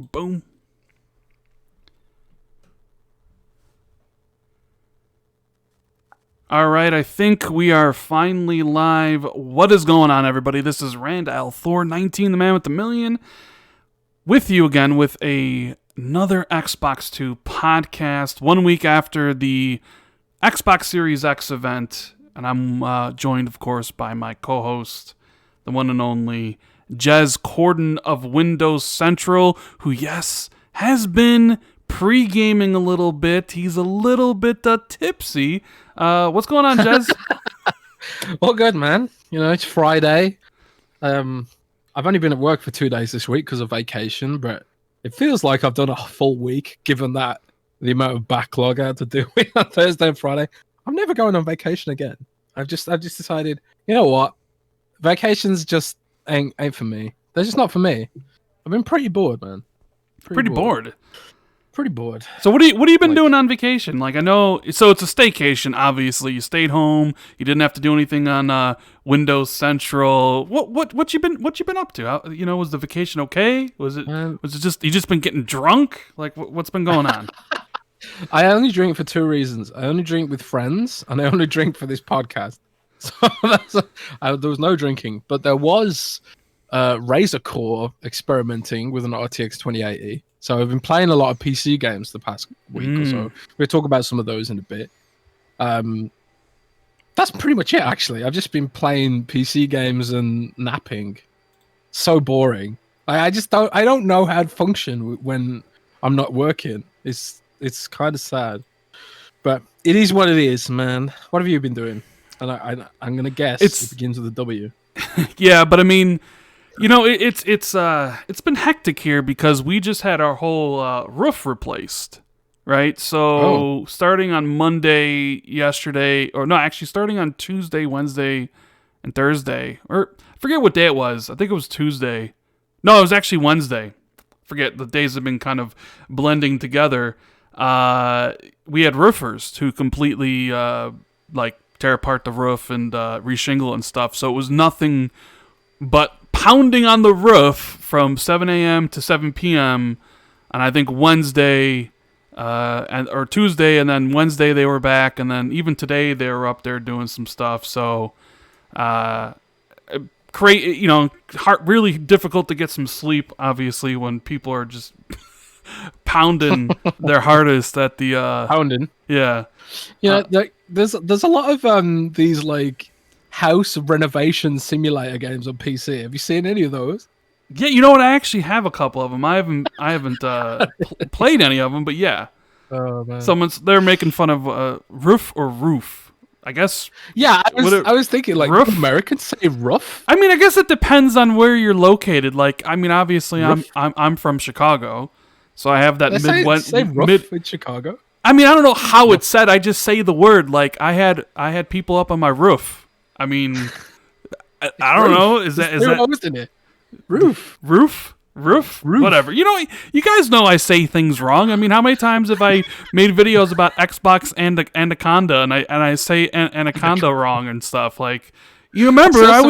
Boom. All right, I think we are finally live. What is going on, everybody? This is Randall Thor 19, the man with the million, with you again with another Xbox 2 podcast. 1 week after the Xbox Series X event, and I'm joined, of course, by my co-host, the one and only Jez Corden of Windows Central, who, yes, has been pre-gaming a little bit. He's a little bit tipsy. What's going on, Jez? Well, good, man. You know, it's Friday. I've only been at work for 2 days this week because of vacation, but it feels like I've done a full week, given that the amount of backlog I had to do on Thursday and Friday. I'm never going on vacation again. I've just decided, you know what? Vacations just ain't for me. They're just not for me. I've been pretty bored, man. Pretty bored. Pretty bored. So what have you been doing on vacation? Like, I know, so it's a staycation, obviously. You stayed home. You didn't have to do anything on Windows Central. What you been up to? How, was the vacation okay? Was it just you just been getting drunk? Like, what's been going on? I only drink for two reasons. I only drink with friends, and I only drink for this podcast. So there was no drinking, but there was Razer Core experimenting with an RTX 2080. So I've been playing a lot of PC games the past week or so. We'll talk about some of those in a bit. That's pretty much it, actually. I've just been playing PC games and napping. So boring. I don't know how to function when I'm not working. It's kind of sad. But it is what it is, man. What have you been doing? And I'm going to guess it begins with a W. Yeah, but I mean, it's been hectic here because we just had our whole roof replaced, right? So starting on Monday starting on Tuesday, Wednesday, and Thursday, or I forget what day it was. I think it was Tuesday. No, it was actually Wednesday. Forget, the days have been kind of blending together. We had roofers who completely tear apart the roof and reshingle and stuff. So it was nothing but pounding on the roof from 7 a.m. to 7 p.m. And I think Wednesday or Tuesday, and then Wednesday they were back, and then even today they were up there doing some stuff. So, really difficult to get some sleep, obviously, when people are just pounding their hardest at the pounding. Yeah. There's a lot of these like house renovation simulator games on PC. Have you seen any of those? Yeah, you know what? I actually have a couple of them. I haven't played any of them, but yeah. Oh man. They're making fun of roof. I guess. Yeah, I was thinking like roof? Americans say roof. I mean, I guess it depends on where you're located. Like, I mean, obviously Roof? I'm from Chicago, so I have that Say roof in Chicago. I mean, I don't know how it's said. I just say the word. Like, I had people up on my roof. I mean, I don't know. Is that in it? Roof. Whatever. You guys know I say things wrong. I mean, how many times have I made videos about Xbox and Anaconda, and I say Anaconda wrong and stuff? Like, you remember I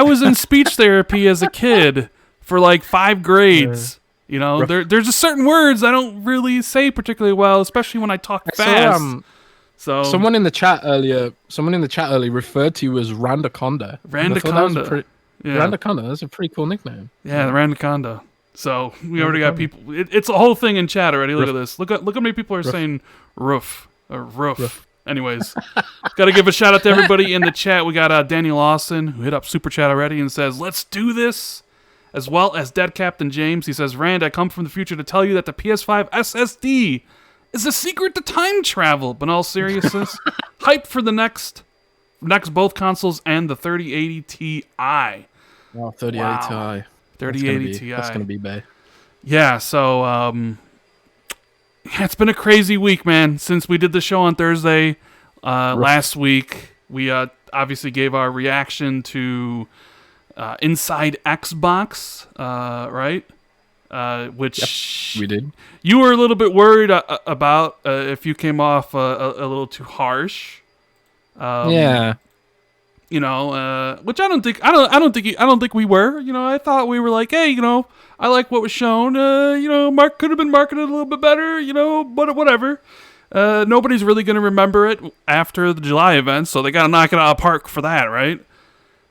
was in speech therapy as a kid for like 5 grades. There's just certain words I don't really say particularly well, especially when I talk fast. So someone in the chat earlier referred to you as Randaconda. Randaconda. Randaconda. That's a pretty cool nickname. Yeah, the Randaconda. So we already got people. It's a whole thing in chat already. Look at this. Look how many people are saying roof or roof. Anyways, got to give a shout out to everybody in the chat. We got Daniel Austin, who hit up Super Chat already and says, "Let's do this." As well as Dead Captain James. He says, "Rand, I come from the future to tell you that the PS5 SSD is a secret to time travel." But in all seriousness, hype for the next both consoles and the 3080 Ti. Wow, 3080 Ti. 3080 Ti. That's going to be bad. Yeah, so it's been a crazy week, man. Since we did the show on Thursday last week, we obviously gave our reaction to Inside Xbox, right? Which we did. You were a little bit worried about if you came off a little too harsh. Yeah. Which I don't think we were. I thought we were like, hey, I like what was shown. Mark could have been marketed a little bit better. But whatever. Nobody's really gonna remember it after the July event, so they gotta knock it out of the park for that, right?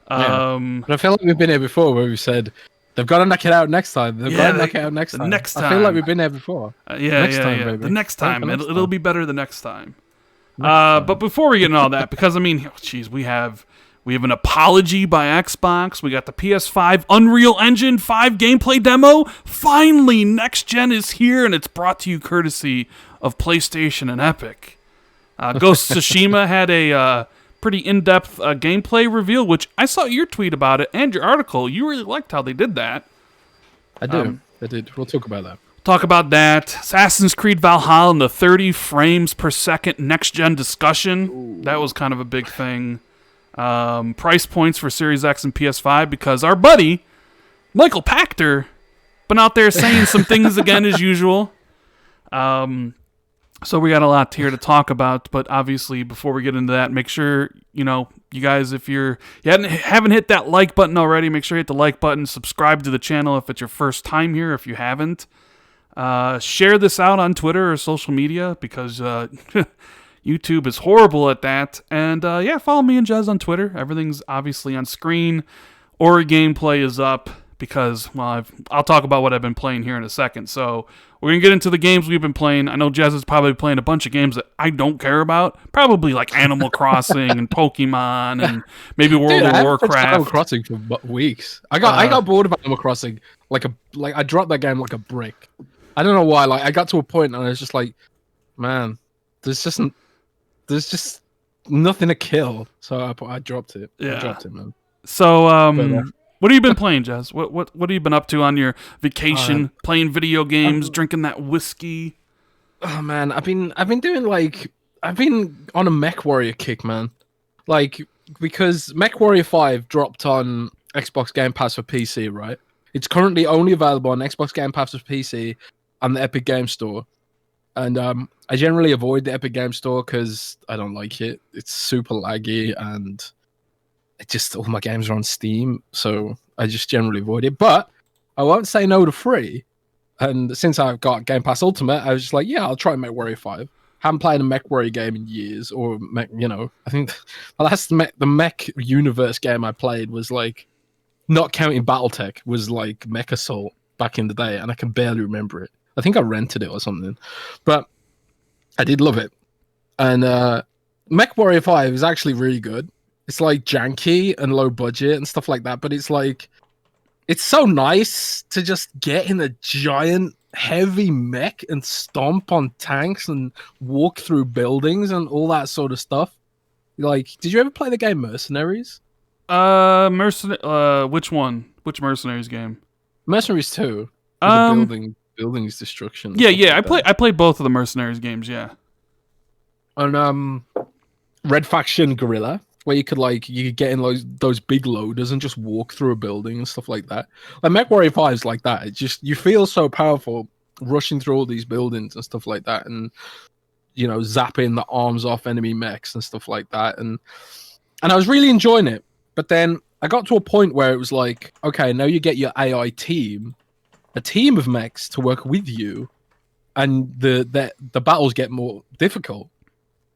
But I feel like we've been here before, where we said they've got to knock it out next time. They've got to knock it out next time. Next time. I feel like we've been there before. Next time, baby. The next time. It'll be better the next time. But before we get into all that, because we have an apology by Xbox. We got the PS5 Unreal Engine 5 gameplay demo. Finally, next gen is here, and it's brought to you courtesy of PlayStation and Epic. Ghost of Tsushima had a pretty in-depth gameplay reveal, which I saw your tweet about it and your article. You really liked how they did that. I did. We'll talk about that. Talk about that. Assassin's Creed Valhalla and the 30 frames per second next-gen discussion. Ooh. That was kind of a big thing. Price points for Series X and PS5, because our buddy, Michael Pachter, been out there saying some things again as usual. So we got a lot here to talk about, but obviously before we get into that, make sure, you guys, if you haven't hit that like button already, make sure you hit the like button, subscribe to the channel if it's your first time here, if you haven't. Share this out on Twitter or social media, because YouTube is horrible at that. And follow me and Jez on Twitter. Everything's obviously on screen. Ori gameplay is up because, I'll talk about what I've been playing here in a second. So we're going to get into the games we've been playing. I know Jez is probably playing a bunch of games that I don't care about. Probably like Animal Crossing and Pokemon and maybe World of Warcraft. Animal Crossing for weeks. I got bored of Animal Crossing. I dropped that game like a brick. I don't know why. I got to a point and I was just like, man, there's just nothing to kill. So I dropped it. Yeah. I dropped it, man. So, what have you been playing, Jez? What have you been up to on your vacation? Playing video games, drinking that whiskey? Oh man, I've been doing I've been on a MechWarrior kick, man. Because MechWarrior 5 dropped on Xbox Game Pass for PC, right? It's currently only available on Xbox Game Pass for PC and the Epic Game Store. And I generally avoid the Epic Game Store because I don't like it. It's super laggy and all my games are on Steam, so I just generally avoid it. But I won't say no to free. And since I've got Game Pass Ultimate, I was just like, yeah, I'll try MechWarrior 5. Haven't played a MechWarrior game in years, or I think the last the Mech Universe game I played was not counting BattleTech, was Mech Assault back in the day, and I can barely remember it. I think I rented it or something, but I did love it. And MechWarrior 5 is actually really good. It's janky and low budget and stuff like that, but it's so nice to just get in a giant heavy mech and stomp on tanks and walk through buildings and all that sort of stuff. Did you ever play the game Mercenaries? Which one? Which Mercenaries game? Mercenaries 2. Buildings destruction. Yeah. I played both of the Mercenaries games. Yeah. And Red Faction Guerrilla, where you could get in those big loaders and just walk through a building and stuff like that. MechWarrior 5 is like that. It's just, you feel so powerful rushing through all these buildings and stuff like that, and zapping the arms off enemy mechs and stuff like that. And I was really enjoying it. But then I got to a point where it was okay, now you get your AI team, a team of mechs to work with you, and the battles get more difficult.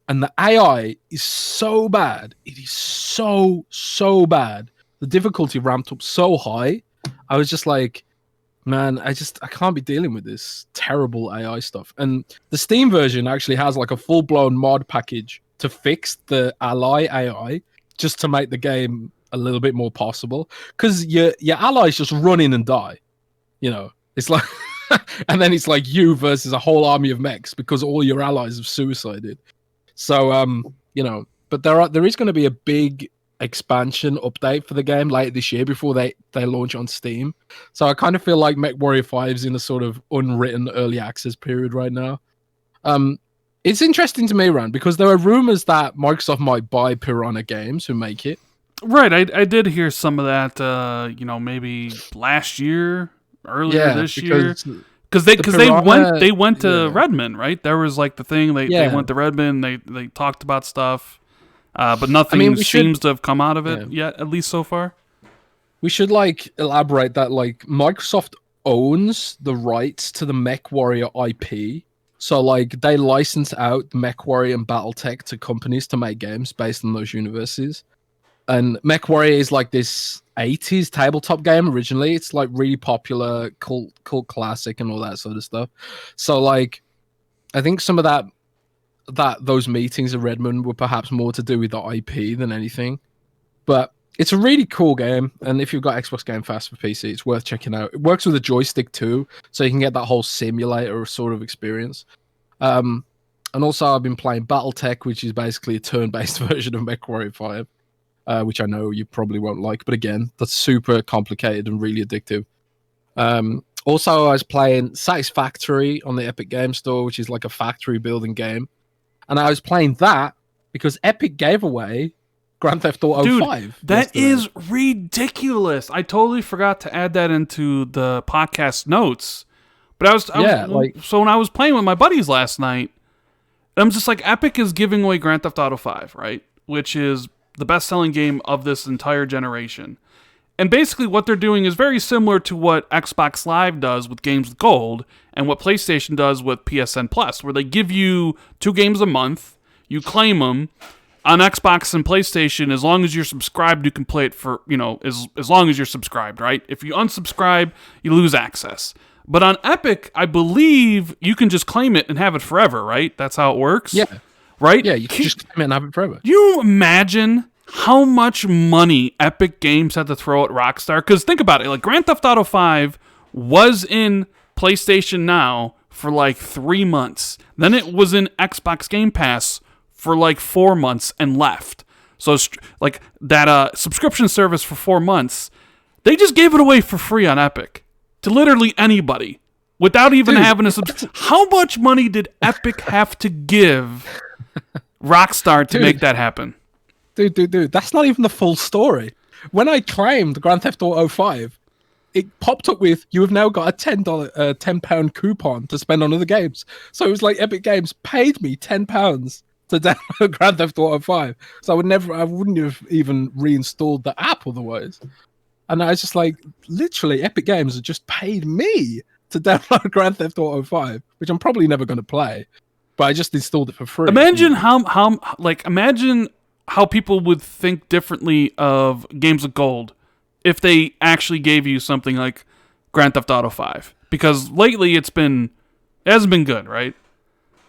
And the AI is so bad. It is so bad. The difficulty ramped up so high. I was just man, I can't be dealing with this terrible AI stuff. And the Steam version actually has a full-blown mod package to fix the ally AI, just to make the game a little bit more possible. Because your allies just run in and die. It's and then it's you versus a whole army of mechs because all your allies have suicided. So, but there is going to be a big expansion update for the game later this year before they launch on Steam. So I kind of feel like MechWarrior 5 is in a sort of unwritten early access period right now. It's interesting to me, Ran, because there are rumors that Microsoft might buy Piranha Games, who make it. Right, I did hear some of that, maybe last year, earlier this year. Because they went to Redmond, right? There was the thing they went to Redmond. They talked about stuff. But nothing seems to have come out of it yet, at least so far. We should elaborate that Microsoft owns the rights to the MechWarrior IP. So they license out MechWarrior and BattleTech to companies to make games based on those universes. And MechWarrior is this 80s tabletop game originally. It's really popular, cult classic and all that sort of stuff. So I think some of those meetings in Redmond were perhaps more to do with the IP than anything. But it's a really cool game, and if you've got Xbox Game Pass for PC, it's worth checking out. It works with a joystick too, so you can get that whole simulator sort of experience. And also, I've been playing BattleTech, which is basically a turn-based version of MechWarrior 5, which I know you probably won't like, but again, that's super complicated and really addictive. Also, I was playing Satisfactory on the Epic Game Store, which is a factory building game. And I was playing that because Epic gave away Grand Theft Auto 5. That is ridiculous. I totally forgot to add that into the podcast notes. But so when I was playing with my buddies last night, I'm just Epic is giving away Grand Theft Auto 5, right? Which is the best-selling game of this entire generation. And basically what they're doing is very similar to what Xbox Live does with Games with Gold and what PlayStation does with PSN Plus, where they give you 2 games a month, you claim them. On Xbox and PlayStation, as long as you're subscribed, you can play it for, as long as you're subscribed, right? If you unsubscribe, you lose access. But on Epic, I believe you can just claim it and have it forever, right? That's how it works? Yeah. Right? Yeah, you can just claim it and have it forever. You imagine how much money Epic Games had to throw at Rockstar? Because think about it, Grand Theft Auto 5 was in PlayStation Now for 3 months. Then it was in Xbox Game Pass for 4 months and left. So that subscription service for 4 months, they just gave it away for free on Epic to literally anybody without even having a How much money did Epic have to give Rockstar to make that happen? Dude, that's not even the full story. When I claimed Grand Theft Auto 5, it popped up with, you have now got a £10 coupon to spend on other games. So it was Epic Games paid me £10 to download Grand Theft Auto 5. So I wouldn't have even reinstalled the app otherwise. And I was just literally, Epic Games have just paid me to download Grand Theft Auto 5, which I'm probably never going to play. But I just installed it for free. Imagine imagine how people would think differently of Games of Gold if they actually gave you something like Grand Theft Auto 5. Because lately it hasn't been good, right?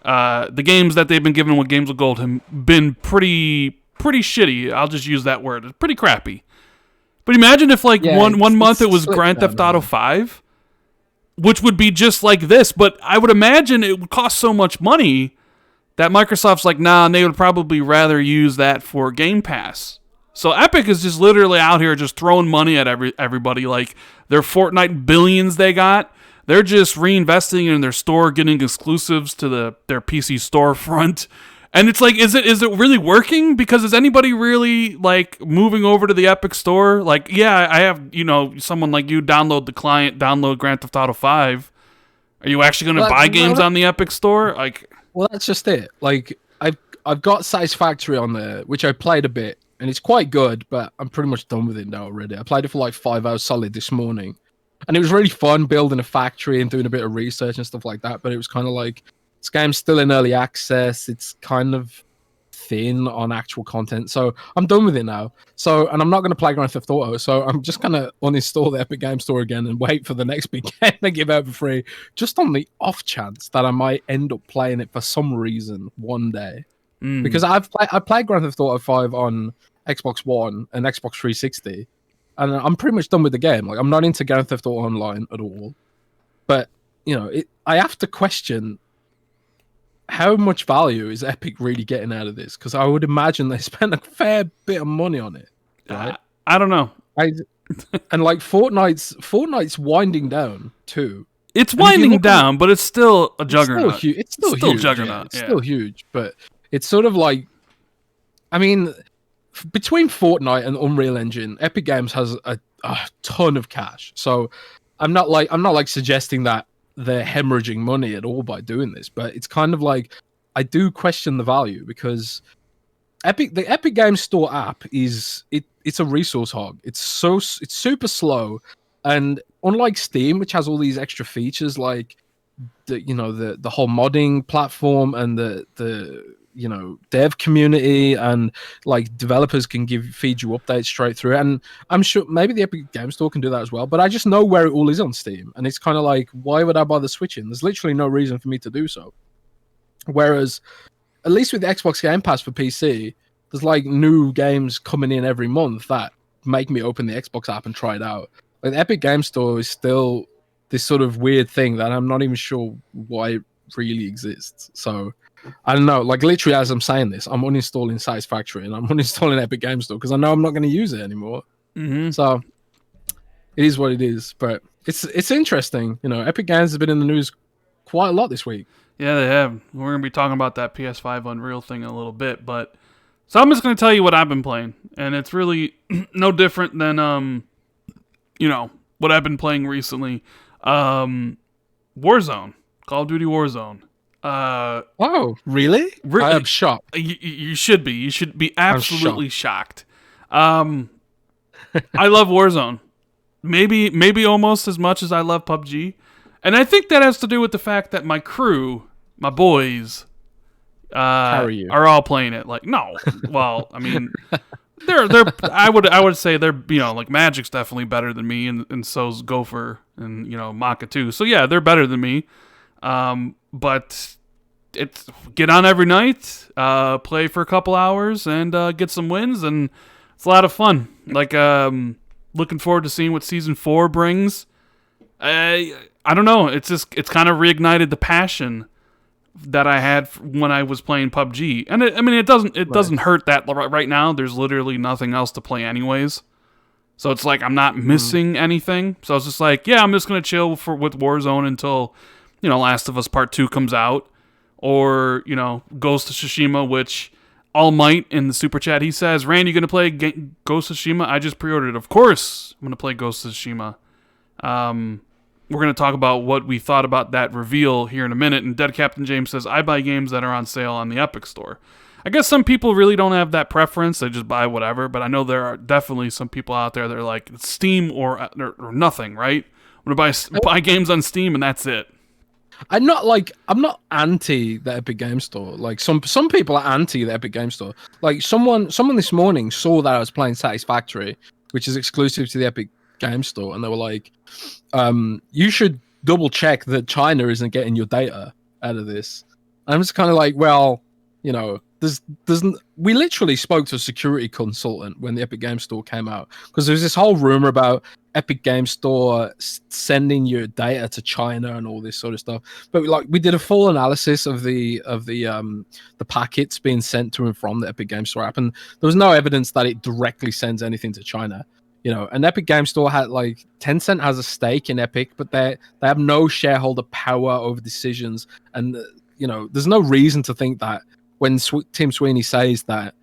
The games that they've been given with Games of Gold have been pretty shitty. I'll just use that word. It's pretty crappy. But imagine if one month it was Grand Theft Auto 5, which would be just like this. But I would imagine it would cost so much money that Microsoft's nah, and they would probably rather use that for Game Pass. So Epic is just literally out here just throwing money at everybody. Their Fortnite billions they got, they're just reinvesting in their store, getting exclusives to their PC storefront. And it's is it really working? Because is anybody really moving over to the Epic store? Yeah, I have, someone like you download the client, download Grand Theft Auto 5. Are you actually going to buy games on the Epic store? Well, that's just it. I've got Satisfactory on there, which I played a bit, and it's quite good, but I'm pretty much done with it now already. I played it for 5 hours solid this morning. And it was really fun building a factory and doing a bit of research and stuff like that. But it was kind of this game's still in early access. It's kind of thin on actual content. So I'm done with it now. And I'm not going to play Grand Theft Auto. So I'm just going to uninstall the Epic Game Store again and wait for the next big game they give out for free. Just on the off chance that I might end up playing it for some reason one day. Because I played Grand Theft Auto 5 on Xbox One and Xbox 360. And I'm pretty much done with the game. I'm not into Grand Theft Auto Online at all. But, I have to question how much value is Epic really getting out of this? Because I would imagine they spent a fair bit of money on it. Right? I don't know. And Fortnite's winding down too. It's winding down, but it's still a juggernaut. It's still huge. Juggernaut. It's still huge, but it's sort of between Fortnite and Unreal Engine, Epic Games has a ton of cash. So I'm not suggesting that they're hemorrhaging money at all by doing this, but it's kind of I do question the value because The Epic Games Store app it's a resource hog. It's super slow, and unlike Steam, which has all these extra features like the whole modding platform and the dev community, and like developers can feed you updates straight through. And I'm sure maybe the Epic Games Store can do that as well. But I just know where it all is on Steam, and it's kind of like, why would I bother switching? There's literally no reason for me to do so. Whereas, at least with Xbox Game Pass for PC, there's like new games coming in every month that make me open the Xbox app and try it out. Like the Epic Game Store is still this sort of weird thing that I'm not even sure why it really exists. So I don't know. Like literally, as I'm saying this, I'm uninstalling Satisfactory and I'm uninstalling Epic Game Store because I know I'm not going to use it anymore. Mm-hmm. So it is what it is. But it's interesting. Epic Games has been in the news quite a lot this week. Yeah, they have. We're going to be talking about that PS5 Unreal thing in a little bit, but so I'm just going to tell you what I've been playing, and it's really no different than what I've been playing recently. Warzone, Call of Duty Warzone. Oh, really? I am shocked. You should be. You should be absolutely shocked. I love Warzone. Maybe almost as much as I love PUBG. And I think that has to do with the fact that my crew, my boys, are all playing it. Like, no, well, I mean, they're. I would say they're. Like Magic's definitely better than me, and so's Gopher and Maka too. So yeah, they're better than me. But it's get on every night, play for a couple hours, and get some wins, and it's a lot of fun. Like, looking forward to seeing what Season 4 brings. I don't know. It's kind of reignited the passion that I had when I was playing PUBG, and it doesn't hurt that right now there's literally nothing else to play anyways. So it's like I'm not missing anything. So it's just like, yeah, I'm just gonna chill with Warzone until Last of Us Part 2 comes out, or Ghost of Tsushima, which All Might in the super chat, he says, "Rand, you gonna play Ghost of Tsushima?" I just pre-ordered it. Of course, I'm gonna play Ghost of Tsushima. We're going to talk about what we thought about that reveal here in a minute. And Dead Captain James says, I buy games that are on sale on the Epic Store. I guess some people really don't have that preference. They just buy whatever. But I know there are definitely some people out there that are like, Steam or nothing, right? I'm going to buy games on Steam and that's it. I'm not anti the Epic Game Store. Like some people are anti the Epic Game Store. Like someone this morning saw that I was playing Satisfactory, which is exclusive to the Epic Game Store, and they were like, you should double check that China isn't getting your data out of this. I'm just kind of like, well, we literally spoke to a security consultant when the Epic Game Store came out, because there was this whole rumor about Epic Game Store sending your data to China and all this sort of stuff. But we did a full analysis of the packets being sent to and from the Epic Game Store app, and there was no evidence that it directly sends anything to China. And Epic Game Store had Tencent has a stake in Epic, but they have no shareholder power over decisions. And there's no reason to think that when Tim Sweeney says that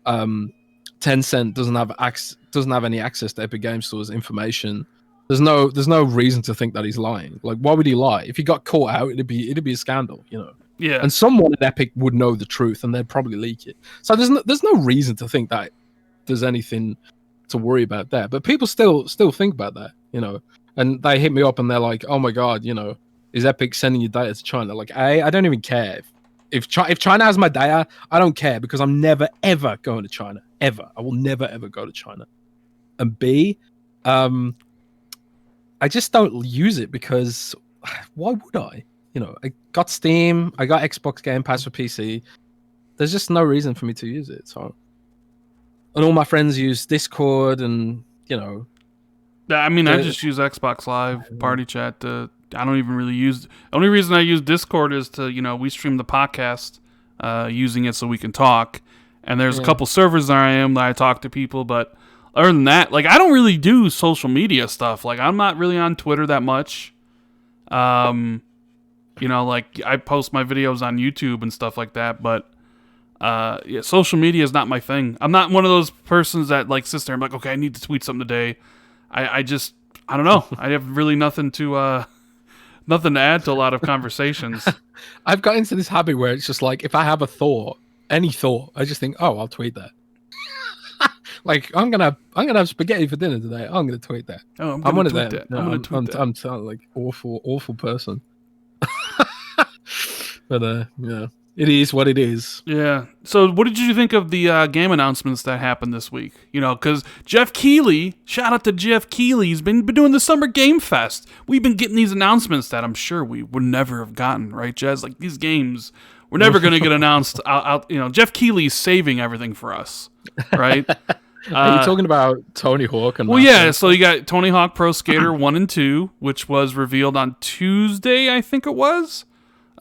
Tencent doesn't have any access to Epic Game Store's information, there's no reason to think that he's lying. Like, why would he lie? If he got caught out, it'd be a scandal, Yeah. And someone at Epic would know the truth, and they'd probably leak it. So there's no reason to think that there's anything to worry about that, but people still think about that, and they hit me up and they're like, oh my god, is Epic sending your data to China? Like, I don't even care if China has my data. I don't care, because I'm never ever going to China, ever. I will never ever go to China. And B, I just don't use it, because why would I? I got Steam, I got Xbox Game Pass for PC. There's just no reason for me to use it. So. And all my friends use Discord, and I just use Xbox Live Party Chat. I don't even really use. The only reason I use Discord is to we stream the podcast using it so we can talk. And there's a couple servers that I talk to people, but other than that, I don't really do social media stuff. Like, I'm not really on Twitter that much. I post my videos on YouTube and stuff like that, but. Social media is not my thing. I'm not one of those persons that sits there and I'm like, okay, I need to tweet something today. I don't know. I have really nothing to add to a lot of conversations. I've got into this habit where it's just like, if I have a thought, any thought. I just think, oh, I'll tweet that. Like I'm gonna have spaghetti for dinner today. I'm gonna tweet that. Oh, I'm I'm gonna one of tweet them. that. No, I'm gonna tweet that. I'm sounding like awful person. But yeah, it is what it is. Yeah. So, what did you think of the game announcements that happened this week? You know, because Jeff Keighley, shout out to Jeff Keighley, he's been doing the Summer Game Fest. We've been getting these announcements that I'm sure we would never have gotten, right, Jez? Like these games, we're never going to get announced. Out, you know, Jeff Keighley's saving everything for us, right? Are you talking about Tony Hawk? And well, yeah. So you got Tony Hawk Pro Skater 1 and 2, which was revealed on Tuesday, I think it was.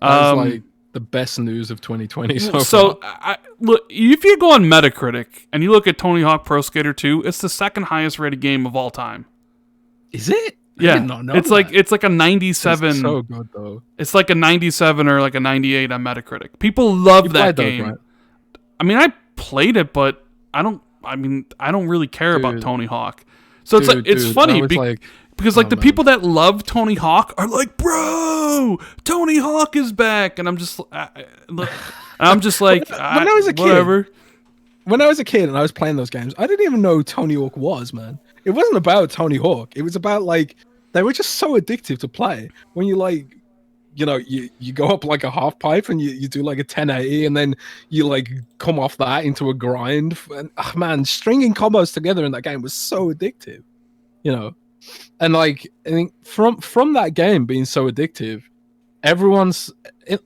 That was like the best news of 2020 so far. Look, if you go on Metacritic and you look at Tony Hawk Pro Skater 2, it's the second highest rated game of all time. Is it? Yeah, I did not know it's that. like a 97. It's so good though. It's like a 97 or like a 98 on Metacritic. People love that game. Those, right? I mean, I played it, but I don't really care about Tony Hawk. So it's funny because the people that love Tony Hawk are like, bro, Tony Hawk is back, and I'm just like, when I was a kid, whatever. When I was a kid and I was playing those games, I didn't even know who Tony Hawk was, man. It wasn't about Tony Hawk. It was about like they were just so addictive to play. When you like, you know, you go up like a half pipe and you do like a 1080 and then you like come off that into a grind. And man, stringing combos together in that game was so addictive, you know. And like I think from that game being so addictive, everyone's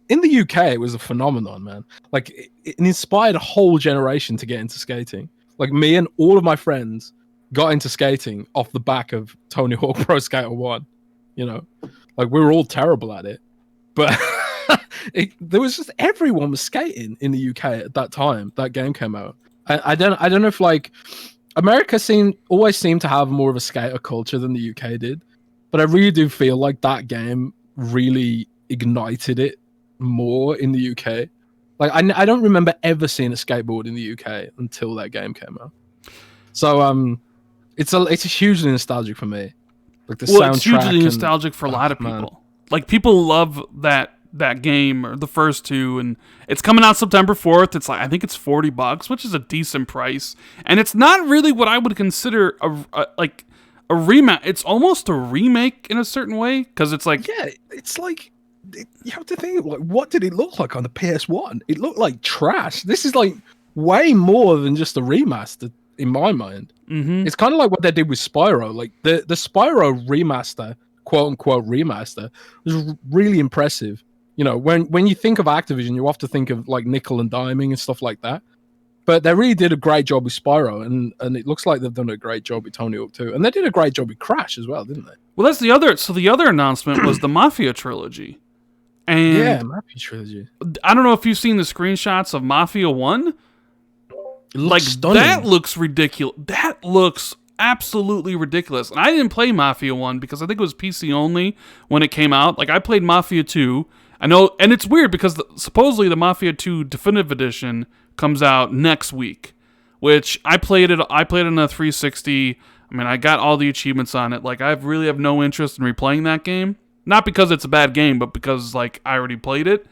in the UK. It was a phenomenon, man. Like it inspired a whole generation to get into skating. Like me and all of my friends got into skating off the back of Tony Hawk Pro Skater 1. You know, like we were all terrible at it, but there was just everyone was skating in the UK at that time. That game came out. I don't know if like America always seemed to have more of a skater culture than the UK did, but I really do feel like that game really ignited it more in the UK. Like I don't remember ever seeing a skateboard in the UK until that game came out. So it's hugely nostalgic for me. Like the soundtrack. It's hugely nostalgic for a lot of people. Man. Like people love that game or the first two, and it's coming out September 4th. It's like I think it's $40, which is a decent price, and it's not really what I would consider a remake. It's almost a remake in a certain way because it's like it's like you have to think like what did it look like on the PS1? It looked like trash. This is like way more than just a remaster in my mind. Mm-hmm. It's kind of like what they did with Spyro. Like the Spyro remaster, quote unquote remaster, was really impressive. You know, when you think of Activision, you have to think of like nickel and diming and stuff like that. But they really did a great job with Spyro, and it looks like they've done a great job with Tony Hawk too. And they did a great job with Crash as well, didn't they? Well, that's the other. So the other announcement was the Mafia trilogy. And yeah, Mafia trilogy. I don't know if you've seen the screenshots of Mafia 1. Like stunning. That looks ridiculous. That looks absolutely ridiculous. And I didn't play Mafia 1 because I think it was PC only when it came out. Like I played Mafia 2. I know, and it's weird because supposedly the Mafia 2 Definitive Edition comes out next week, which I played it on a 360. I mean, I got all the achievements on it. Like I really have no interest in replaying that game. Not because it's a bad game, but because like I already played it.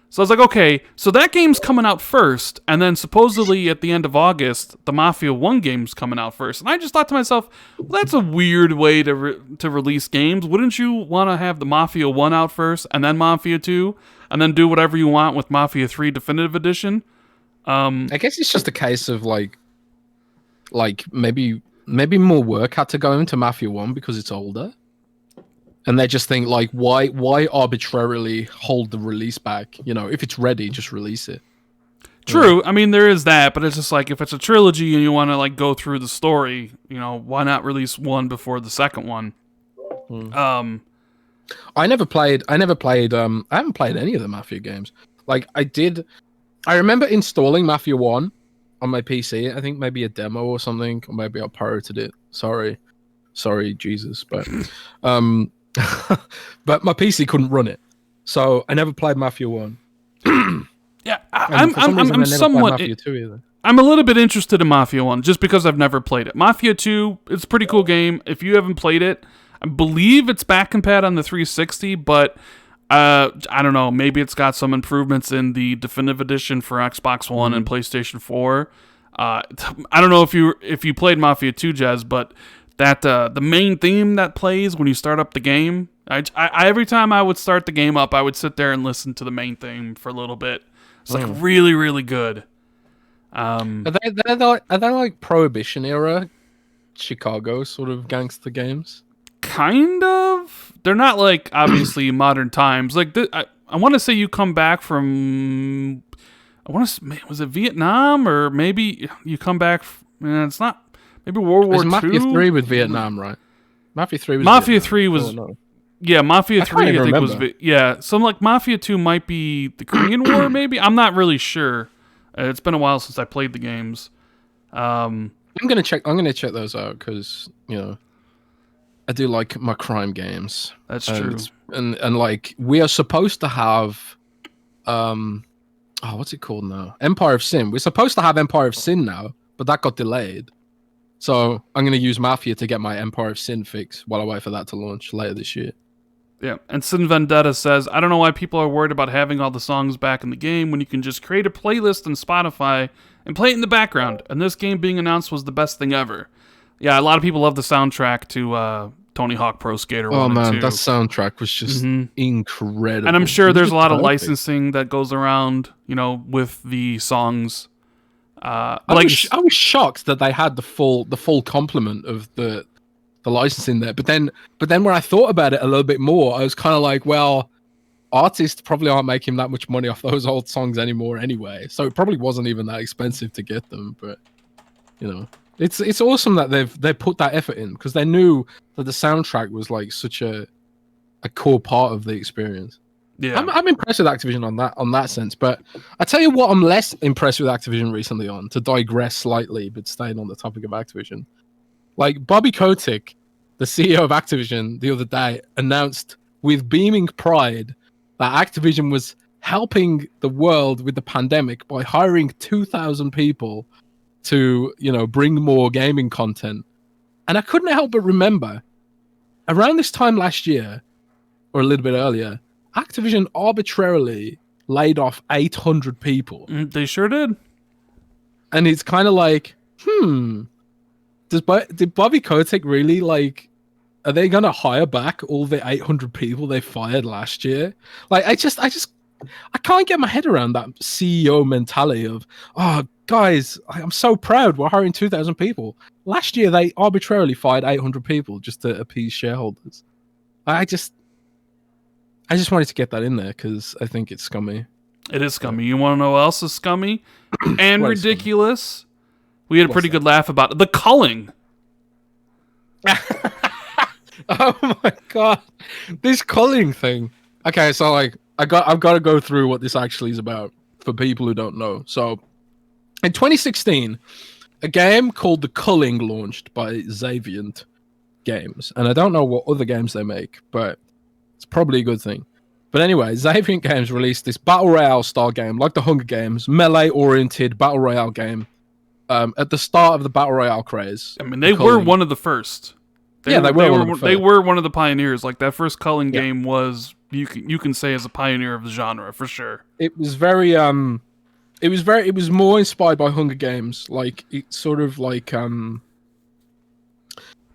So I was like, okay, so that game's coming out first, and then supposedly at the end of August, the Mafia 1 game's coming out first. And I just thought to myself, well, that's a weird way to release games. Wouldn't you want to have the Mafia 1 out first, and then Mafia 2, and then do whatever you want with Mafia 3 Definitive Edition? I guess it's just a case of like maybe more work had to go into Mafia 1 because it's older. And they just think like, why arbitrarily hold the release back? You know, if it's ready, just release it. True. I mean, there is that, but it's just like if it's a trilogy and you want to like go through the story, you know, why not release one before the second one? I haven't played any of the Mafia games. Like I remember installing Mafia 1 on my PC. I think maybe a demo or something, or maybe I pirated it. Sorry, Jesus, but but my PC couldn't run it, so I never played Mafia 1. Yeah, I'm somewhat. Mafia 2 either. I'm a little bit interested in Mafia 1 just because I've never played it. Mafia 2, it's a pretty cool game. If you haven't played it, I believe it's back compat on the 360, but I don't know. Maybe it's got some improvements in the definitive edition for Xbox One and PlayStation 4. I don't know if you played Mafia 2, Jez, but that the main theme that plays when you start up the game, I every time I would start the game up, I would sit there and listen to the main theme for a little bit. It's like really, really good. Are they like Prohibition era Chicago sort of gangster games? Kind of. They're not like obviously modern times. Like I want to say you come back from. Was it Vietnam or maybe you come back? It's not. Maybe World War II. Mafia 3 with Vietnam, right? Mafia 3 was. Mafia Vietnam. 3 was. Yeah, Mafia 3 I think remember. was. Yeah, some like Mafia 2 might be the Korean War. Maybe I'm not really sure. It's been a while since I played the games. I'm gonna check those out because I do like my crime games. That's true. And like we are supposed to have, what's it called now? Empire of Sin. We're supposed to have Empire of Sin now, but that got delayed. So I'm gonna use Mafia to get my Empire of Sin fix while I wait for that to launch later this year. Yeah, and Sin Vendetta says, I don't know why people are worried about having all the songs back in the game when you can just create a playlist on Spotify and play it in the background. And this game being announced was the best thing ever. Yeah, a lot of people love the soundtrack to Tony Hawk Pro Skater 1 and 2. Oh man, that soundtrack was just incredible. And I'm sure there's a lot of licensing that goes around, with the songs. I was shocked that they had the full complement of the licensing there. But then when I thought about it a little bit more, I was kind of like, well, artists probably aren't making that much money off those old songs anymore anyway. So it probably wasn't even that expensive to get them. But it's awesome that they put that effort in because they knew that the soundtrack was like such a core part of the experience. Yeah, I'm impressed with Activision on that sense. But I tell you what, I'm less impressed with Activision recently. To digress slightly, but staying on the topic of Activision. Like Bobby Kotick, the CEO of Activision, the other day announced with beaming pride that Activision was helping the world with the pandemic by hiring 2,000 people to, bring more gaming content. And I couldn't help but remember, around this time last year, or a little bit earlier, Activision arbitrarily laid off 800 people. They sure did. And it's kind of like, did Bobby Kotick really are they gonna hire back all the 800 people they fired last year? Like I can't get my head around that CEO mentality of, oh guys, I'm so proud we're hiring 2,000 people. Last year they arbitrarily fired 800 people just to appease shareholders. I just wanted to get that in there because I think it's scummy. It is scummy. You want to know what else is scummy and ridiculous? We had a pretty good laugh about it. The Culling. Oh my god, this Culling thing. Okay, so I've got to go through what this actually is about for people who don't know. So, in 2016, a game called The Culling launched by Xaviant Games, and I don't know what other games they make, but it's probably a good thing. But anyway, Xaviant Games released this battle royale style game, like the Hunger Games, melee-oriented battle royale game. At the start of the battle royale craze. I mean, they were one of the first. They were one of the pioneers. Like that first Culling game was you can say as a pioneer of the genre for sure. It was very it was more inspired by Hunger Games. Like it's sort of like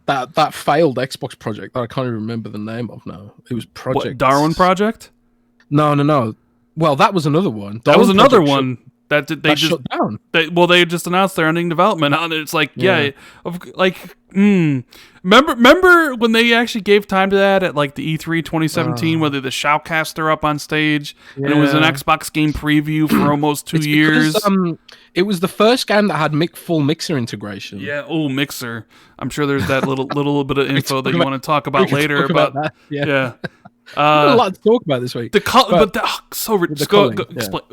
that failed Xbox project that I can't even remember the name of now. It was Project Darwin Project? No. Well, that was another one. That was another one. They just shut down. They just announced they're ending development on it. It's like, remember when they actually gave time to that at like the E3 2017, where the Shoutcaster up on stage, and it was an Xbox game preview for almost 2 years. Because, it was the first game that had full Mixer integration. Yeah, Mixer. I'm sure there's that little bit of info that you want to talk about later. About that. Yeah. A lot to talk about this week. Explain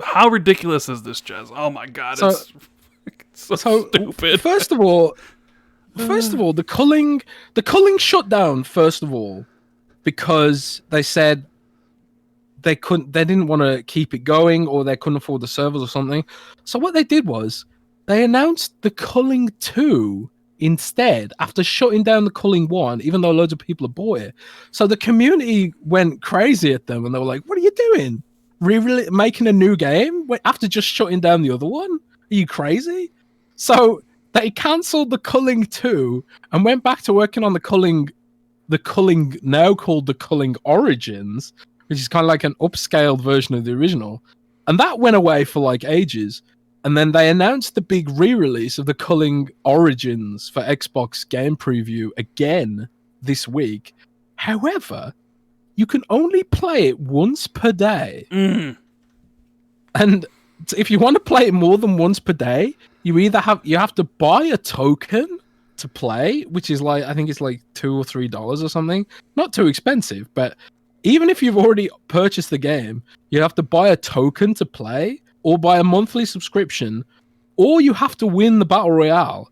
how ridiculous is this, Jez? Oh my god, it's so stupid. First of all, the Culling shut down. First of all, because they said they didn't want to keep it going, or they couldn't afford the servers or something. So what they did was they announced the Culling 2 instead after shutting down the Culling 1, even though loads of people have bought it. So the community went crazy at them and they were like, what are you doing? Making a new game after just shutting down the other one? Are you crazy? So they cancelled the Culling 2 and went back to working on the Culling now called the Culling Origins, which is kind of like an upscaled version of the original. And that went away for like ages. And then they announced the big re-release of the Culling Origins for Xbox Game Preview again this week. However, you can only play it once per day. And if you want to play it more than once per day, you have to buy a token to play, which is like, I think it's like $2 or $3 or something. Not too expensive, but even if you've already purchased the game, you have to buy a token to play, or buy a monthly subscription, or you have to win the Battle Royale.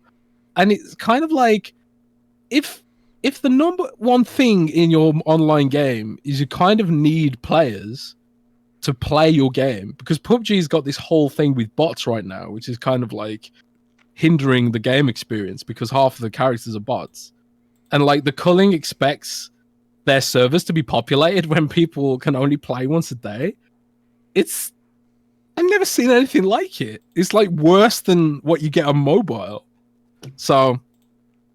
And it's kind of like, if the number one thing in your online game is you kind of need players to play your game, because PUBG's got this whole thing with bots right now, which is kind of like hindering the game experience because half of the characters are bots. And like the Culling expects their servers to be populated when people can only play once a day. I've never seen anything like it. It's like worse than what you get on mobile. So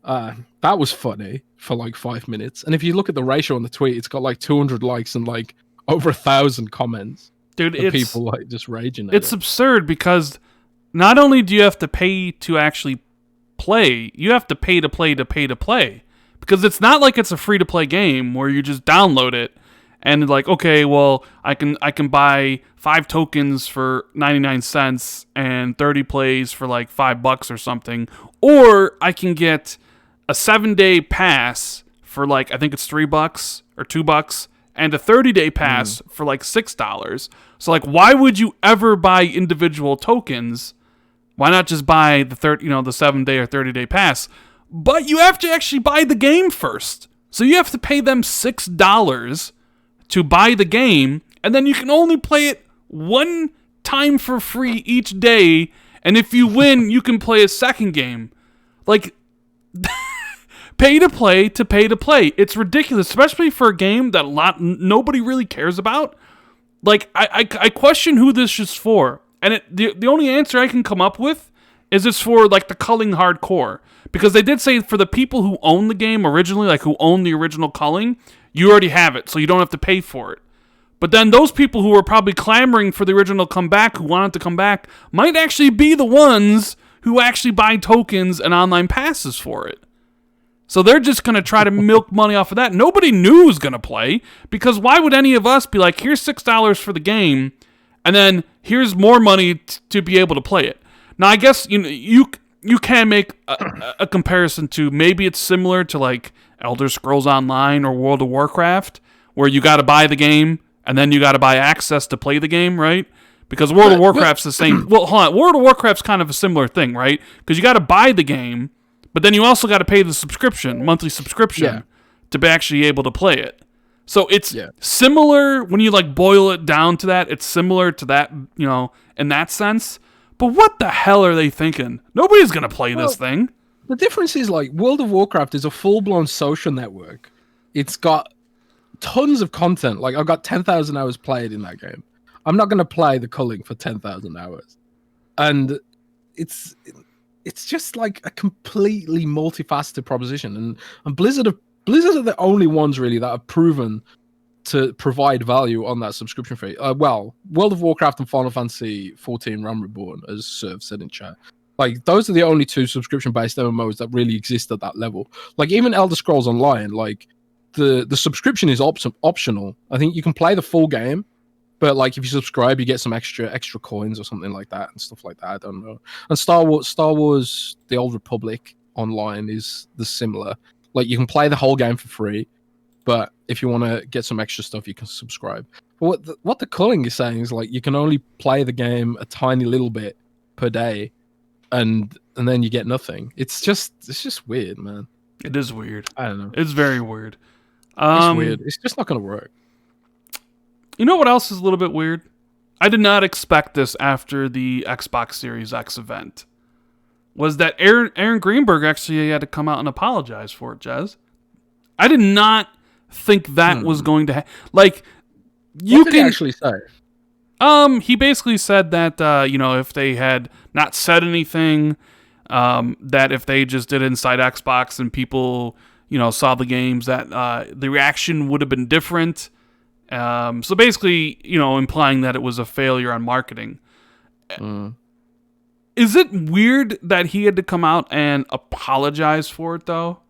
that was funny for like 5 minutes. And if you look at the ratio on the tweet, it's got like 200 likes and like over 1,000 comments. Dude, it's people like just raging at it. It's absurd because not only do you have to pay to actually play, you have to pay to play to pay to play. Because it's not like it's a free-to-play game where you just download it and like, okay, well, I can buy 5 tokens for 99 cents and 30 plays for like $5 or something. Or I can get a 7-day pass for like, I think it's $3 or $2, and a 30-day pass for like $6. So like, why would you ever buy individual tokens? Why not just buy the 7-day or 30-day pass? But you have to actually buy the game first. So you have to pay them $6 to buy the game, and then you can only play it one time for free each day, and if you win, you can play a second game. Like, pay to play to pay to play. It's ridiculous, especially for a game that nobody really cares about. Like, I question who this is for, and the only answer I can come up with is it's for, like, the Culling hardcore. Because they did say for the people who own the game originally, like who own the original Culling, you already have it, so you don't have to pay for it. But then those people who were probably clamoring for the original comeback, who wanted to come back, might actually be the ones who actually buy tokens and online passes for it. So they're just going to try to milk money off of that. Nobody new is going to play, because why would any of us be like, here's $6 for the game, and then here's more money to be able to play it? Now, I guess you can make a comparison to, maybe it's similar to like Elder Scrolls Online or World of Warcraft, where you got to buy the game and then you got to buy access to play the game, right? Because World of Warcraft's the same. Well, hold on. World of Warcraft's kind of a similar thing, right? Because you got to buy the game, but then you also got to pay the monthly subscription to be actually able to play it. So it's similar when you like boil it down to that. It's similar to that, in that sense. But what the hell are they thinking? Nobody's going to play this thing. The difference is, like, World of Warcraft is a full-blown social network. It's got tons of content. Like, I've got 10,000 hours played in that game. I'm not going to play the Culling for 10,000 hours. And it's just, like, a completely multifaceted proposition. And Blizzard are the only ones, really, that have proven to provide value on that subscription fee. World of Warcraft and Final Fantasy 14 Realm Reborn, as Serv said in chat. Like, those are the only 2 subscription-based MMOs that really exist at that level. Like, even Elder Scrolls Online, like, the subscription is optional. I think you can play the full game, but, like, if you subscribe, you get some extra coins or something like that and stuff like that. I don't know. And Star Wars, The Old Republic Online is the similar. Like, you can play the whole game for free, but if you want to get some extra stuff, you can subscribe. But what the Culling is saying is, like, you can only play the game a tiny little bit per day, and then you get nothing. It's just weird, man. It is weird. I don't know. It's very weird. It's weird. It's just not going to work. You know what else is a little bit weird? I did not expect this after the Xbox Series X event. was that Aaron Greenberg actually had to come out and apologize for it, Jez. I did not think that was going to like you What did he can actually say? he basically said that if they had not said anything, that if they just did inside Xbox and people saw the games, that the reaction would have been different. So basically, implying that it was a failure on marketing. Is it weird that he had to come out and apologize for it though?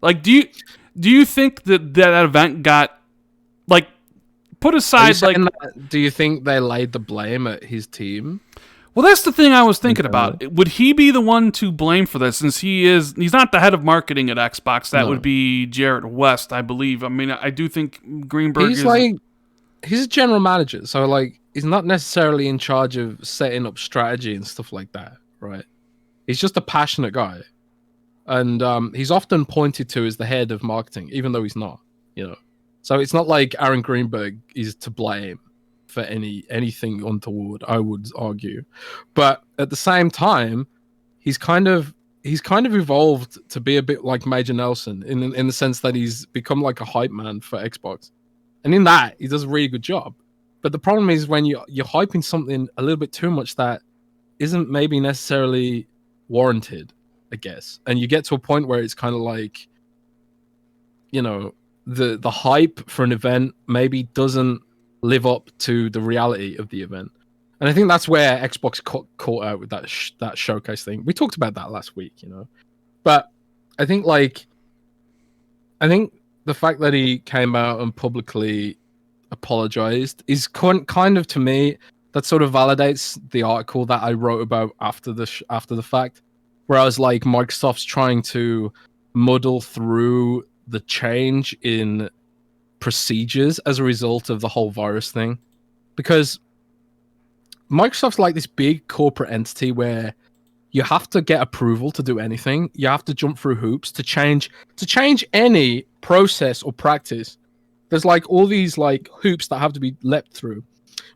Like, do you think that event got like put aside like? Do you think they laid the blame at his team? Well, that's the thing I was thinking about. Would he be the one to blame for this, since he's not the head of marketing at Xbox? That would be Jarrett West, I believe. I mean, I do think Greenberg he's a general manager, so like he's not necessarily in charge of setting up strategy and stuff like that, right? He's just a passionate guy. And he's often pointed to as the head of marketing, even though he's not, So it's not like Aaron Greenberg is to blame for anything untoward, I would argue. But at the same time, he's kind of evolved to be a bit like Major Nelson in the sense that he's become like a hype man for Xbox. And in that, he does a really good job. But the problem is when you're hyping something a little bit too much that isn't maybe necessarily warranted, I guess. And you get to a point where it's kind of like, the hype for an event maybe doesn't live up to the reality of the event. And I think that's where Xbox caught out with that showcase thing. We talked about that last week, But I think the fact that he came out and publicly apologized is kind of, to me, that sort of validates the article that I wrote about after the fact, where I was like, Microsoft's trying to muddle through the change in procedures as a result of the whole virus thing, because Microsoft's like this big corporate entity where you have to get approval to do anything. You have to jump through hoops to change any process or practice. There's like all these like hoops that have to be leapt through,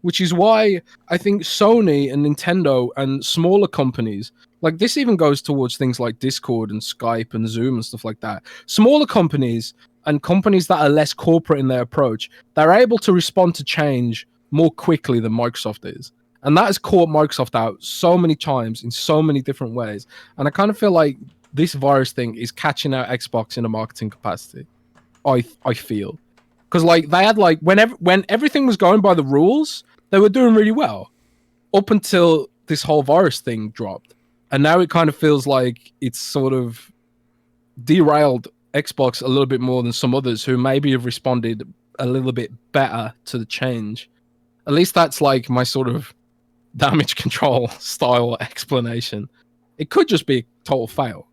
which is why I think Sony and Nintendo and smaller companies, like this even goes towards things like Discord and Skype and Zoom and stuff like that. Smaller companies and companies that are less corporate in their approach, they're able to respond to change more quickly than Microsoft is. And that has caught Microsoft out so many times in so many different ways. And I kind of feel like this virus thing is catching out Xbox in a marketing capacity. I feel. Because like they had like when everything was going by the rules, they were doing really well. Up until this whole virus thing dropped. And now it kind of feels like it's sort of derailed Xbox a little bit more than some others who maybe have responded a little bit better to the change. At least that's like my sort of damage control style explanation. It could just be a total fail,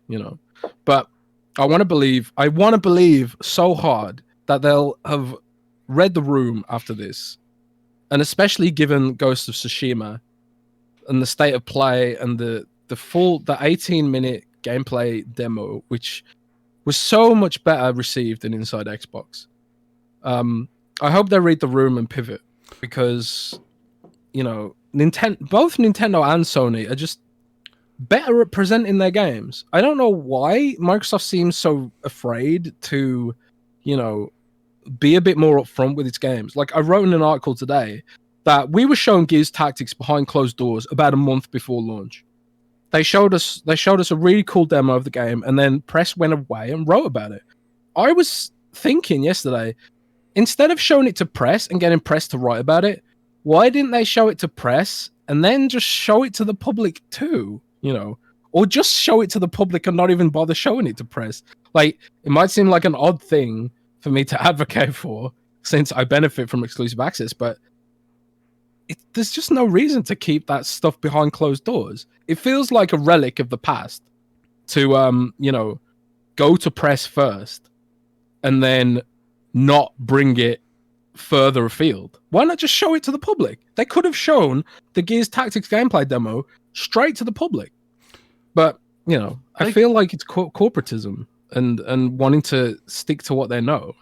But I want to believe so hard that they'll have read the room after this. And especially given Ghost of Tsushima and the state of play and the 18-minute gameplay demo, which was so much better received than inside Xbox. I hope they read the room and pivot, because both Nintendo and Sony are just better at presenting their games. I don't know why Microsoft seems so afraid to, be a bit more upfront with its games. Like I wrote in an article today that we were shown Gears Tactics behind closed doors about a month before launch. They showed us a really cool demo of the game, and then press went away and wrote about it. I was thinking yesterday, instead of showing it to press and getting press to write about it, why didn't they show it to press and then just show it to the public too? Or just show it to the public and not even bother showing it to press. Like, it might seem like an odd thing for me to advocate for, since I benefit from exclusive access, but there's just no reason to keep that stuff behind closed doors. It feels like a relic of the past to, go to press first and then not bring it further afield. Why not just show it to the public? They could have shown the Gears Tactics gameplay demo straight to the public. But, I feel like it's corporatism and wanting to stick to what they know,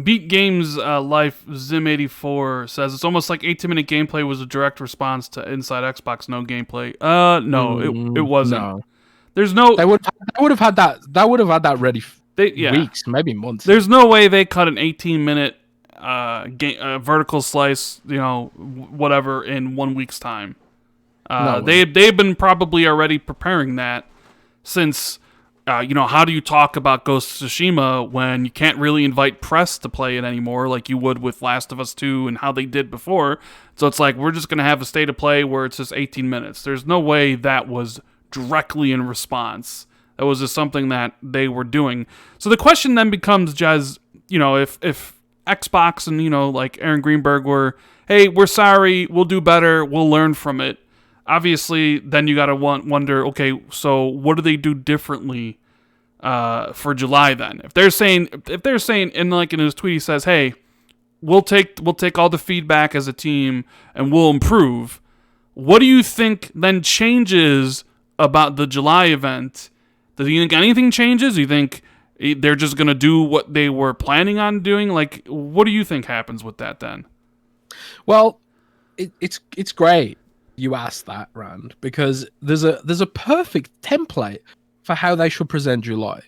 Beat Games Life Zim84 says it's almost like 18-minute gameplay was a direct response to Inside Xbox no gameplay. No, it wasn't. No, There's no. They would have had that. That would have had that ready. Yeah. Weeks, maybe months. There's no way they cut an 18-minute vertical slice, whatever, in 1 week's time. No they've been probably already preparing that since. How do you talk about Ghost of Tsushima when you can't really invite press to play it anymore like you would with Last of Us 2 and how they did before? So it's like, we're just going to have a state of play where it's just 18 minutes. There's no way that was directly in response. That was just something that they were doing. So the question then becomes, Jez, if Xbox and, like Aaron Greenberg were, hey, we're sorry, we'll do better, we'll learn from it. Obviously, then you got to wonder, okay, so what do they do differently for July then? If they're saying, and like in his tweet he says, hey, we'll take all the feedback as a team and we'll improve. What do you think then changes about the July event? Do you think anything changes? Do you think they're just gonna do what they were planning on doing? Like, what do you think happens with that then? Well, it's great you asked that, Rand, because there's a perfect template for how they should present July.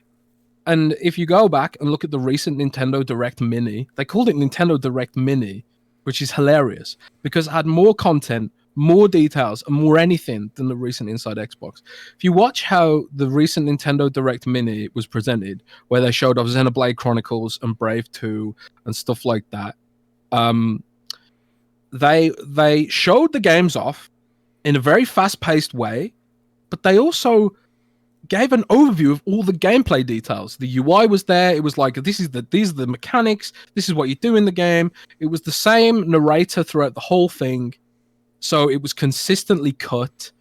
And if you go back and look at the recent Nintendo Direct Mini, they called it Nintendo Direct Mini, which is hilarious because it had more content, more details, and more anything than the recent Inside Xbox. If you watch how the recent Nintendo Direct Mini was presented, where they showed off Xenoblade Chronicles and Brave 2 and stuff like that, they showed the games off in a very fast-paced way, but they also gave an overview of all the gameplay details. The UI was there. It was like, these are the mechanics. This is what you do in the game. It was the same narrator throughout the whole thing, so it was consistently cut.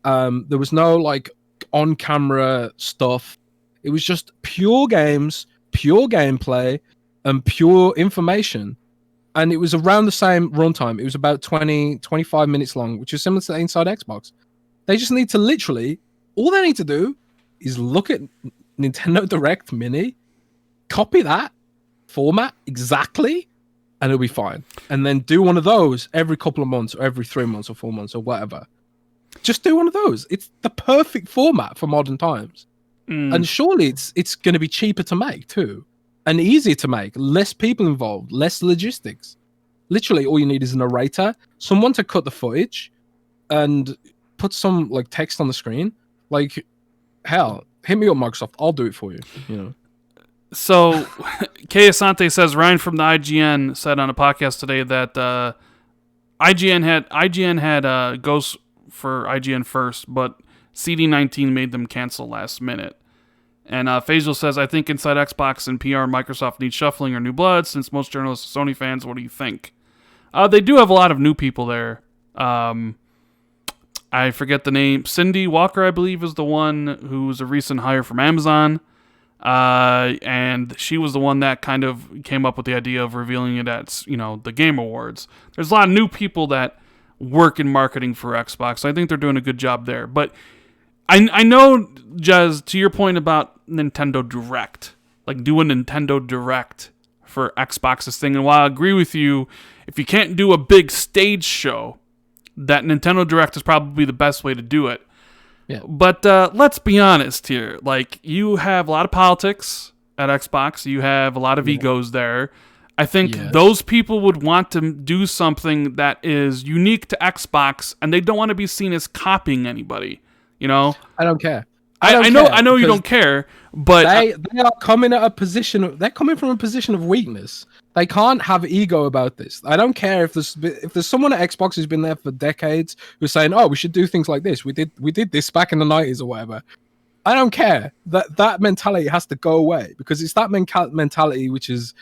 There was no like on-camera stuff. It was just pure games, pure gameplay, and pure information. And it was around the same runtime. It was about 25 minutes long, which is similar to the Inside Xbox. They just need to literally, all they need to do is look at Nintendo Direct Mini, copy that format exactly, and it'll be fine. And then do one of those every couple of months or every 3 months or 4 months or whatever. Just do one of those. It's the perfect format for modern times. And surely it's going to be cheaper to make too. And easier to make, less people involved, less logistics. Literally, all you need is a narrator, someone to cut the footage, and put some like text on the screen. Like, hell, hit me up, Microsoft. I'll do it for you. So, Kay Asante says Ryan from the IGN said on a podcast today that IGN had Ghost for IGN first, but CD19 made them cancel last minute. And Faisal says, I think inside Xbox and PR, Microsoft needs shuffling or new blood. Since most journalists are Sony fans, what do you think? They do have a lot of new people there. I forget the name. Cindy Walker, I believe, is the one who was a recent hire from Amazon. And she was the one that kind of came up with the idea of revealing it at, the Game Awards. There's a lot of new people that work in marketing for Xbox. I think they're doing a good job there. But I know, Jez, to your point about Nintendo Direct, like do a Nintendo Direct for Xbox's thing. And while I agree with you, if you can't do a big stage show, that Nintendo Direct is probably the best way to do it. Yeah. But let's be honest here. Like, you have a lot of politics at Xbox. You have a lot of egos there. I think those people would want to do something that is unique to Xbox, and they don't want to be seen as copying anybody. I don't care. I know you don't care, but they are coming at a position. They're coming from a position of weakness. They can't have ego about this. I don't care if there's someone at Xbox who's been there for decades who's saying, "Oh, we should do things like this. We did this back in the 90s or whatever." I don't care. That mentality has to go away because it's that mentality which is,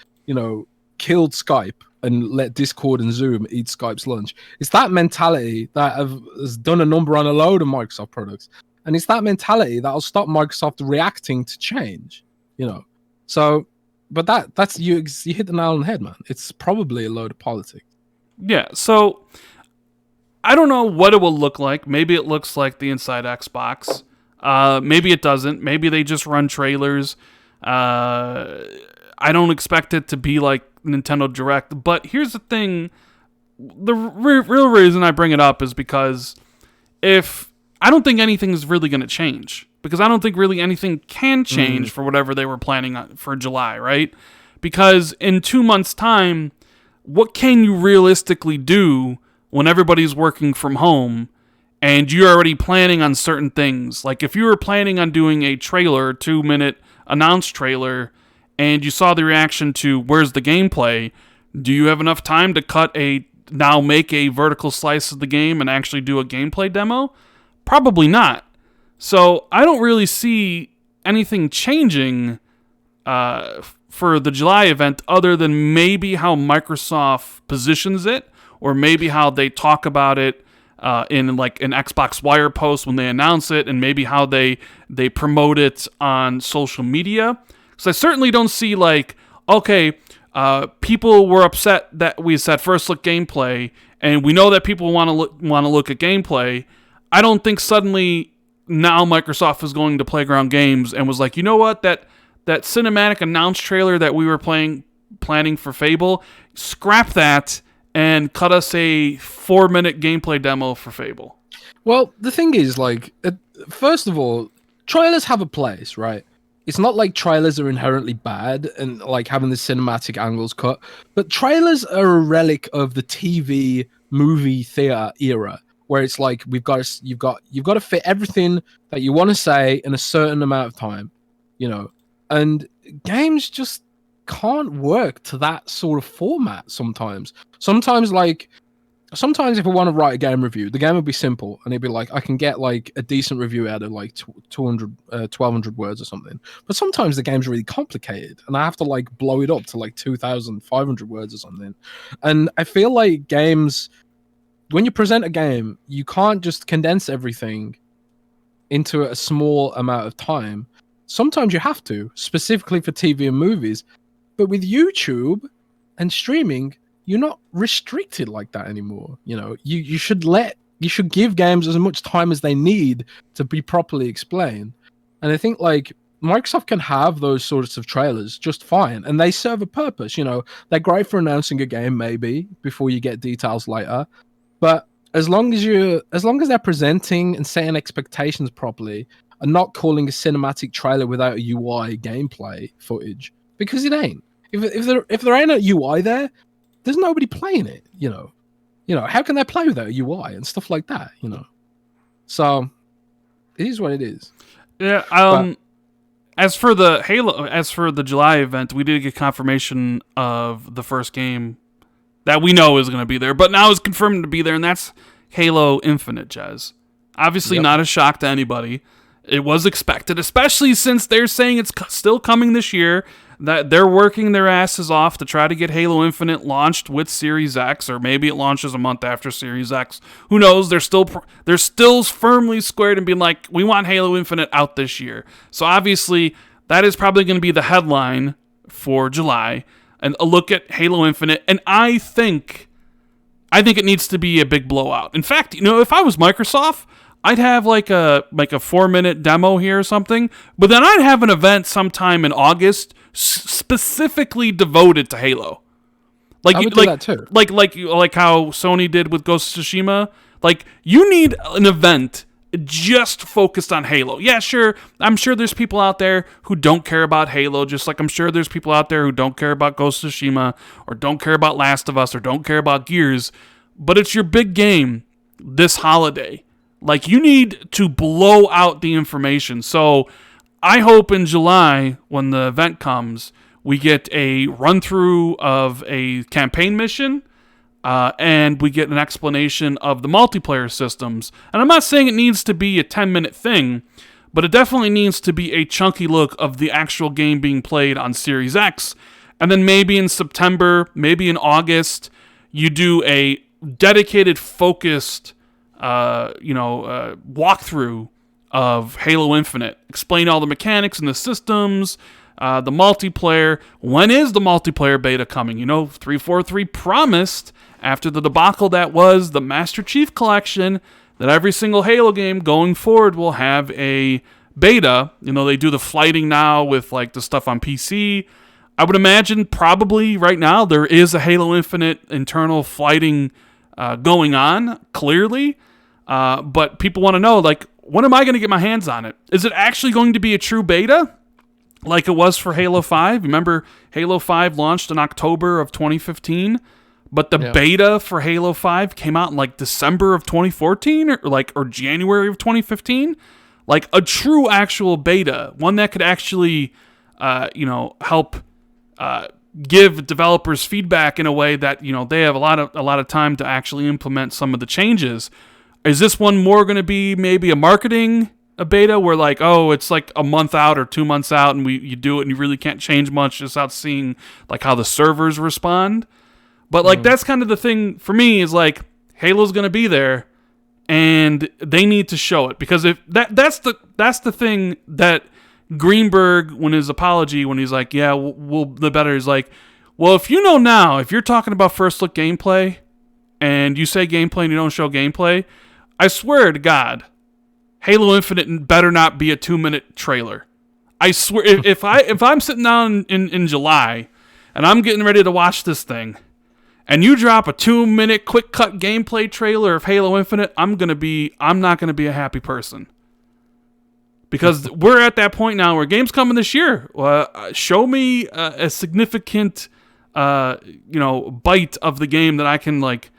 killed Skype and let Discord and Zoom eat Skype's lunch. It's that mentality that has done a number on a load of Microsoft products. And it's that mentality that'll stop Microsoft reacting to change, So, but that's you hit the nail on the head, man. It's probably a load of politics. Yeah, so I don't know what it will look like. Maybe it looks like the Inside Xbox. Maybe it doesn't. Maybe they just run trailers. I don't expect it to be like Nintendo Direct. But here's the thing. The real reason I bring it up is because if I don't think anything's really going to change, because I don't think really anything can change for whatever they were planning on for July, right? Because in 2 months' time, what can you realistically do when everybody's working from home and you're already planning on certain things? Like if you were planning on doing a trailer, 2-minute announced trailer, and you saw the reaction to where's the gameplay, do you have enough time to make a vertical slice of the game and actually do a gameplay demo? Probably not. So I don't really see anything changing for the July event other than maybe how Microsoft positions it, or maybe how they talk about it in like an Xbox Wire post when they announce it, and maybe how they promote it on social media. So I certainly don't see like, okay, people were upset that we said first look gameplay, and we know that people want to look at gameplay. I don't think suddenly now Microsoft is going to Playground Games and was like, you know what, that cinematic announced trailer that we were planning for Fable, scrap that and cut us a 4-minute gameplay demo for Fable. Well, the thing is, like, first of all, trailers have a place, right? It's not like trailers are inherently bad and like having the cinematic angles cut, but trailers are a relic of the TV movie theater era, where it's like you've got to fit everything that you want to say in a certain amount of time, you know. And games just can't work to that sort of format sometimes. Sometimes if I want to write a game review, the game would be simple, and it'd be like, I can get like a decent review out of like 1,200 words or something. But sometimes the game's really complicated, and I have to like blow it up to like 2,500 words or something. And I feel like games, when you present a game, you can't just condense everything into a small amount of time. Sometimes you have to, specifically for TV and movies. But with YouTube and streaming, you're not restricted like that anymore. You know, you should give games as much time as they need to be properly explained. And I think like Microsoft can have those sorts of trailers just fine, and they serve a purpose. You know, they're great for announcing a game maybe before you get details later. But as long as they're presenting and setting expectations properly, and not calling a cinematic trailer without a UI gameplay footage, because it ain't. If there ain't a UI there, there's nobody playing it. You know, how can they play without a UI and stuff like that? You know, so it is what it is. Yeah. As for the July event, we did get confirmation of the first game that we know is going to be there, but now is confirmed to be there, and that's Halo Infinite, Jez. Obviously, not a shock to anybody. It was expected, especially since they're saying it's still coming this year, that they're working their asses off to try to get Halo Infinite launched with Series X, or maybe it launches a month after Series X. Who knows? They're still firmly squared and being like, we want Halo Infinite out this year. So obviously, that is probably going to be the headline for July, and a look at Halo Infinite. And I think it needs to be a big blowout. In fact, you know, if I was Microsoft, I'd have like a 4-minute demo here or something, but then I'd have an event sometime in August specifically devoted to Halo. I would do that too. Like how Sony did with Ghost of Tsushima. Like, you need an event just focused on Halo. Yeah, sure. I'm sure there's people out there who don't care about Halo, just like I'm sure there's people out there who don't care about Ghost of Tsushima, or don't care about Last of Us, or don't care about Gears. But it's your big game this holiday. Like, you need to blow out the information. So I hope in July, when the event comes, we get a run-through of a campaign mission, and we get an explanation of the multiplayer systems. And I'm not saying it needs to be a 10-minute thing, but it definitely needs to be a chunky look of the actual game being played on Series X. And then maybe in September, maybe in August, you do a dedicated, focused walkthrough of Halo Infinite. Explain all the mechanics and the systems, the multiplayer. When is the multiplayer beta coming? 343 promised, after the debacle that was the Master Chief Collection, that every single Halo game going forward will have a beta. They do the flighting now with like the stuff on PC. I would imagine probably right now there is a Halo Infinite internal flighting going on, clearly. But people want to know, like, when am I going to get my hands on it? Is it actually going to be a true beta like it was for Halo 5? Remember, Halo 5 launched in October of 2015, but the beta for Halo 5 came out in like December of 2014 or January of 2015. Like a true actual beta, one that could actually help give developers feedback in a way that, they have a lot of time to actually implement some of the changes. Is this one more going to be maybe a beta where like, oh, it's like a month out or 2 months out and you do it and you really can't change much just out seeing like how the servers respond? But like that's kind of the thing for me is like Halo's going to be there and they need to show it, because if that's the thing that Greenberg, when his apology, when he's like, yeah, the better is like, well, if if you're talking about first look gameplay and you say gameplay and you don't show gameplay, I swear to God, Halo Infinite better not be a 2-minute trailer. I swear, if I'm sitting down in July and I'm getting ready to watch this thing, and you drop a 2-minute quick cut gameplay trailer of Halo Infinite, I'm not gonna be a happy person. Because we're at that point now where games coming this year. Show me a significant, bite of the game that I can like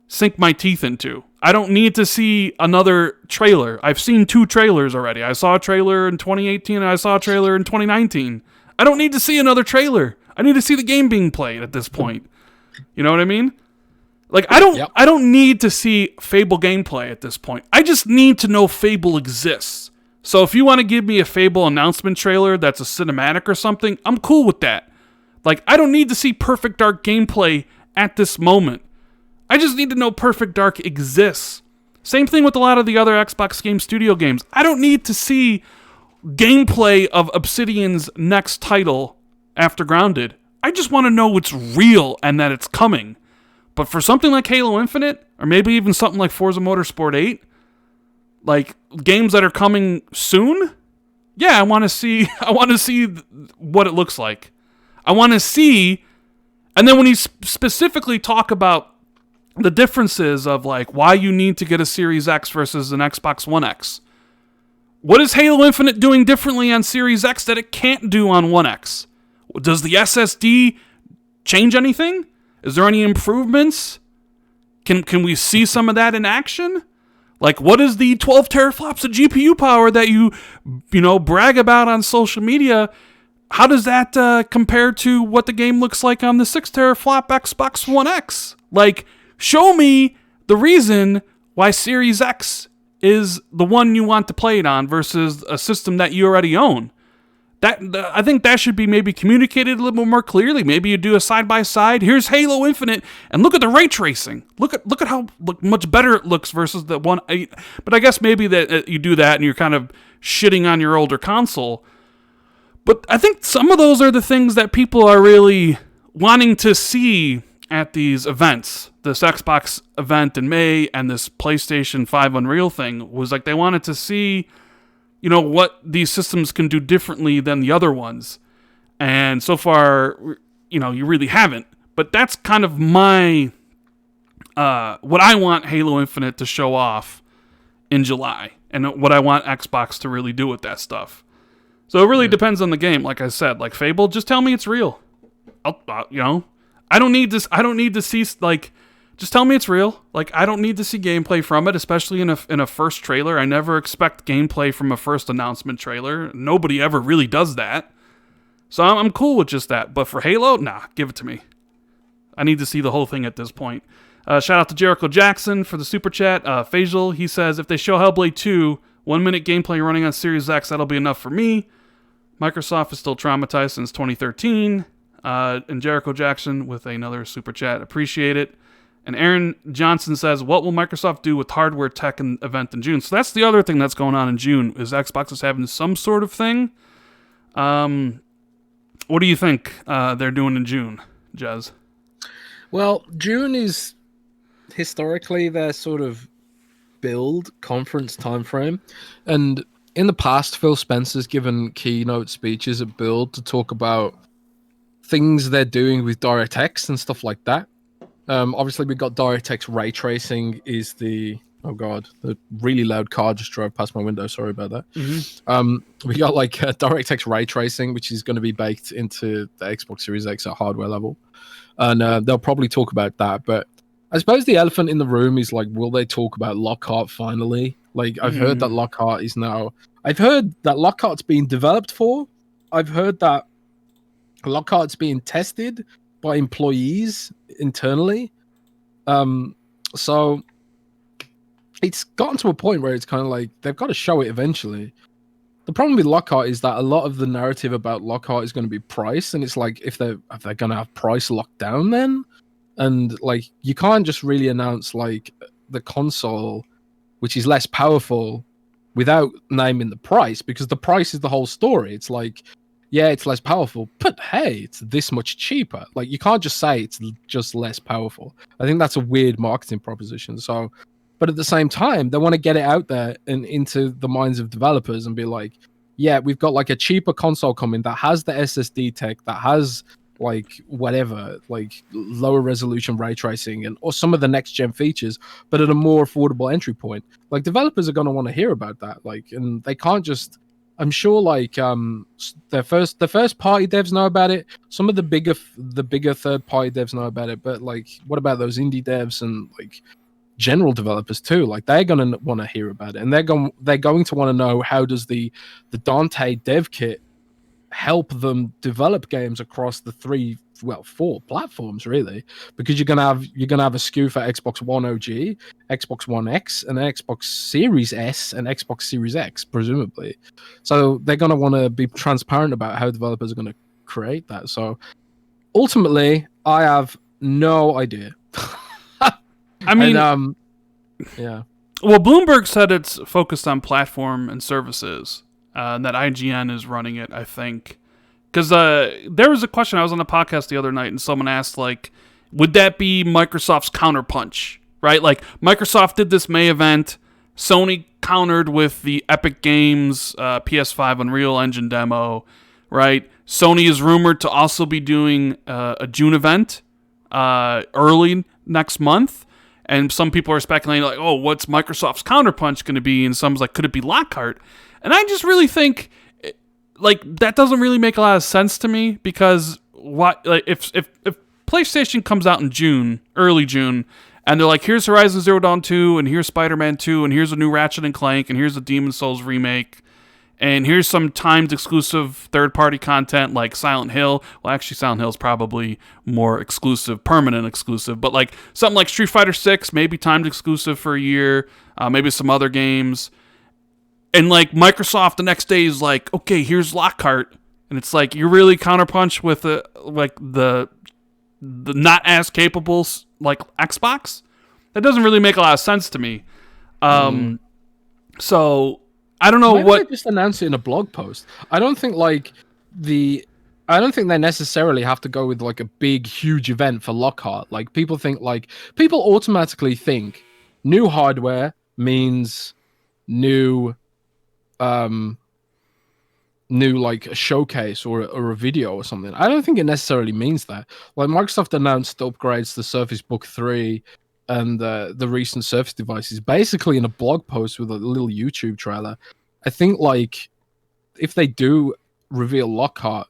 sink my teeth into. I don't need to see another trailer. I've seen 2 trailers already. I saw a trailer in 2018 and I saw a trailer in 2019. I don't need to see another trailer. I need to see the game being played at this point. You know what I mean? Like I don't need to see Fable gameplay at this point. I just need to know Fable exists. So if you want to give me a Fable announcement trailer that's a cinematic or something, I'm cool with that. Like, I don't need to see Perfect Dark gameplay at this moment. I just need to know Perfect Dark exists. Same thing with a lot of the other Xbox Game Studio games. I don't need to see gameplay of Obsidian's next title after Grounded. I just want to know it's real and that it's coming. But for something like Halo Infinite, or maybe even something like Forza Motorsport 8, like games that are coming soon, I want to see what it looks like. I want to see, and then when you specifically talk about the differences of like why you need to get a Series X versus an Xbox One X, what is Halo Infinite doing differently on Series X that it can't do on One X? Does the SSD change anything? Is there any improvements? Can we see some of that in action? Like, what is the 12 teraflops of GPU power that you brag about on social media? How does that compare to what the game looks like on the 6 teraflop Xbox One X? Like, show me the reason why Series X is the one you want to play it on versus a system that you already own. I think that should be maybe communicated a little more clearly. Maybe you do a side-by-side. Here's Halo Infinite, and look at the ray tracing. Look at how much better it looks versus the one. But I guess maybe that you do that and you're kind of shitting on your older console. But I think some of those are the things that people are really wanting to see at these events. This Xbox event in May and this PlayStation 5 Unreal thing was like they wanted to see what these systems can do differently than the other ones. And so far, you really haven't. But that's kind of my, what I want Halo Infinite to show off in July. And what I want Xbox to really do with that stuff. So it really depends on the game. Like I said, like Fable, just tell me it's real. I don't need this. I don't need to see, like, just tell me it's real. Like, I don't need to see gameplay from it, especially in a first trailer. I never expect gameplay from a first announcement trailer. Nobody ever really does that. So I'm cool with just that. But for Halo, nah, give it to me. I need to see the whole thing at this point. Shout out to Jericho Jackson for the super chat. Faisal, he says, if they show Hellblade 2, 1 minute gameplay running on Series X, that'll be enough for me. Microsoft is still traumatized since 2013. And Jericho Jackson with another super chat. Appreciate it. And Aaron Johnson says, what will Microsoft do with hardware tech event in June? So that's the other thing that's going on in June, is Xbox is having some sort of thing. What do you think they're doing in June, Jez? Well, June is historically their sort of build conference timeframe. And in the past, Phil Spencer's given keynote speeches at Build to talk about things they're doing with DirectX and stuff like that. Obviously, we got DirectX ray tracing. Is the the really loud car just drove past my window. Sorry about that. We got like DirectX ray tracing, which is going to be baked into the Xbox Series X at hardware level, and they'll probably talk about that. But I suppose the elephant in the room is like, will they talk about Lockhart finally? Like, I've heard that Lockhart is now. I've heard that Lockhart's being developed for. I've heard that Lockhart's being tested by employees internally. So it's gotten to a point where it's kind of like they've got to show it eventually. The problem with Lockhart is that a lot of the narrative about Lockhart is going to be price, and it's like if they're going to have price locked down then, and like you can't just really announce like the console, which is less powerful, without naming the price, because the price is the whole story. It's like, yeah, it's less powerful, but hey, it's this much cheaper. Like, you can't just say it's just less powerful. I think that's a weird marketing proposition. So, but at the same time, they want to get it out there and into the minds of developers and be like, yeah, we've got like a cheaper console coming that has the SSD tech, that has like whatever, like lower resolution ray tracing and or some of the next gen features, but at a more affordable entry point. Like, developers are going to want to hear about that. Like, and they can't just. I'm sure like the first party devs know about it. Some of the bigger third party devs know about it. But like, what about those indie devs and like general developers too? Like, they're gonna want to hear about it, and they're going to want to know, how does the Dante dev kit help them develop games across the four platforms, really, because you're gonna have a SKU for Xbox One OG, Xbox One X, and Xbox Series S and Xbox Series X, presumably. So they're gonna want to be transparent about how developers are going to create that. So ultimately, I have no idea. I mean, yeah. Well, Bloomberg said it's focused on platform and services. That IGN is running it, I think. Because there was a question, I was on the podcast the other night, and someone asked, like, would that be Microsoft's counterpunch, right? Like, Microsoft did this May event, Sony countered with the Epic Games PS5 Unreal Engine demo, right? Sony is rumored to also be doing a June event early next month, and some people are speculating, like, oh, what's Microsoft's counterpunch going to be? And someone's like, could it be Lockhart? And I just really think, like, that doesn't really make a lot of sense to me, because if PlayStation comes out in June, early June, and they're like, here's Horizon Zero Dawn 2, and here's Spider-Man 2, and here's a new Ratchet and Clank, and here's a Demon's Souls remake, and here's some timed exclusive third-party content like Silent Hill. Well, actually, Silent Hill is probably more exclusive, permanent exclusive, but like something like Street Fighter 6, maybe timed exclusive for a year, maybe some other games. And, like, Microsoft the next day is like, okay, here's Lockhart. And it's like, you're really counterpunch with, the not as capable, like, Xbox? That doesn't really make a lot of sense to me. So, I don't know what... They just announce it in a blog post. I don't think they necessarily have to go with, like, a big, huge event for Lockhart. Like, people automatically think new hardware means new like a showcase or a video or something. I don't think it necessarily means that. Like, Microsoft announced upgrades to Surface Book 3 and the recent Surface devices basically in a blog post with a little YouTube trailer. I think, like, if they do reveal Lockhart,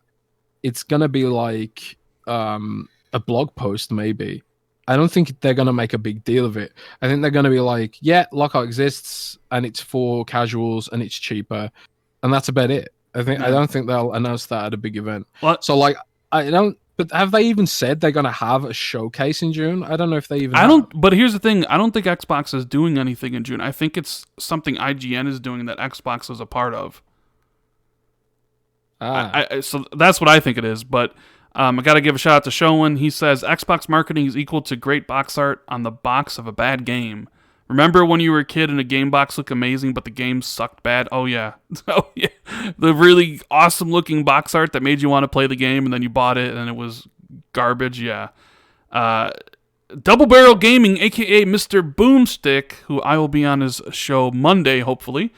it's gonna be like a blog post maybe. I don't think they're going to make a big deal of it. I think they're going to be like, yeah, Lockhart exists, and it's for casuals, and it's cheaper, and that's about it. I don't think they'll announce that at a big event. What? So, like, but have they even said they're going to have a showcase in June? I don't know if they even But here's the thing. I don't think Xbox is doing anything in June. I think it's something IGN is doing that Xbox is a part of. So that's what I think it is, but... I got to give a shout out to Showin. He says, Xbox marketing is equal to great box art on the box of a bad game. Remember when you were a kid and a game box looked amazing, but the game sucked bad? Oh, yeah. Oh, yeah. The really awesome looking box art that made you want to play the game, and then you bought it and it was garbage. Yeah. Double Barrel Gaming, a.k.a. Mr. Boomstick, who I will be on his show Monday, hopefully.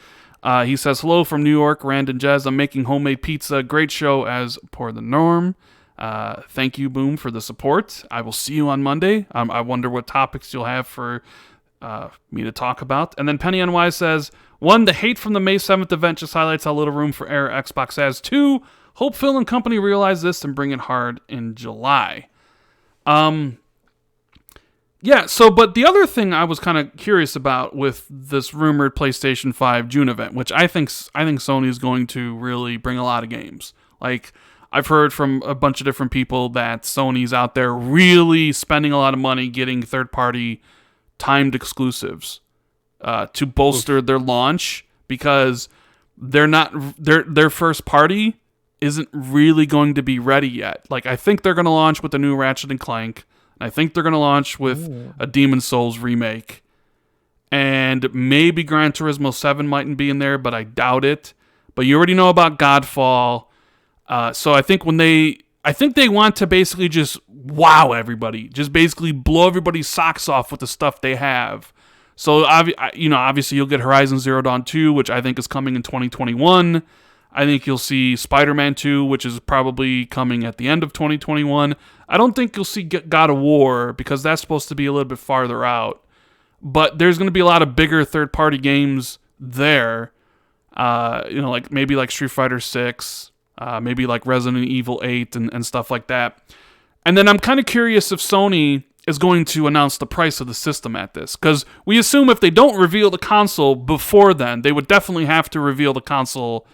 He says, hello from New York, Rand and Jez. I'm making homemade pizza. Great show as per the norm. Thank you, Boom, for the support. I will see you on Monday. I wonder what topics you'll have for me to talk about. And then Penny NY says, 1, the hate from the May 7th event just highlights how little room for error Xbox has. 2, hope Phil and company realize this and bring it hard in July. Yeah, but the other thing I was kind of curious about with this rumored PlayStation 5 June event, which I think Sony is going to really bring a lot of games. Like, I've heard from a bunch of different people that Sony's out there really spending a lot of money getting third-party timed exclusives to bolster their launch, because their first party isn't really going to be ready yet. Like, I think they're going to launch with the new Ratchet and Clank. I think they're going to launch with a Demon's Souls remake. And maybe Gran Turismo 7 mightn't be in there, but I doubt it. But you already know about Godfall. So I think they want to basically just wow everybody. Just basically blow everybody's socks off with the stuff they have. So, obviously you'll get Horizon Zero Dawn 2, which I think is coming in 2021. I think you'll see Spider-Man 2, which is probably coming at the end of 2021. I don't think you'll see God of War, because that's supposed to be a little bit farther out. But there's going to be a lot of bigger third-party games there. Like maybe like Street Fighter 6, maybe like Resident Evil 8 and stuff like that. And then I'm kind of curious if Sony is going to announce the price of the system at this. Because we assume if they don't reveal the console before then, they would definitely have to reveal the console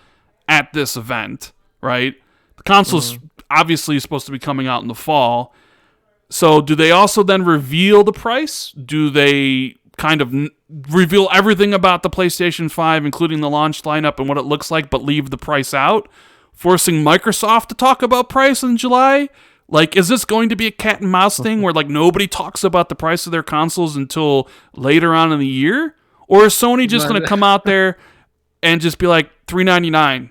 at this event, right? The console's obviously supposed to be coming out in the fall. So do they also then reveal the price? Do they kind of reveal everything about the PlayStation 5, including the launch lineup and what it looks like, but leave the price out, forcing Microsoft to talk about price in July? Like, is this going to be a cat and mouse thing where, like, nobody talks about the price of their consoles until later on in the year? Or is Sony just going to come out there and just be like $399?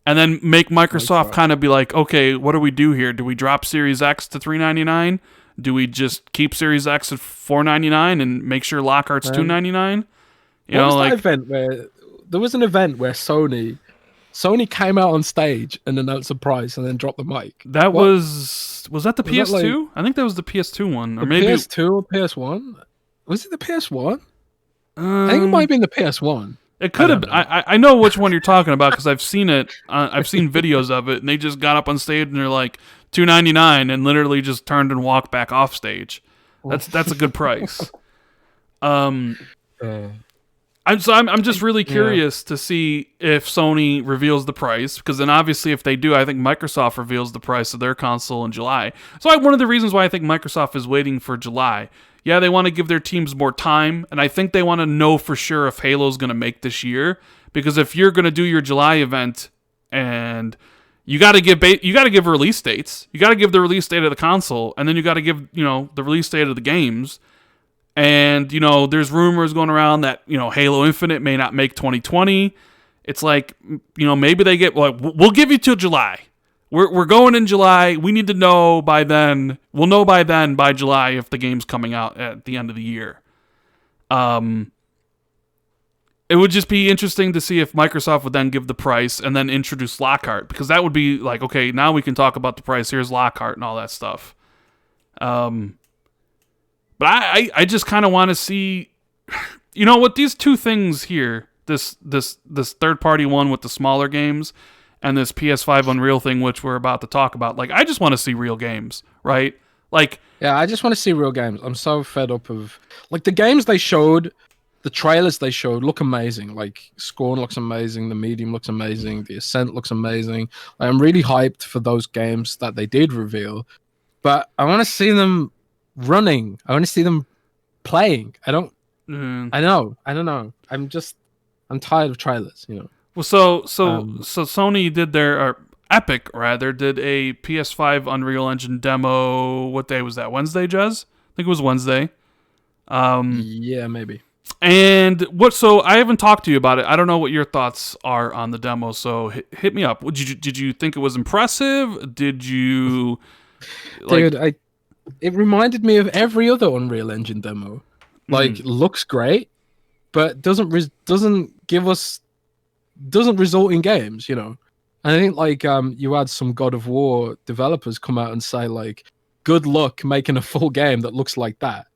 And then make Microsoft kind of be like, okay, what do we do here? Do we drop Series X to $399? Do we just keep Series X at $499 and make sure Lockhart's $299? There was an event where Sony came out on stage and announced a price and then dropped the mic. Was that the PS2? I think that was the PS2 one, or maybe PS2 or PS1. Was it the PS1? I think it might have been the PS1. It could have. I know which one you're talking about because I've seen it. I've seen videos of it, and they just got up on stage and they're like $299 and literally just turned and walked back off stage. That's a good price. I'm just really curious to see if Sony reveals the price, because then obviously if they do, I think Microsoft reveals the price of their console in July. So one of the reasons why I think Microsoft is waiting for July. Yeah, they want to give their teams more time, and I think they want to know for sure if Halo's going to make this year, because if you're going to do your July event and you got to give release dates, you got to give the release date of the console, and then you got to give the release date of the games. And, there's rumors going around that, Halo Infinite may not make 2020. It's like, maybe they get, like, we'll give you till July. We're going in July. We need to know by then. We'll know by July, if the game's coming out at the end of the year. It would just be interesting to see if Microsoft would then give the price and then introduce Lockhart, because that would be like, okay, now we can talk about the price. Here's Lockhart and all that stuff. But I just kind of want to see, with these two things here, this third-party one with the smaller games and this PS5 Unreal thing, which we're about to talk about, like, I just want to see real games, right? Like, yeah, I just want to see real games. I'm so fed up of, like, the games they showed, the trailers they showed look amazing. Like, Scorn looks amazing, The Medium looks amazing, The Ascent looks amazing. I'm really hyped for those games that they did reveal, but I want to see them running. I want to see them playing. I don't know. I'm tired of trailers, Well, so Sony did Epic rather did a PS5 Unreal Engine demo. What day was that? Wednesday, Jez? I think it was Wednesday. Yeah, maybe. And so I haven't talked to you about it. I don't know what your thoughts are on the demo. So hit me up. Did you think it was impressive? Did you, dude? It reminded me of every other Unreal Engine demo. Like, looks great, but doesn't result in games. And I think like you had some God of War developers come out and say like, good luck making a full game that looks like that.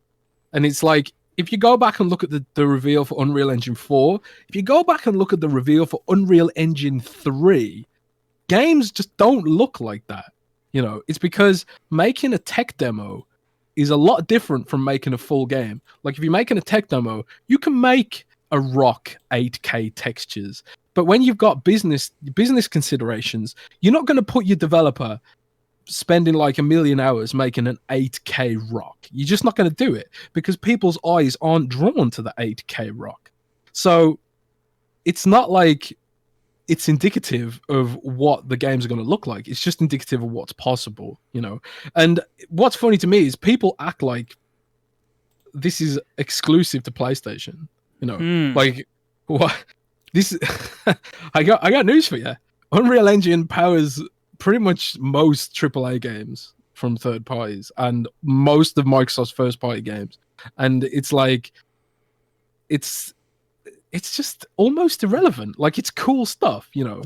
And it's like, if you go back and look at the reveal for Unreal Engine 4, if you go back and look at the reveal for Unreal Engine 3, games just don't look like that. You know, it's because making a tech demo is a lot different from making a full game. Like if you're making a tech demo, you can make a rock 8K textures. But when you've got business considerations, you're not going to put your developer spending like 1 million hours making an 8K rock. You're just not going to do it because people's eyes aren't drawn to the 8K rock. So it's not like it's indicative of what the games are going to look like. It's just indicative of what's possible, you know. And what's funny to me is people act like this is exclusive to PlayStation, you know. Like what this I got news for you. Unreal Engine powers pretty much most AAA games from third parties and most of Microsoft's first party games. And it's like it's just almost irrelevant. Like it's cool stuff, you know.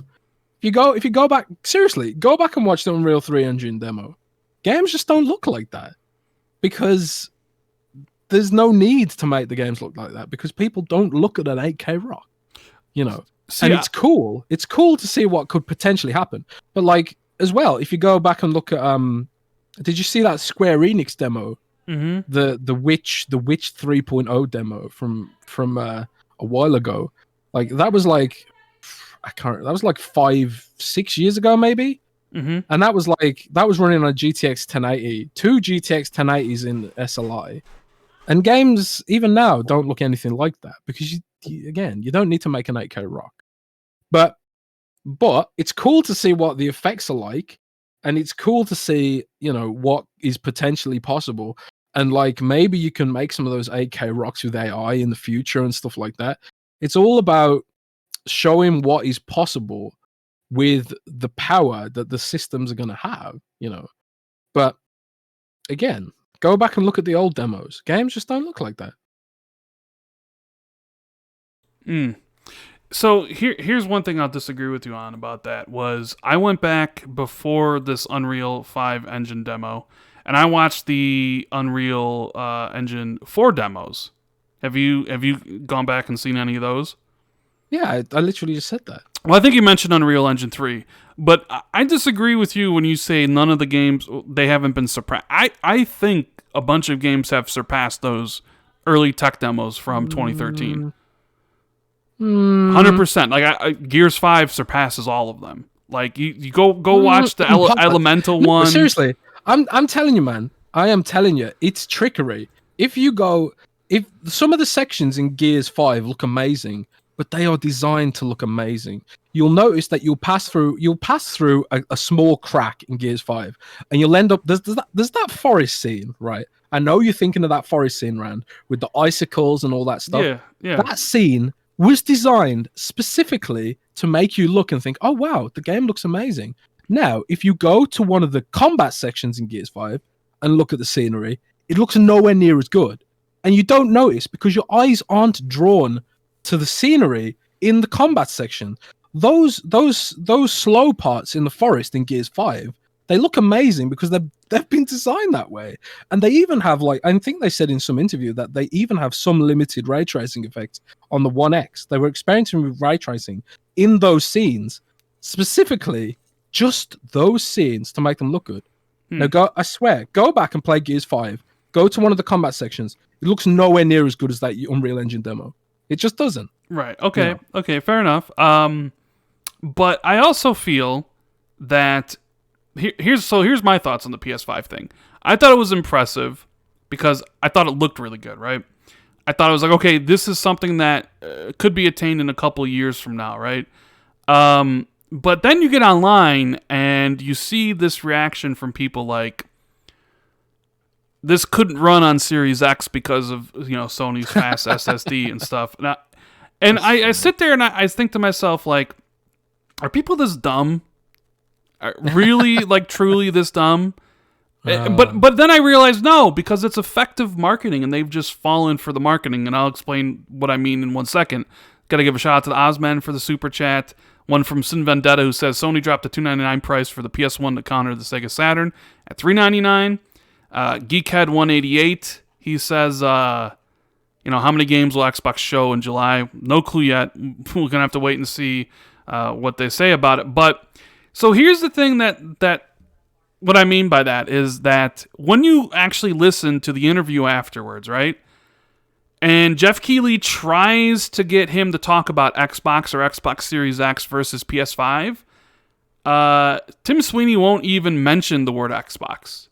If you go back, seriously, go back and watch the Unreal 3 Engine demo. Games just don't look like that because there's no need to make the games look like that because people don't look at an 8K rock, you know. And it's cool. It's cool to see what could potentially happen. But like as well, if you go back and look at did you see that Square Enix demo? Mm-hmm. The Witch 3.0 demo from a while ago. Like that was like that was like 5-6 years ago maybe. Mm-hmm. And that was running on a GTX 1080, 2 GTX 1080s in SLI. And games even now don't look anything like that because you don't need to make an 8K rock. But it's cool to see what the effects are like, and it's cool to see, you know, what is potentially possible. And like maybe you can make some of those 8K rocks with AI in the future and stuff like that. It's all about showing what is possible with the power that the systems are going to have, you know. But again, go back and look at the old demos. Games just don't look like that. So here's one thing I'll disagree with you on about that was I went back before this Unreal 5 engine demo and I watched the Unreal Engine 4 demos. Have you gone back and seen any of those? Yeah, I literally just said that. Well, I think you mentioned Unreal Engine 3, but I disagree with you when you say none of the games, they haven't been surpassed. I think a bunch of games have surpassed those early tech demos from 2013. 100%. Like Gears 5 surpasses all of them. Like you go watch the Elemental one. Seriously, I'm telling you, man. I am telling you, it's trickery. If some of the sections in Gears 5 look amazing, but they are designed to look amazing, you'll notice that you'll pass through a small crack in Gears 5, and you'll end up there's that forest scene, right? I know you're thinking of that forest scene, Rand, with the icicles and all that stuff. Yeah. That scene was designed specifically to make you look and think, oh wow, the game looks amazing. Now, if you go to one of the combat sections in Gears 5 and look at the scenery, it looks nowhere near as good. And you don't notice because your eyes aren't drawn to the scenery in the combat section. Those slow parts in the forest in Gears 5, they look amazing because they've been designed that way. And they even have, like, I think they said in some interview that they even have some limited ray tracing effects on the One X. They were experimenting with ray tracing in those scenes, specifically just those scenes to make them look good. Now, I swear, go back and play Gears 5. Go to one of the combat sections. It looks nowhere near as good as that Unreal Engine demo. It just doesn't. Right. Okay. You know? Okay. Fair enough. But I also feel that here's my thoughts on the PS5 thing. I thought it was impressive because I thought it looked really good. Right. I thought it was like, okay, this is something that could be attained in a couple of years from now. Right. But then you get online and you see this reaction from people like, this couldn't run on Series X because of, you know, Sony's fast SSD and stuff. And I sit there and I think to myself, like, are people this dumb? Really, like, truly this dumb? But then I realized no, because it's effective marketing and they've just fallen for the marketing. And I'll explain what I mean in 1 second. Got to give a shout out to the Ozman for the super chat. One from Sin Vendetta who says Sony dropped the $299 price for the PS1 to counter the Sega Saturn at $399. Geekhead188, he says, how many games will Xbox show in July? No clue yet. We're going to have to wait and see what they say about it. But, so here's the thing that what I mean by that is that when you actually listen to the interview afterwards, right? And Jeff Keighley tries to get him to talk about Xbox or Xbox Series X versus PS5. Tim Sweeney won't even mention the word Xbox.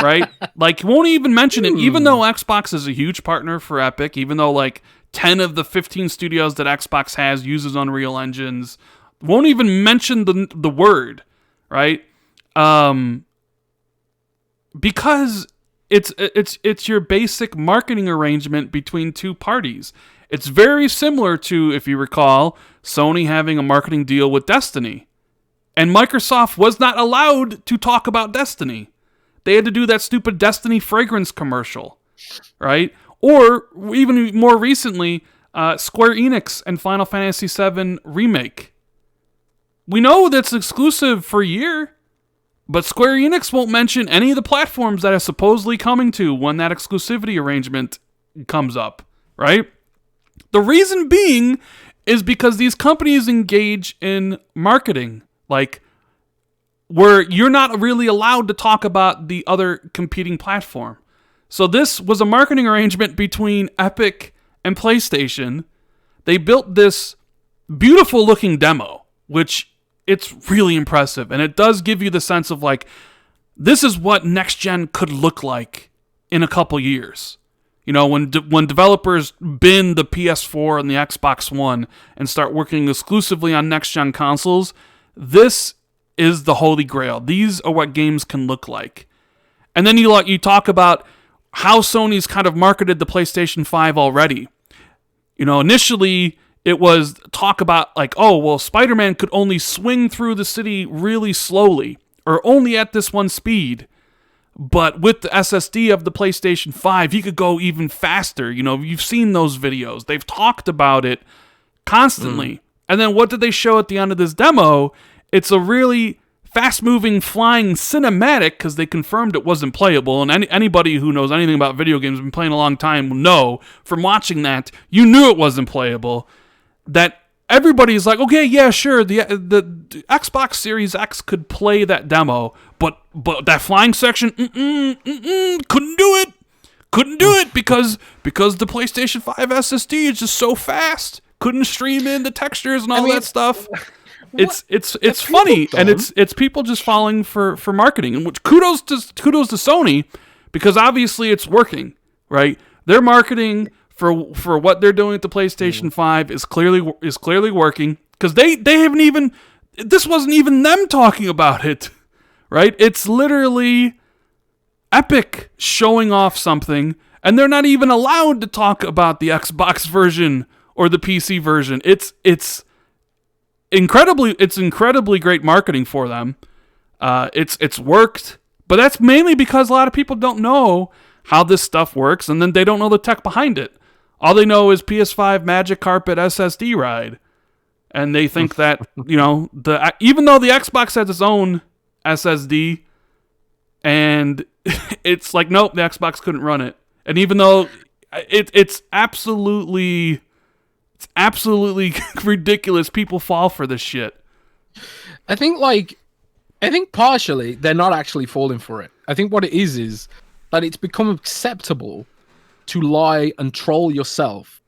Right? Like, won't even mention it, even though Xbox is a huge partner for Epic, even though, like, 10 of the 15 studios that Xbox has uses Unreal Engines. Won't even mention the word, right? Because it's your basic marketing arrangement between two parties. It's very similar to, if you recall, Sony having a marketing deal with Destiny. And Microsoft was not allowed to talk about Destiny. They had to do that stupid Destiny fragrance commercial, right? Or even more recently, Square Enix and Final Fantasy VII Remake. We know that's exclusive for a year, but Square Enix won't mention any of the platforms that are supposedly coming to when that exclusivity arrangement comes up, right? The reason being is because these companies engage in marketing, like, where you're not really allowed to talk about the other competing platform. So this was a marketing arrangement between Epic and PlayStation. They built this beautiful looking demo, which it's really impressive. And it does give you the sense of, like, this is what next gen could look like in a couple years. When developers bin the PS4 and the Xbox One and start working exclusively on next gen consoles, this is the holy grail. These are what games can look like. And then you talk about how Sony's kind of marketed the PlayStation 5 already. Initially it was talk about, like, oh, well, Spider-Man could only swing through the city really slowly, or only at this one speed. But with the SSD of the PlayStation 5, he could go even faster. You've seen those videos. They've talked about it constantly. And then what did they show at the end of this demo? It's a really fast-moving, flying cinematic, because they confirmed it wasn't playable. And anybody who knows anything about video games, been playing a long time, will know from watching that, you knew it wasn't playable. That everybody's like, okay, yeah, sure, the Xbox Series X could play that demo, but that flying section, couldn't do it because the PlayStation 5 SSD is just so fast, couldn't stream in the textures and all that stuff. It's funny, and it's people just falling for marketing, and which kudos to Sony, because obviously it's working, right? Their marketing for what they're doing at the PlayStation 5 is clearly working, because they haven't even, this wasn't even them talking about it, right? It's literally Epic showing off something, and they're not even allowed to talk about the Xbox version or the PC version. It's incredibly great marketing for them. It's worked, but that's mainly because a lot of people don't know how this stuff works, and then they don't know the tech behind it. All they know is PS5 Magic Carpet SSD ride, and they think that even though the Xbox has its own SSD, and it's like, nope, the Xbox couldn't run it. And even though it's absolutely ridiculous, people fall for this shit. I think partially they're not actually falling for it. I think what it is that it's become acceptable to lie and troll yourself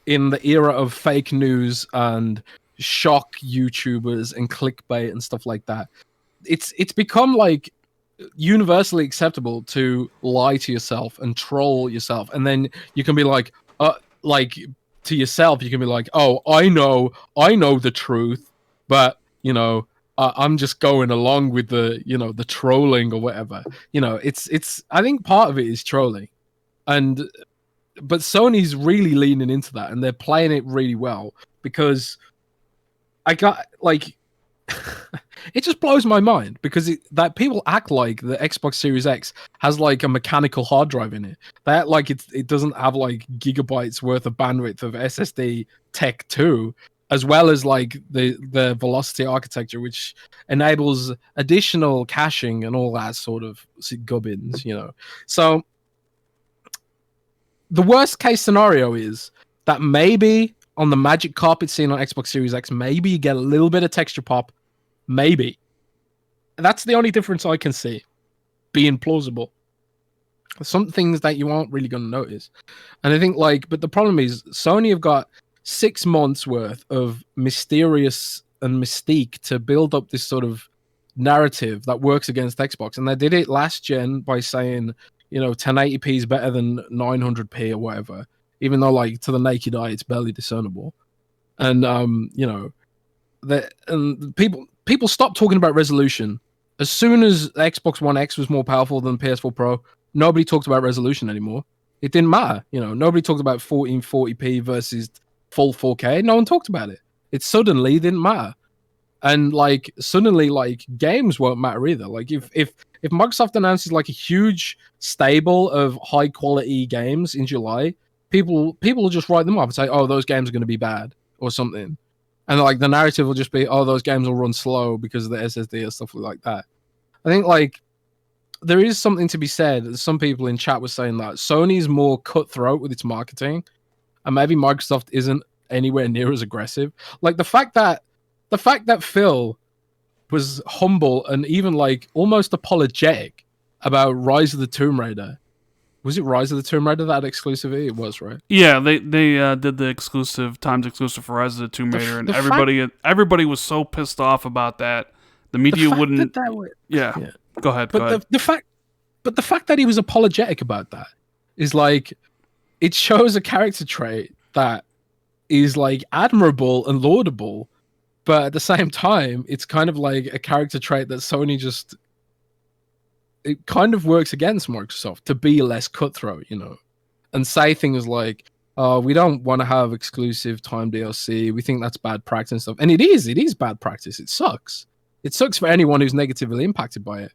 in the era of fake news and shock YouTubers and clickbait and stuff like that. It's become like universally acceptable to lie to yourself and troll yourself, and then you can be like to yourself, you can be like, oh, I know the truth, but I'm just going along with the trolling or whatever. It's I think part of it is trolling, but Sony's really leaning into that, and they're playing it really well, because it just blows my mind, because that people act like the Xbox Series X has like a mechanical hard drive in it. They act like it doesn't have like gigabytes worth of bandwidth of SSD tech too. as well as like the velocity architecture, which enables additional caching and all that sort of gubbins, you know. So the worst case scenario is that maybe on the magic carpet scene on Xbox Series X, maybe you get a little bit of texture pop, maybe. That's the only difference I can see being plausible. Some things that you aren't really going to notice. And I think like, but the problem is Sony have got 6 months worth of mysterious and mystique to build up this sort of narrative that works against Xbox. And they did it last gen by saying, you know, 1080p is better than 900p or whatever, even though like to the naked eye, it's barely discernible. And, you know, people stopped talking about resolution. As soon as Xbox One X was more powerful than PS4 Pro, nobody talked about resolution anymore. It didn't matter. You know, nobody talked about 1440p versus full 4K. No one talked about it. It suddenly didn't matter. And like suddenly like games won't matter either. Like if Microsoft announces like a huge stable of high quality games in July, people will just write them off and say, oh, those games are going to be bad or something. And like the narrative will just be, oh, those games will run slow because of the SSD or stuff like that. I think like there is something to be said. Some people in chat were saying that Sony's more cutthroat with its marketing, and maybe Microsoft isn't anywhere near as aggressive. Like the fact that Phil was humble and even like almost apologetic about Rise of the Tomb Raider. Was it Rise of the Tomb Raider that had exclusivity? It was, right? Yeah, they did the times exclusive for Rise of the Tomb Raider, and everybody was so pissed off about that. The media wouldn't. Yeah. Go ahead. The fact that he was apologetic about that is like, it shows a character trait that is like admirable and laudable, but at the same time, it's kind of like a character trait that Sony just, it kind of works against Microsoft to be less cutthroat, you know, and say things like, "Oh, we don't want to have exclusive time DLC. We think that's bad practice and stuff." And it is bad practice. It sucks. It sucks for anyone who's negatively impacted by it.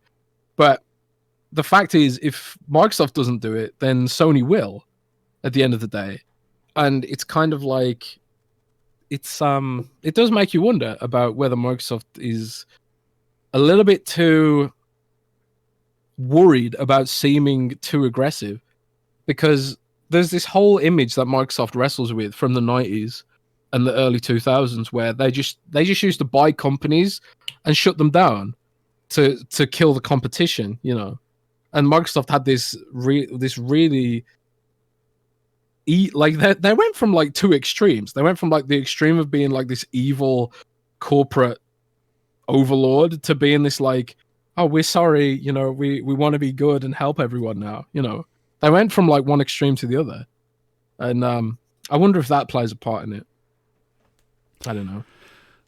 But the fact is, if Microsoft doesn't do it, then Sony will at the end of the day. And it's kind of like, it does make you wonder about whether Microsoft is a little bit too worried about seeming too aggressive, because there's this whole image that Microsoft wrestles with from the 90s and the early 2000s where they just used to buy companies and shut them down to kill the competition, you know. And Microsoft had this really like they went from like two extremes. They went from like the extreme of being like this evil corporate overlord to being this like, oh, we're sorry, you know, we want to be good and help everyone now, you know. They went from like one extreme to the other. And I wonder if that plays a part in it. I don't know.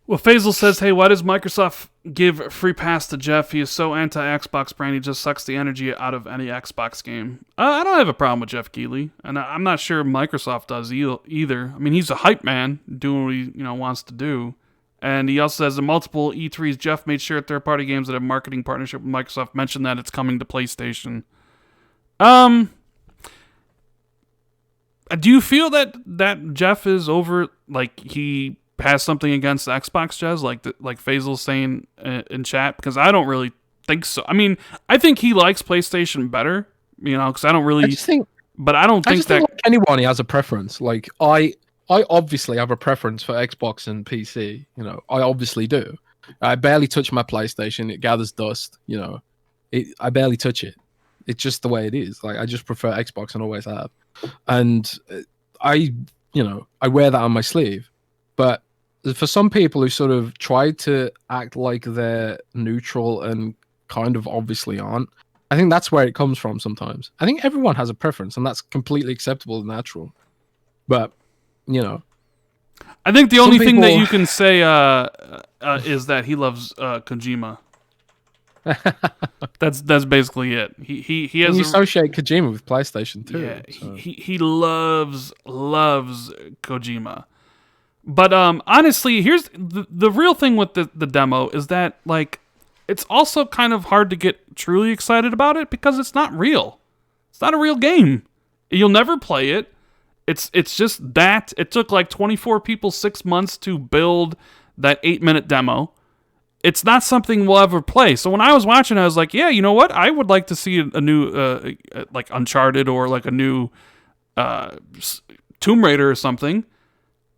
Well, Faisal says, hey, why does Microsoft give free pass to Jeff? He is so anti-Xbox brand, he just sucks the energy out of any Xbox game. I don't have a problem with Jeff Keighley, and I'm not sure Microsoft does either. I mean, he's a hype man, doing what he wants to do. And he also says in multiple E3s, Jeff made sure third-party games that have marketing partnership with Microsoft mentioned that it's coming to PlayStation. Do you feel that Jeff is over, like, he has something against Xbox, Jez, like Faisal's saying in chat? Because I don't really think so. I mean, I think he likes PlayStation better, you know, because I don't really... but I don't think that... like anyone has a preference. Like, I obviously have a preference for Xbox and PC, you know. I obviously do. I barely touch my PlayStation. It gathers dust, you know. I barely touch it. It's just the way it is. Like, I just prefer Xbox and always have. And I wear that on my sleeve. But for some people who sort of try to act like they're neutral and kind of obviously aren't, I think that's where it comes from sometimes. I think everyone has a preference, and that's completely acceptable and natural. But, you know, I think the only thing that you can say is that he loves Kojima. That's basically it. He has. You associate Kojima with PlayStation too. Yeah, so. he loves Kojima. But honestly, here's the real thing with the demo is that, like, it's also kind of hard to get truly excited about it because it's not real. It's not a real game. You'll never play it. It's just that it took like 24 people 6 months to build that 8-minute demo. It's not something we'll ever play. So when I was watching, I was like, yeah, you know what? I would like to see a new like Uncharted or like a new Tomb Raider or something.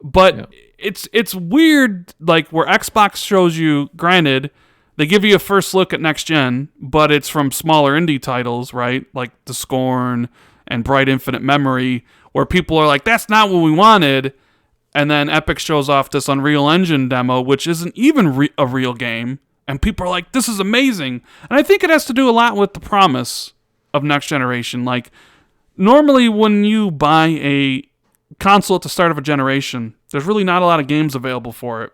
But it's weird, like where Xbox shows you, granted, they give you a first look at next gen, but it's from smaller indie titles, right? Like The Scorn and Bright Infinite Memory, where people are like, that's not what we wanted. And then Epic shows off this Unreal Engine demo, which isn't even a real game. And people are like, this is amazing. And I think it has to do a lot with the promise of next generation. Like, normally when you buy a console at the start of a generation, there's really not a lot of games available for it.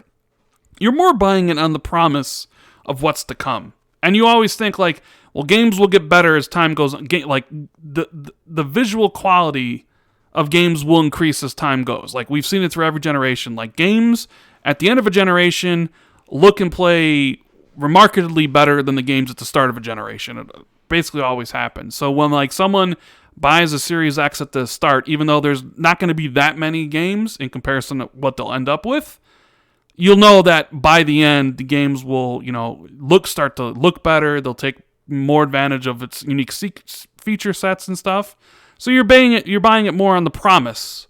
You're more buying it on the promise of what's to come. And you always think like, well, games will get better as time goes on. Like the visual quality of games will increase as time goes. Like we've seen it through every generation. Like games at the end of a generation look and play remarkably better than the games at the start of a generation. It basically always happens. So when like someone buys a Series X at the start, even though there's not going to be that many games in comparison to what they'll end up with, you'll know that by the end, the games will, start to look better. They'll take more advantage of its unique feature sets and stuff. So you're buying it more on the promise.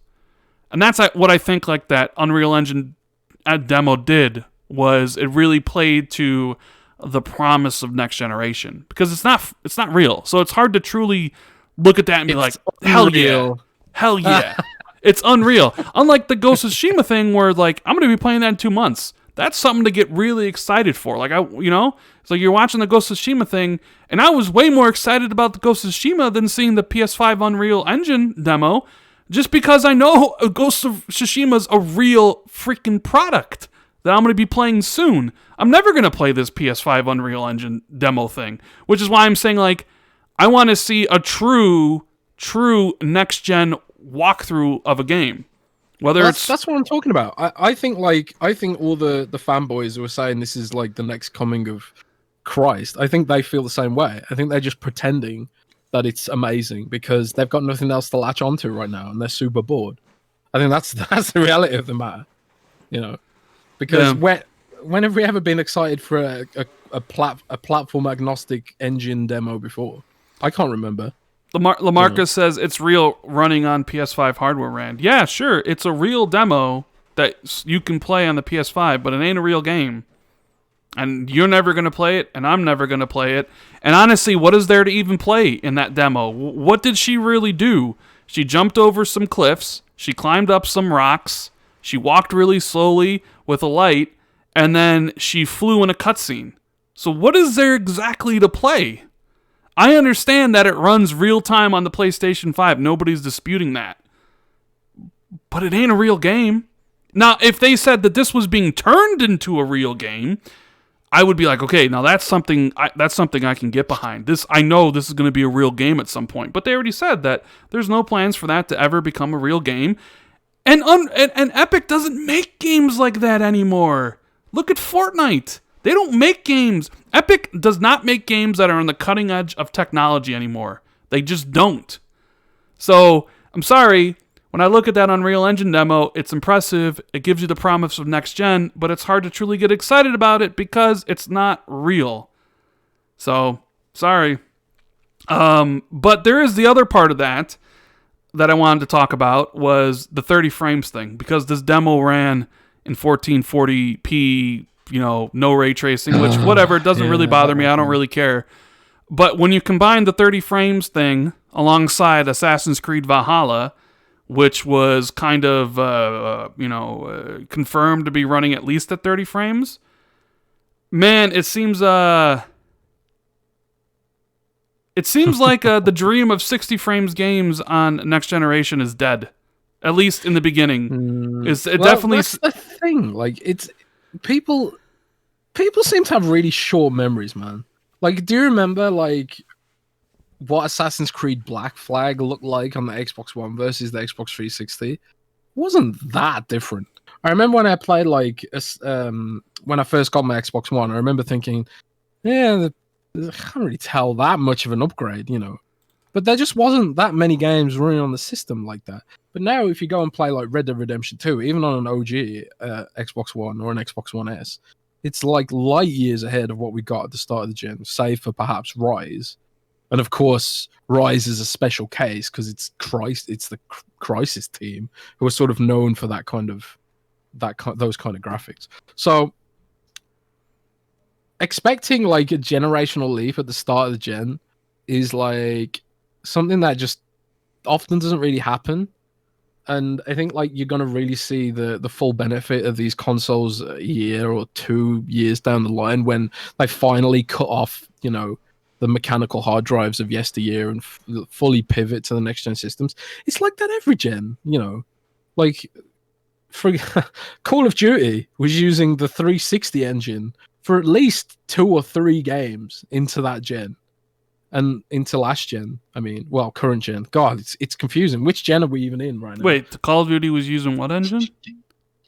And that's what I think like that Unreal Engine demo did, was it really played to the promise of next generation, because it's not real. So it's hard to truly look at that and be like, hell yeah. It's unreal. Unlike the Ghost of Tsushima thing where like, I'm going to be playing that in 2 months. That's something to get really excited for. Like, it's like you're watching the Ghost of Tsushima thing, and I was way more excited about the Ghost of Tsushima than seeing the PS5 Unreal Engine demo, just because I know Ghost of Tsushima's a real freaking product that I'm going to be playing soon. I'm never going to play this PS5 Unreal Engine demo thing, which is why I'm saying, like, I want to see a true next-gen walkthrough of a game. That's what I'm talking about. I think all the fanboys who are saying this is like the next coming of Christ, I think they feel the same way. I think they're just pretending that it's amazing because they've got nothing else to latch onto right now and they're super bored. I think that's the reality of the matter. Because when have we ever been excited for a platform agnostic engine demo before? I can't remember. Lamarcus says it's real running on PS5 hardware, Rand. Yeah, sure, it's a real demo that you can play on the PS5, but it ain't a real game. And you're never going to play it, and I'm never going to play it. And honestly, what is there to even play in that demo? What did she really do? She jumped over some cliffs, she climbed up some rocks, she walked really slowly with a light, and then she flew in a cutscene. So what is there exactly to play? I understand that it runs real time on the PlayStation 5. Nobody's disputing that. But it ain't a real game. Now, if they said that this was being turned into a real game, I would be like, okay, now that's something I can get behind. I know this is going to be a real game at some point. But they already said that there's no plans for that to ever become a real game. And Epic doesn't make games like that anymore. Look at Fortnite. They don't make games. Epic does not make games that are on the cutting edge of technology anymore. They just don't. So, I'm sorry. When I look at that Unreal Engine demo, it's impressive. It gives you the promise of next gen, but it's hard to truly get excited about it because it's not real. So, sorry. But there is the other part of that I wanted to talk about, was the 30 frames thing, because this demo ran in 1440p, no ray tracing, which whatever, it doesn't really bother me. I don't really care. But when you combine the 30 frames thing alongside Assassin's Creed Valhalla, which was kind of, confirmed to be running at least at 30 frames, man, it seems like the dream of 60 frames games on next generation is dead. At least in the beginning. Definitely. That's the thing. Like, it's people seem to have really short memories, man. Like, do you remember like what Assassin's Creed Black Flag looked like on the Xbox One versus the Xbox 360? It wasn't that different. I remember when I played when I first got my Xbox One, I remember thinking, I can't really tell that much of an upgrade, But there just wasn't that many games running on the system like that. But now, if you go and play like Red Dead Redemption 2, even on an OG Xbox One or an Xbox One S, it's like light years ahead of what we got at the start of the gen, save for perhaps Rise. And of course, Rise is a special case because it's the Crysis team who are sort of known for those kind of graphics. So expecting like a generational leap at the start of the gen is like something that just often doesn't really happen. And I think like you're gonna really see the full benefit of these consoles a year or 2 years down the line when they finally cut off, the mechanical hard drives of yesteryear and fully pivot to the next gen systems. It's like that every gen, like for Call of Duty was using the 360 engine for at least 2 or 3 games into that gen. And into last gen, current gen. God, it's confusing. Which gen are we even in right now? Wait, the Call of Duty was using what engine?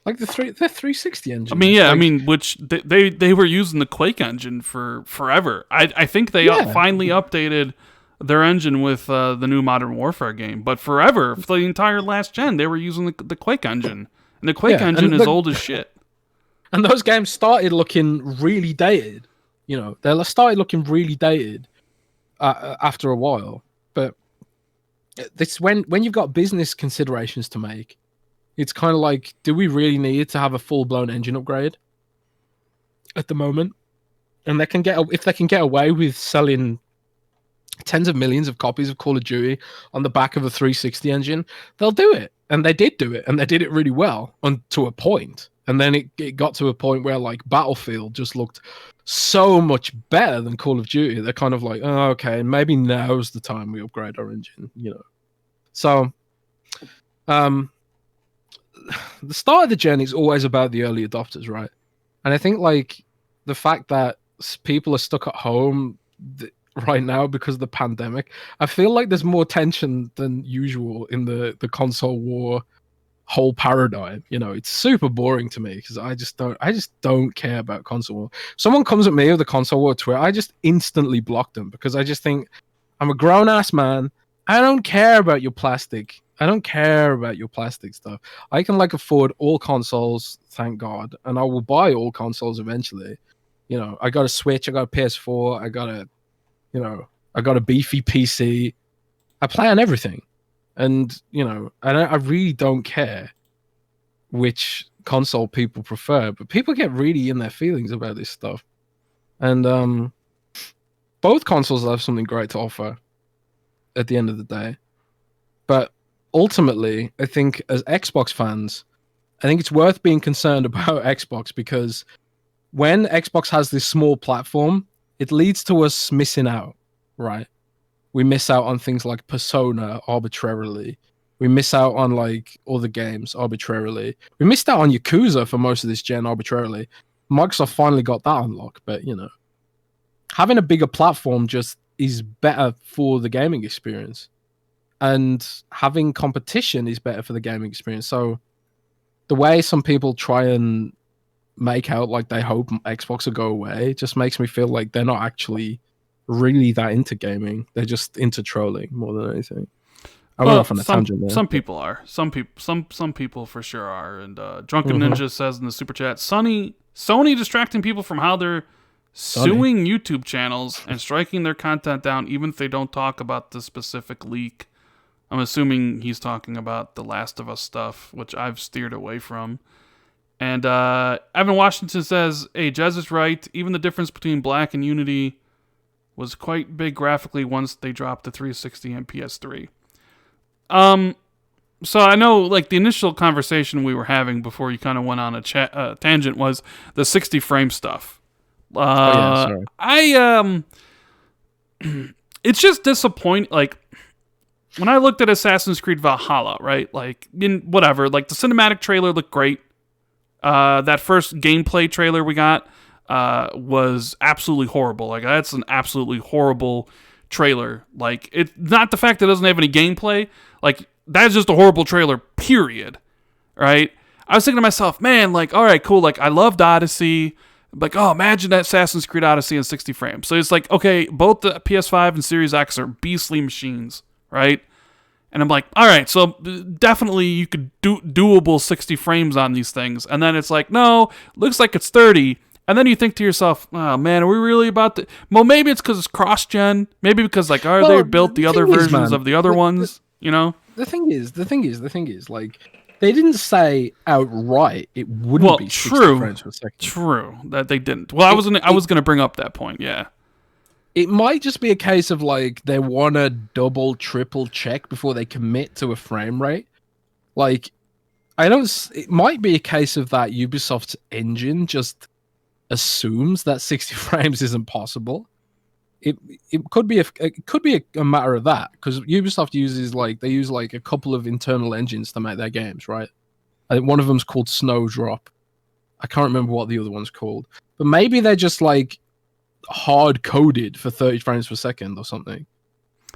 Like the 360 engine. Which they were using the Quake engine for forever. I think they finally updated their engine with the new Modern Warfare game, but forever, for the entire last gen, they were using the Quake engine, and the Quake engine is old as shit. And those games started looking really dated. They started looking really dated. After a while, but this when you've got business considerations to make, it's kind of like, do we really need to have a full-blown engine upgrade at the moment? And if they can get away with selling tens of millions of copies of Call of Duty on the back of a 360 engine, they'll do it. And they did do it, and they did it really well to a point. And then it got to a point where like Battlefield just looked so much better than Call of Duty. They're kind of like, oh, okay, maybe now's the time we upgrade our engine, So, the start of the gen is always about the early adopters, right? And I think like the fact that people are stuck at home right now because of the pandemic, I feel like there's more tension than usual in the console war whole paradigm. It's super boring to me because I just don't care about console war. Someone comes at me with the console war Twitter, I just instantly block them because I just think I'm a grown-ass man. I don't care about your plastic. I don't care about your plastic stuff. I can afford all consoles, thank God, and I will buy all consoles eventually. I got a Switch, I got a PS4, I got a beefy PC. I play on everything. And, I really don't care which console people prefer, but people get really in their feelings about this stuff. And both consoles have something great to offer at the end of the day. But ultimately, I think as Xbox fans, I think it's worth being concerned about Xbox because when Xbox has this small platform, it leads to us missing out, right? We miss out on things like Persona arbitrarily. We miss out on other games arbitrarily. We missed out on Yakuza for most of this gen arbitrarily. Microsoft finally got that unlocked, but having a bigger platform just is better for the gaming experience. And having competition is better for the gaming experience. So the way some people try and make out like they hope Xbox will go away just makes me feel like they're not actually really that into gaming. They're just into trolling more than anything. I went off on a tangent there. Some people are. Some people for sure are. And Drunken Ninja says in the super chat, Sony distracting people from how they're suing YouTube channels and striking their content down even if they don't talk about the specific leak. I'm assuming he's talking about the Last of Us stuff, which I've steered away from. And Evan Washington says, hey, Jez is right. Even the difference between Black and Unity was quite big graphically once they dropped the 360 and PS3. So I know, the initial conversation we were having before you kind of went on a tangent was the 60 frame stuff. Sorry. It's just disappointing. When I looked at Assassin's Creed Valhalla, right? The cinematic trailer looked great. That first gameplay trailer we got was absolutely horrible. That's an absolutely horrible trailer. It's not the fact that it doesn't have any gameplay. That's just a horrible trailer, period. Right? I was thinking to myself, man, all right, cool. I loved Odyssey. Like, oh, imagine that Assassin's Creed Odyssey in 60 frames. So it's like, okay, both the PS5 and Series X are beastly machines, right? And I'm like, all right, so definitely you could do doable 60 frames on these things. And then it's like, no, looks like it's 30. And then you think to yourself, oh man, are we really about to? Well, maybe it's because it's cross-gen. Maybe because like, they built the other versions of the other ones, you know? The thing is, like, they didn't say outright it wouldn't be 60 frames per second. True, that they didn't. Well, I was gonna bring up that point, yeah. It might just be a case of like they want to double, triple check before they commit to a frame rate. Like, it might be a case of that Ubisoft's engine just assumes that 60 frames isn't possible. It could be a matter of that, because Ubisoft uses a couple of internal engines to make their games, right? I think one of them's called Snowdrop. I can't remember what the other one's called, but maybe they're just like hard coded for 30 frames per second or something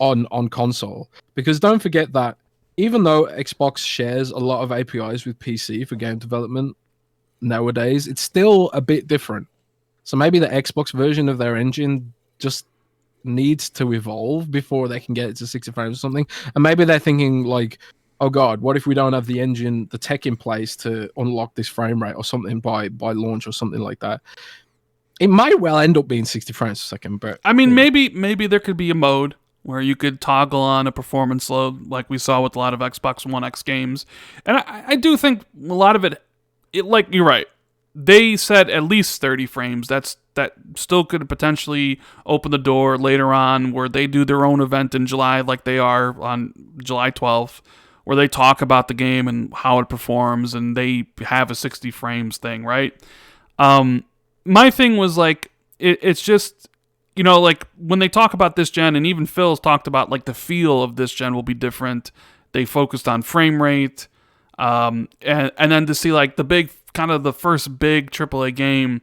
on console. Because don't forget that even though Xbox shares a lot of APIs with PC for game development nowadays, it's still a bit different. So maybe the Xbox version of their engine just needs to evolve before they can get it to 60 frames or something. And maybe they're thinking like, oh god, what if we don't have the tech in place to unlock this frame rate or something by launch or something like that. It might well end up being 60 frames per second, but I mean, maybe there could be a mode where you could toggle on a performance load, like we saw with a lot of Xbox One X games. And I do think a lot of it, like you're right. They said at least 30 frames. That still could potentially open the door later on, where they do their own event in July, like they are on July 12th, where they talk about the game and how it performs, and they have a 60 frames thing, right? My thing was like, it's just, you know, like when they talk about this gen, and even Phil's talked about like the feel of this gen will be different. They focused on frame rate, and then to see like the first big AAA game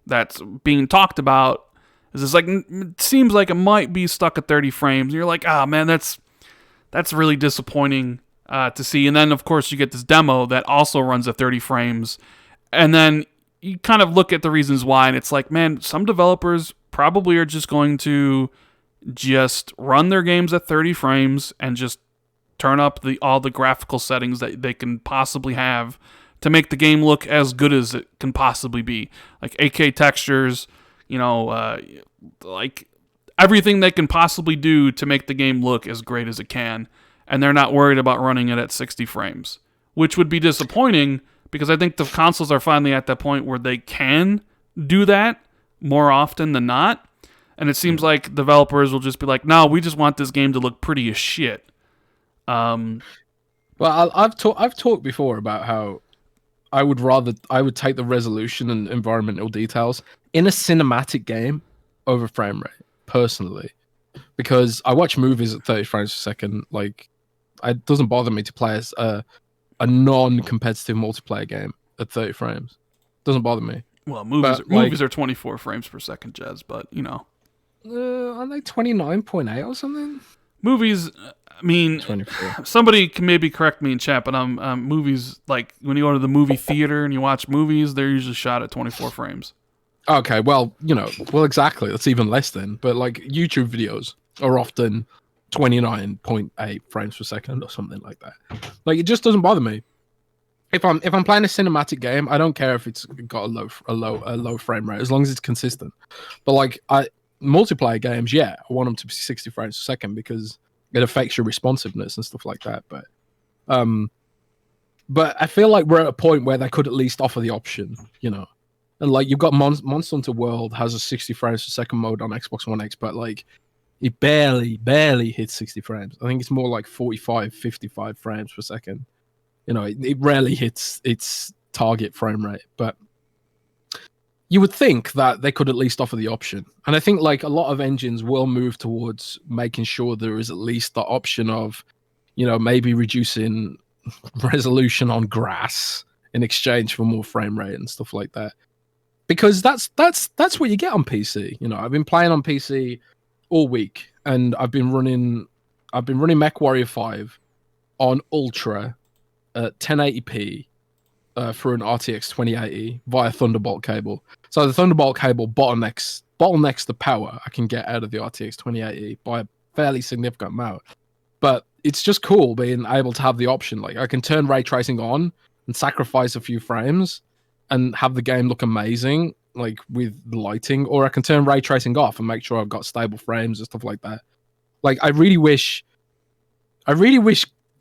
that's being talked about is just like, it seems like it might be stuck at 30 frames. And you're like, ah, man, that's really disappointing to see. And then of course you get this demo that also runs at 30 frames, and then you kind of look at the reasons why, and it's like, man, some developers probably are just going to just run their games at 30 frames and just turn up all the graphical settings that they can possibly have to make the game look as good as it can possibly be. Like 8K textures, you know, like everything they can possibly do to make the game look as great as it can. And they're not worried about running it at 60 frames, which would be disappointing, because I think the consoles are finally at that point where they can do that more often than not. And it seems like developers will just be like, no, we just want this game to look pretty as shit. Well, I've talked before about how I would take the resolution and environmental details in a cinematic game over frame rate, personally. Because I watch movies at 30 frames per second. Like, it doesn't bother me to play as a non-competitive multiplayer game at 30 frames. Doesn't bother me. Well, movies are 24 frames per second, Jez, but, you know. Are they 29.8 or something? Movies, I mean, 24. Somebody can maybe correct me in chat, but movies, like when you go to the movie theater and you watch movies, they're usually shot at 24 frames. Okay, well, exactly. That's even less then. But like YouTube videos are often 29.8 frames per second or something like that. Like, it just doesn't bother me. If I'm playing a cinematic game, I don't care if it's got a low frame rate, as long as it's consistent. But like multiplayer games, yeah, I want them to be 60 frames per second because it affects your responsiveness and stuff like that. But I feel like we're at a point where they could at least offer the option, And like, you've got Monster Hunter World has a 60 frames per second mode on Xbox One X, but like, it barely hits 60 frames. I think it's more like 45, 55 frames per second. It rarely hits its target frame rate, but you would think that they could at least offer the option. And I think like a lot of engines will move towards making sure there is at least the option of, maybe reducing resolution on grass in exchange for more frame rate and stuff like that. Because that's what you get on PC. I've been playing on PC all week, and I've been running MechWarrior 5 on Ultra at 1080p through an RTX 2080 via Thunderbolt cable. So the Thunderbolt cable bottlenecks the power I can get out of the RTX 2080 by a fairly significant amount. But it's just cool being able to have the option. Like I can turn ray tracing on and sacrifice a few frames and have the game look amazing, like with the lighting, or I can turn ray tracing off and make sure I've got stable frames and stuff like that. Like I really wish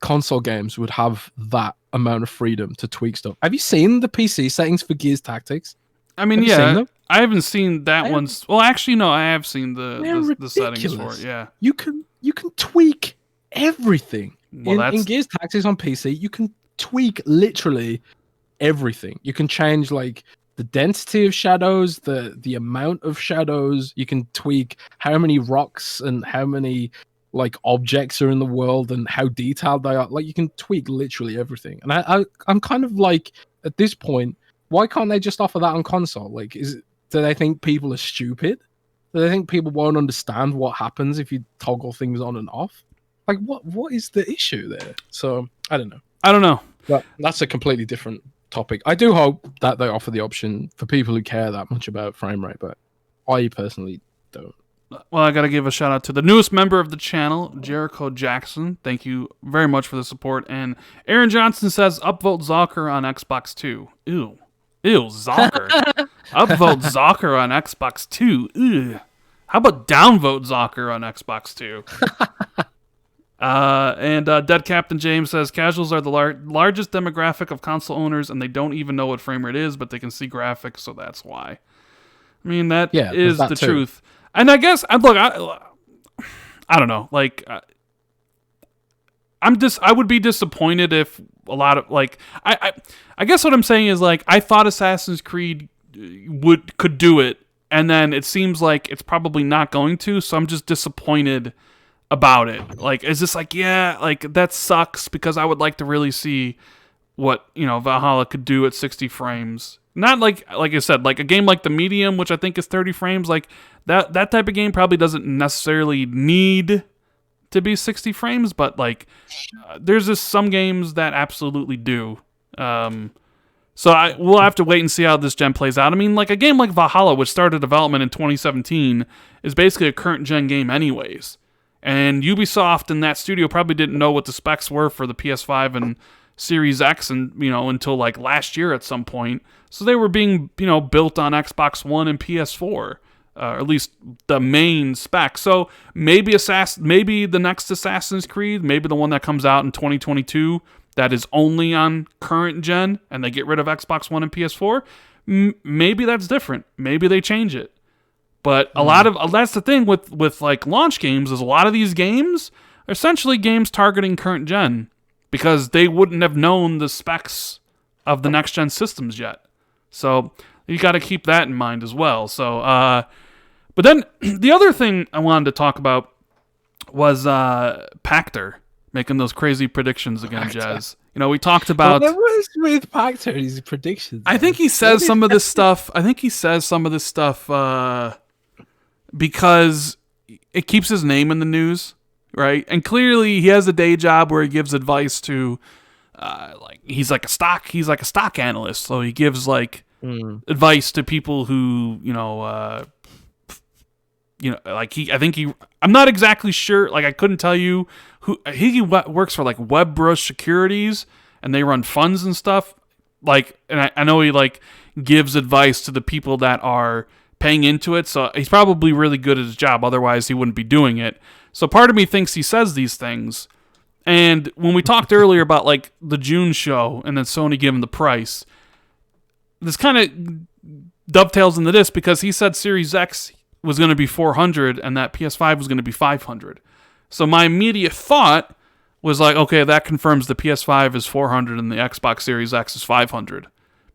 console games would have that amount of freedom to tweak stuff. Have you seen the PC settings for Gears Tactics? I mean, yeah, I haven't seen that one. Well, actually, no, I have seen the settings for it. Yeah, you can tweak everything in Gears Tactics on PC. You can tweak literally everything. You can change like the density of shadows, the amount of shadows. You can tweak how many rocks and how many like objects are in the world and how detailed they are. Like you can tweak literally everything. And I'm kind of like, at this point, why can't they just offer that on console? Like, do they think people are stupid? Do they think people won't understand what happens if you toggle things on and off? Like, what is the issue there? So I don't know. But that's a completely different topic. I do hope that they offer the option for people who care that much about frame rate, but I personally don't. Well, I got to give a shout out to the newest member of the channel, Jericho Jackson. Thank you very much for the support. And Aaron Johnson says, upvote Zocker on Xbox 2. Ew, Zocker. Upvote Zocker on Xbox 2. Ew. How about downvote Zocker on Xbox 2? And Dead Captain James says, casuals are the largest demographic of console owners, and they don't even know what frame rate is, but they can see graphics, so that's why. I mean, that is the truth. And I guess, look, I don't know. Like, I would be disappointed if a lot of, like, I guess what I'm saying is, like, I thought Assassin's Creed could do it, and then it seems like it's probably not going to, so I'm just disappointed about it. Like, is this like, yeah, like, that sucks, because I would like to really see what, Valhalla could do at 60 frames. Not like I said, like a game like The Medium, which I think is 30 frames, like that type of game probably doesn't necessarily need to be 60 frames, but like there's just some games that absolutely do. So we'll have to wait and see how this gen plays out. I mean, like a game like Valhalla, which started development in 2017, is basically a current gen game anyways. And Ubisoft and that studio probably didn't know what the specs were for the PS5 and Series X and until like last year at some point. So they were being built on Xbox One and PS4, or at least the main spec. So maybe the next Assassin's Creed, maybe the one that comes out in 2022 that is only on current gen and they get rid of Xbox One and PS4, maybe that's different. Maybe they change it. But that's the thing with like launch games, is a lot of these games are essentially games targeting current gen, because they wouldn't have known the specs of the next gen systems yet. So you got to keep that in mind as well. So, but then the other thing I wanted to talk about was Pachter making those crazy predictions again, Jazz. We talked about. What was with Pachter? These predictions. I think he says some of this stuff. Because it keeps his name in the news, right? And clearly he has a day job where he gives advice to, he's like a stock analyst. So he gives like advice to people who, I'm not exactly sure. Like I couldn't tell you who he works for, like WebBrush Securities, and they run funds and stuff. Like, and I know he like gives advice to the people that are paying into it, so he's probably really good at his job, otherwise he wouldn't be doing it. So part of me thinks he says these things. And when we talked earlier about like the June show and then Sony giving the price, this kind of dovetails into this, because he said Series X was going to be $400 and that PS5 was going to be $500. So my immediate thought was like, okay, that confirms the PS5 is $400 and the Xbox Series X is $500.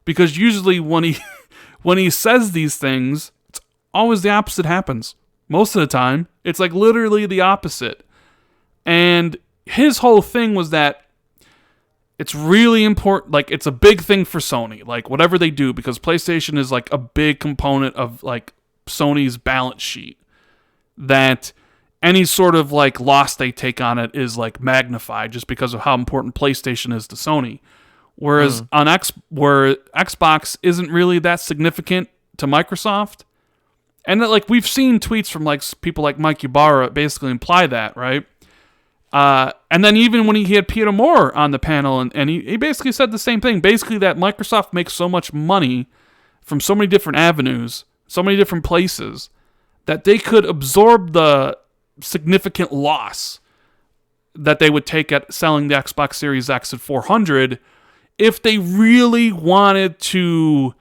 Because usually when he says these things, it's always the opposite happens. Most of the time, it's like literally the opposite. And his whole thing was that it's really important, like it's a big thing for Sony, like whatever they do, because PlayStation is like a big component of like Sony's balance sheet, that any sort of like loss they take on it is like magnified just because of how important PlayStation is to Sony. whereas where Xbox isn't really that significant to Microsoft. And like we've seen tweets from like people like Mike Ybarra basically imply that, right? And then even when he had Peter Moore on the panel, and he basically said the same thing, basically that Microsoft makes so much money from so many different avenues, so many different places, that they could absorb the significant loss that they would take at selling the Xbox Series X at $400 if they really wanted to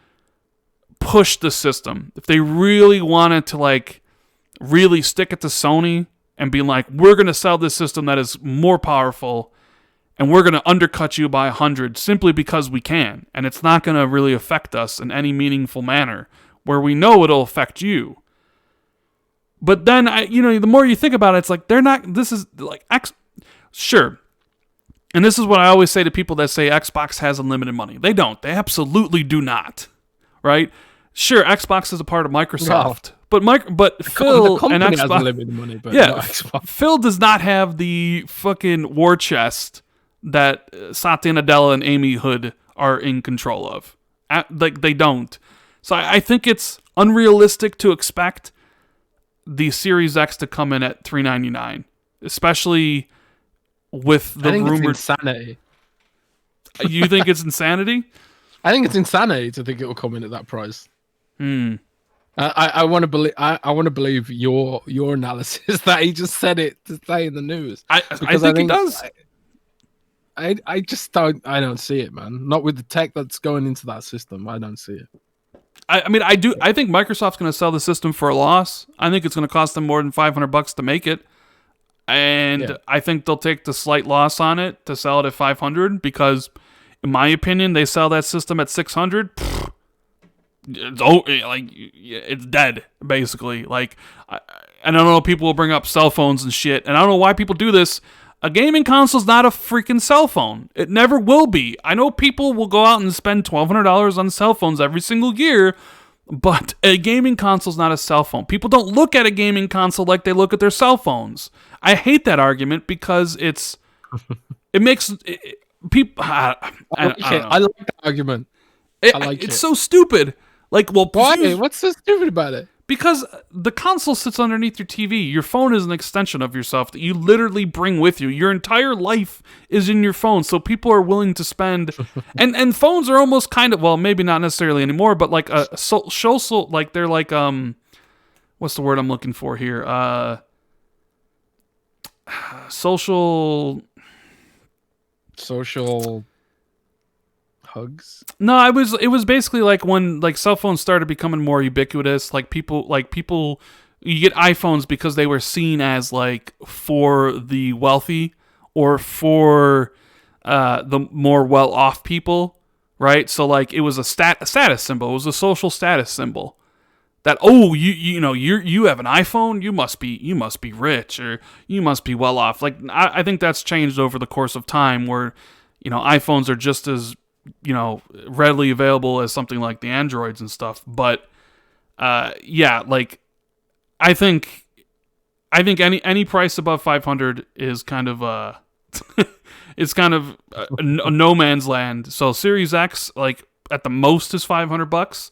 push the system, if they really wanted to like really stick it to Sony and be like, we're going to sell this system that is more powerful and we're going to undercut you by 100 simply because we can, and it's not going to really affect us in any meaningful manner where we know it'll affect you. But then the more you think about it, it's like this is like sure. And this is what I always say to people that say Xbox has unlimited money. They don't. They absolutely do not. Right? Sure, Xbox is a part of Microsoft, but Phil and Xbox has unlimited money, but not Xbox. Phil does not have the fucking war chest that Satya Nadella and Amy Hood are in control of. Like they don't. So I think it's unrealistic to expect the Series X to come in at $399, especially with the rumored insanity. You think it's insanity? I think it's insanity to think it will come in at that price. I want to believe. I want to believe your analysis that he just said it to say in the news. I think he does. I just don't. I don't see it, man. Not with the tech that's going into that system. I don't see it. I mean, I do. I think Microsoft's going to sell the system for a loss. I think it's going to cost them more than $500 to make it, and I think they'll take the slight loss on it to sell it at $500 because, in my opinion, they sell that system at $600. It's dead basically. Like, I don't know. People will bring up cell phones and shit, and I don't know why people do this. A gaming console's not a freaking cell phone. It never will be. I know people will go out and spend $1,200 on cell phones every single year, but a gaming console's not a cell phone. People don't look at a gaming console like they look at their cell phones. I hate that argument because it makes people. I like that argument. It's so stupid. Like, well, why? What's so stupid about it? Because the console sits underneath your TV. Your phone is an extension of yourself that you literally bring with you. Your entire life is in your phone. So people are willing to spend, and phones are almost kind of, well, maybe not necessarily anymore, but like a social, like they're like what's the word I'm looking for here? Social hugs. No, it was basically like when like cell phones started becoming more ubiquitous. Like people, you get iPhones because they were seen as like for the wealthy or for the more well-off people, right? So like it was a status symbol. It was a social status symbol. That you have an iPhone, you must be rich or you must be well off. Like I think that's changed over the course of time, where iPhones are just as readily available as something like the Androids and stuff. But like I think any price above 500 is kind of it's kind of a no man's land. So Series X, like at the most, is $500.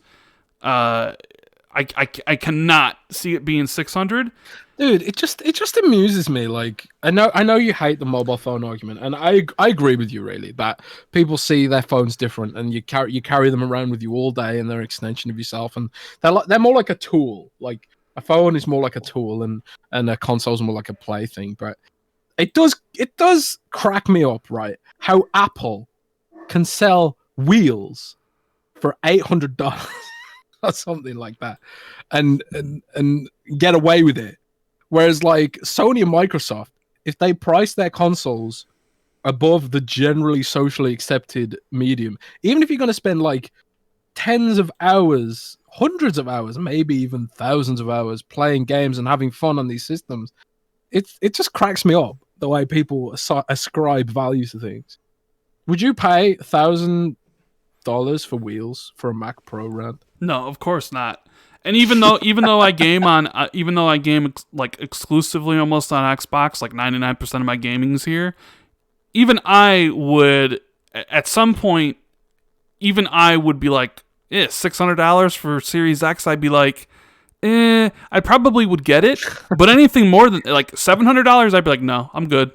I cannot see it being 600. Dude, it just amuses me. Like I know you hate the mobile phone argument, and I agree with you really that people see their phones different, and you carry them around with you all day, and they're an extension of yourself, and they're more like a tool. Like a phone is more like a tool, and a console is more like a plaything. But it does crack me up, right? How Apple can sell wheels for $800 or something like that, and get away with it. Whereas like Sony and Microsoft, if they price their consoles above the generally socially accepted medium, even if you're going to spend like tens of hours, hundreds of hours, maybe even thousands of hours playing games and having fun on these systems, it just cracks me up the way people ascribe value to things. Would you pay $1,000 for wheels for a Mac Pro, Rand? No, of course not. And even though I game like exclusively almost on Xbox, like 99% of my gaming's here, even I would at some point, even I would be like, $600 for Series X. I'd be like, I probably would get it, but anything more than like $700, I'd be like, no, I'm good.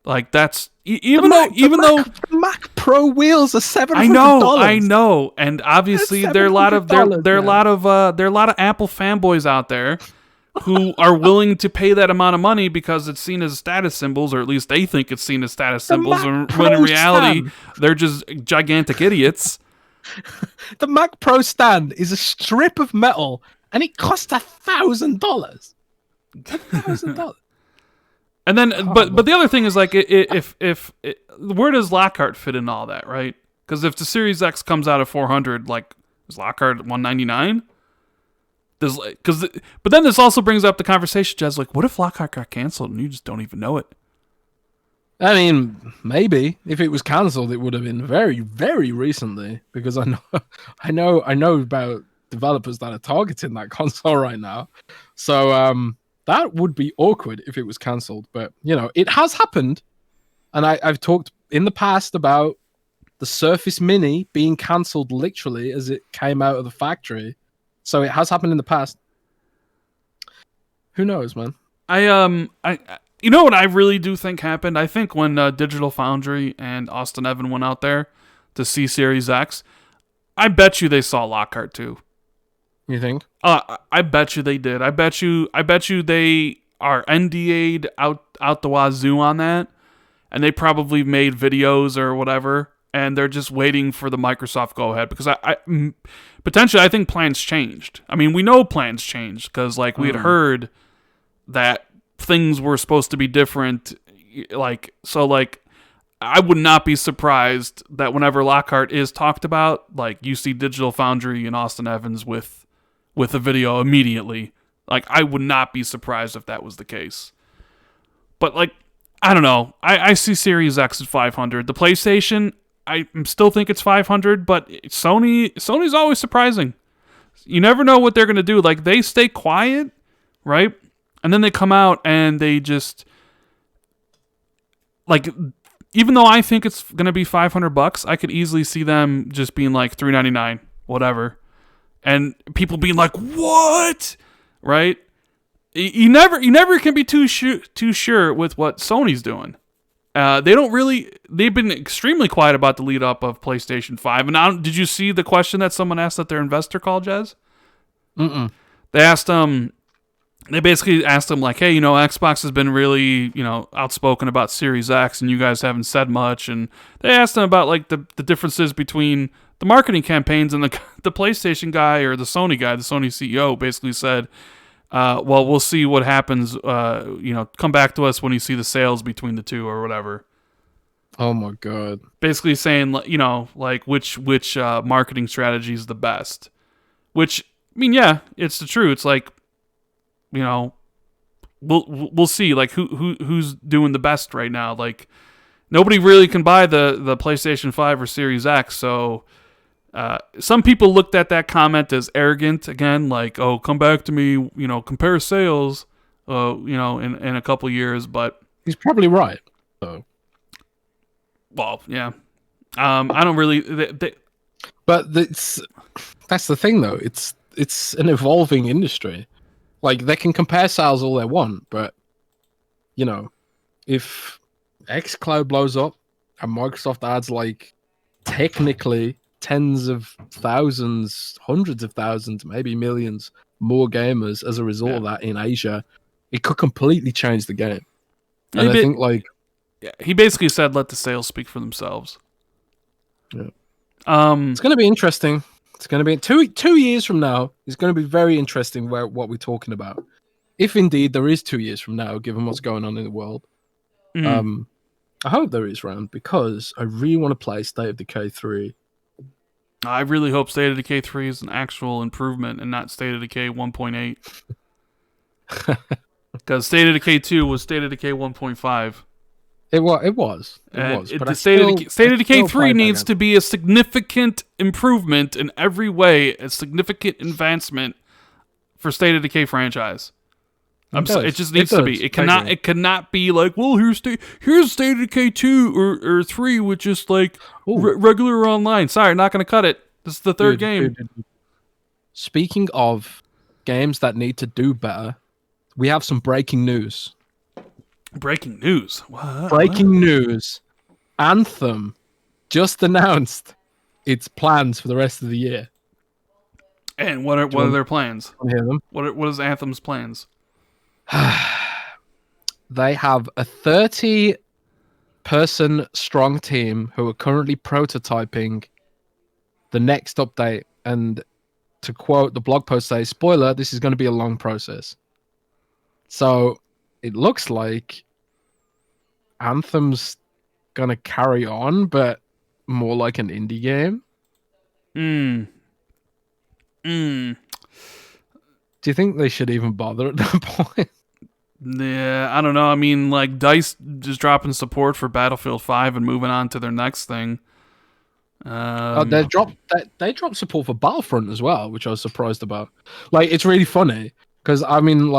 Like that's even though the Mac Pro wheels are $700. I know, and obviously there are a lot of Apple fanboys out there who are willing to pay that amount of money because it's seen as status symbols, or at least they think it's seen as status symbols, when in reality they're just gigantic idiots. The Mac Pro stand is a strip of metal, and it costs $1,000. $1,000. And then, but the other thing is like, if where does Lockhart fit in all that, right? Because if the Series X comes out at $400, like, is Lockhart $199? But then this also brings up the conversation, Jez. Like, what if Lockhart got canceled and you just don't even know it? I mean, maybe if it was cancelled, it would have been very, very recently. Because I know about developers that are targeting that console right now. So that would be awkward if it was cancelled. But it has happened, and I've talked in the past about the Surface Mini being cancelled literally as it came out of the factory. So it has happened in the past. Who knows, man? You know what I really do think happened? I think when Digital Foundry and Austin Evan went out there to see Series X, I bet you they saw Lockhart too. You think? I bet you they did. I bet you they are NDA'd out the wazoo on that, and they probably made videos or whatever, and they're just waiting for the Microsoft go-ahead, because I potentially I think plans changed. I mean, we know plans changed, because like we had heard that things were supposed to be different, like, so like I would not be surprised that whenever Lockhart is talked about, like you see Digital Foundry and Austin Evans with a video immediately. Like, I would not be surprised if that was the case. But like, I don't know. I see Series X at $500. The PlayStation, I still think it's $500, but Sony's always surprising. You never know what they're gonna do. Like, they stay quiet, right? And then they come out and they just, like, even though I think it's gonna be $500, I could easily see them just being like $399, whatever, and people being like, "What?" Right? You never can be too sure with what Sony's doing. They've been extremely quiet about the lead up of PlayStation 5. And did you see the question that someone asked at their investor call, Jez? They asked they basically asked him, like, hey, Xbox has been really, outspoken about Series X, and you guys haven't said much. And they asked him about, like, the differences between the marketing campaigns, and the PlayStation guy, or the Sony guy, the Sony CEO, basically said, well, we'll see what happens. Come back to us when you see the sales between the two, or whatever. Oh my god! Basically saying, like which marketing strategy is the best. Which, I mean, yeah, it's the truth. It's like, we'll see, like who's doing the best right now. Like, nobody really can buy the PlayStation 5 or Series X, so. Some people looked at that comment as arrogant again, like, oh, come back to me, compare sales, in a couple years, but he's probably right. So, well, yeah, I don't really, but that's the thing though. It's an evolving industry. Like, they can compare sales all they want, but if xCloud blows up and Microsoft adds, like, technically tens of thousands, hundreds of thousands, maybe millions more gamers as a result of that in Asia, it could completely change the game. And I think, like, he basically said, let the sales speak for themselves. Yeah. It's going to be interesting. It's going to be 2 years from now. It's going to be very interesting what we're talking about. If indeed there is 2 years from now, given what's going on in the world. I hope there is, Ram, because I really want to play State of Decay 3. I really hope State of Decay 3 is an actual improvement and not State of Decay 1.8. Because State of Decay 2 was State of Decay 1.5. It was. But State of Decay 3 needs to be a significant improvement in every way, a significant advancement for State of Decay franchise. It just needs to be. It cannot. It cannot be like, well, here's State of Decay 2 or 3 with just like regular online. Sorry, not gonna cut it. This is the third game. Dude. Speaking of games that need to do better, we have some breaking news. Breaking news. What? Breaking news. Anthem just announced its plans for the rest of the year. And what are their plans? Want to hear them? What is Anthem's plans? They have a 30-person strong team who are currently prototyping the next update. And to quote the blog post, say, spoiler, this is going to be a long process. So it looks like Anthem's going to carry on, but more like an indie game. Do you think they should even bother at that point? Yeah, I don't know. I mean, like DICE just dropping support for Battlefield 5 and moving on to their next thing. They dropped support for Battlefront as well, which I was surprised about. Like, it's really funny because I'm in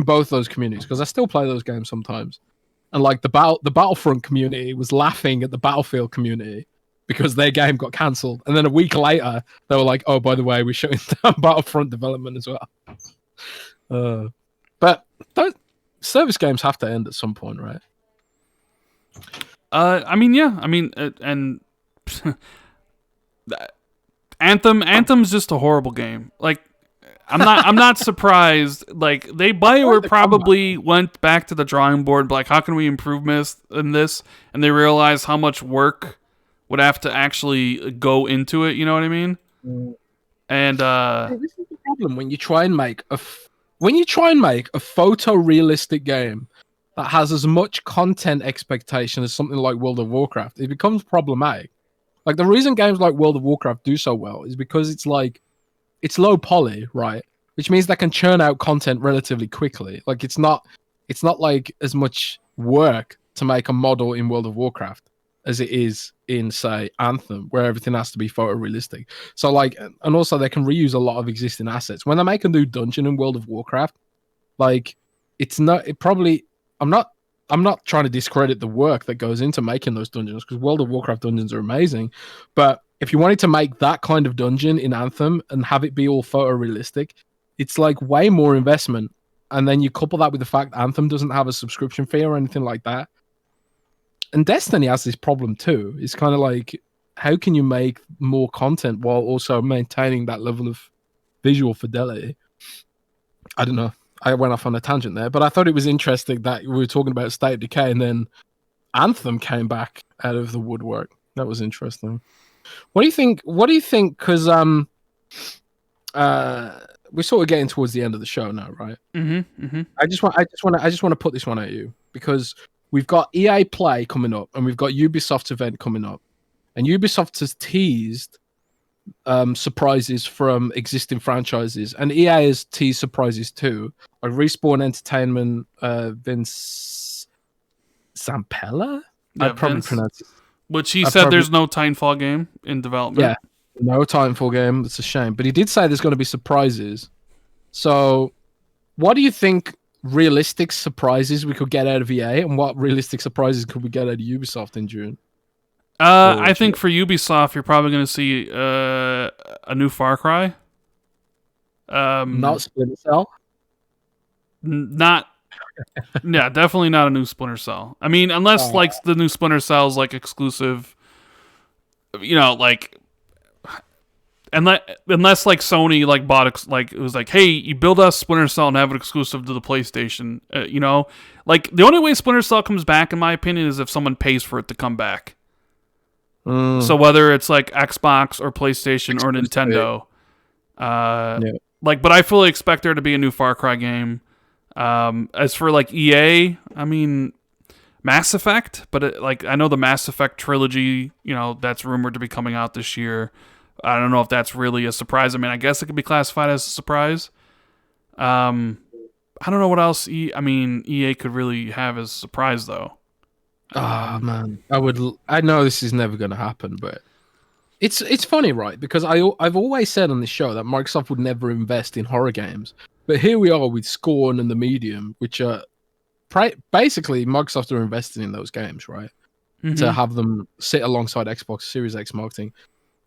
both those communities because I still play those games sometimes. And like the Battlefront community was laughing at the Battlefield community because their game got cancelled, and then a week later they were like, "Oh, by the way, we're shutting down Battlefront development as well." But those service games have to end at some point, right? I mean, yeah. I mean, and Anthem's just a horrible game. Like, I'm not surprised. Like, BioWare probably went back to the drawing board, like, how can we improve in this? And they realized how much work would have to actually go into it. You know what I mean? And this is the problem when you try and make a photorealistic game that has as much content expectation as something like World of Warcraft. It becomes problematic. Like, the reason games like World of Warcraft do so well is because it's low poly, right? Which means they can churn out content relatively quickly. Like, it's not like as much work to make a model in World of Warcraft as it is in, say, Anthem, where everything has to be photorealistic. So, like, and also they can reuse a lot of existing assets. When they make a new dungeon in World of Warcraft, like, I'm not trying to discredit the work that goes into making those dungeons, because World of Warcraft dungeons are amazing. But if you wanted to make that kind of dungeon in Anthem and have it be all photorealistic, it's like way more investment. And then you couple that with the fact Anthem doesn't have a subscription fee or anything like that. And Destiny has this problem too. It's kind of like, how can you make more content while also maintaining that level of visual fidelity? I don't know. I went off on a tangent there, but I thought it was interesting that we were talking about State of Decay and then Anthem came back out of the woodwork. That was interesting. What do you think? Because we're sort of getting towards the end of the show now, right? I just want to put this one at you because we've got EA Play coming up and we've got Ubisoft's event coming up, and Ubisoft has teased surprises from existing franchises, and EA has teased surprises too. Like Respawn Entertainment, Vince Zampella, yeah, I'd probably pronounce it. Which he said there's no Titanfall game in development. Yeah, no Titanfall game. It's a shame, but he did say there's going to be surprises. So, what do you think? Realistic surprises we could get out of EA, and what realistic surprises could we get out of Ubisoft in June? I think for Ubisoft, you're probably going to see a new Far Cry. Not Splinter Cell. Yeah, definitely not a new Splinter Cell. I mean, unless like the new Splinter Cell's like exclusive, you know, like. Unless like Sony like bought it was like, hey, you build us Splinter Cell and have it exclusive to the PlayStation, you know, like the only way Splinter Cell comes back, in my opinion, is if someone pays for it to come back. So whether it's like Xbox or PlayStation or Nintendo, like, but I fully expect there to be a new Far Cry game. As for like EA, I mean, Mass Effect, but like I know the Mass Effect trilogy, you know, that's rumored to be coming out this year. I don't know if that's really a surprise. I mean, I guess it could be classified as a surprise. I don't know what else. EA could really have as a surprise, though. Man, I know this is never going to happen, but it's funny, right? Because I've always said on this show that Microsoft would never invest in horror games But here we are with Scorn and the Medium, which are basically Microsoft are investing in those games, right? Mm-hmm. To have them sit alongside Xbox Series X marketing.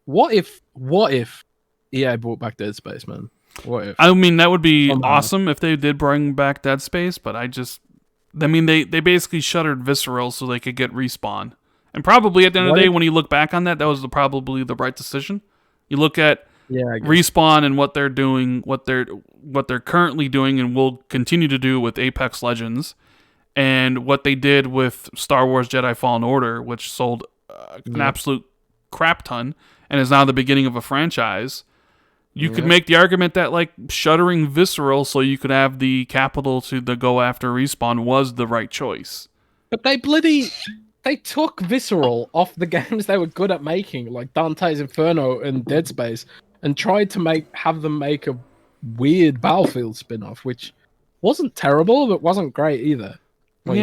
What if EA brought back Dead Space, man? What if? I mean, that would be Somehow. awesome if they did bring back Dead Space, but they basically shuttered Visceral so they could get Respawn. And probably at the end of the day, when you look back on that, that was probably the right decision. You look at Respawn and what they're doing, what they're currently doing and will continue to do with Apex Legends, and what they did with Star Wars Jedi Fallen Order, which sold an absolute crap ton and is now the beginning of a franchise. You could make the argument that like shuttering Visceral so you could have the capital to go after Respawn was the right choice. But they took Visceral off the games they were good at making, like Dante's Inferno and Dead Space, and tried to have them make a weird Battlefield spin-off, which wasn't terrible, but wasn't great either. Like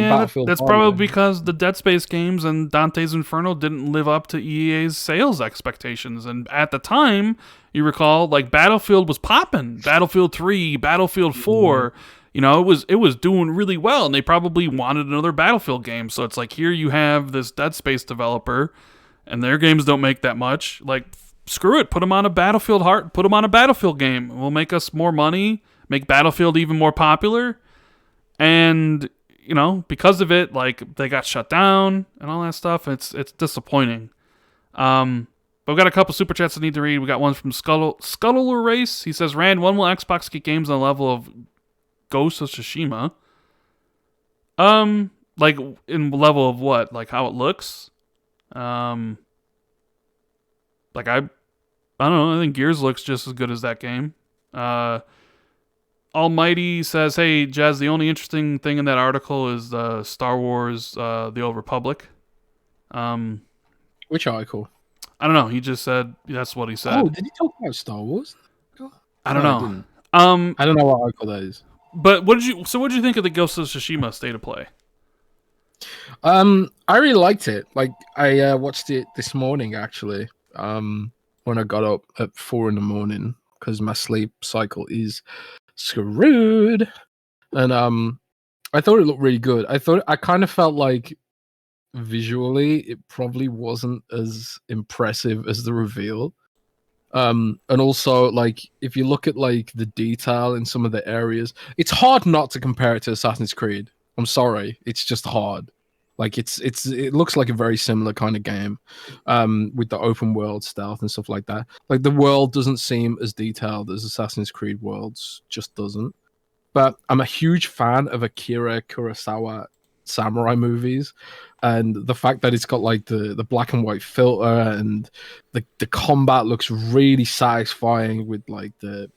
that's probably because the Dead Space games and Dante's Inferno didn't live up to EA's sales expectations. And at the time, you recall, like Battlefield was popping. Battlefield 3, Battlefield 4, you know, it was doing really well, and they probably wanted another Battlefield game. So it's like, here you have this Dead Space developer, and their games don't make that much. Like, screw it, put them on a Battlefield game. It will make us more money, make Battlefield even more popular, and you know, because of it, like they got shut down and all that stuff. It's disappointing. But we've got a couple super chats I need to read. We got one from Scuttler Race. He says, "Rand, when will Xbox get games on the level of Ghost of Tsushima?" Like in level of what? Like how it looks? Like I don't know. I think Gears looks just as good as that game. Almighty says, "Hey, Jazz, the only interesting thing in that article is the Star Wars, The Old Republic." Which article? I don't know. He just said that's what he said. Oh, did he talk about Star Wars? I don't know. I don't know what article that is. But what did you think of the Ghost of Tsushima state of play? I really liked it. Like I watched it this morning actually. When I got up at 4 a.m. because my sleep cycle is screwed, and I thought it looked really good. I kind of felt like visually it probably wasn't as impressive as the reveal, and also like if you look at like the detail in some of the areas, it's hard not to compare it to Assassin's Creed. I'm sorry, it's just hard. Like it looks like a very similar kind of game, with the open world stealth and stuff like that. Like the world doesn't seem as detailed as Assassin's Creed worlds, just doesn't. But I'm a huge fan of Akira Kurosawa samurai movies, and the fact that it's got like the black and white filter, and the combat looks really satisfying with like the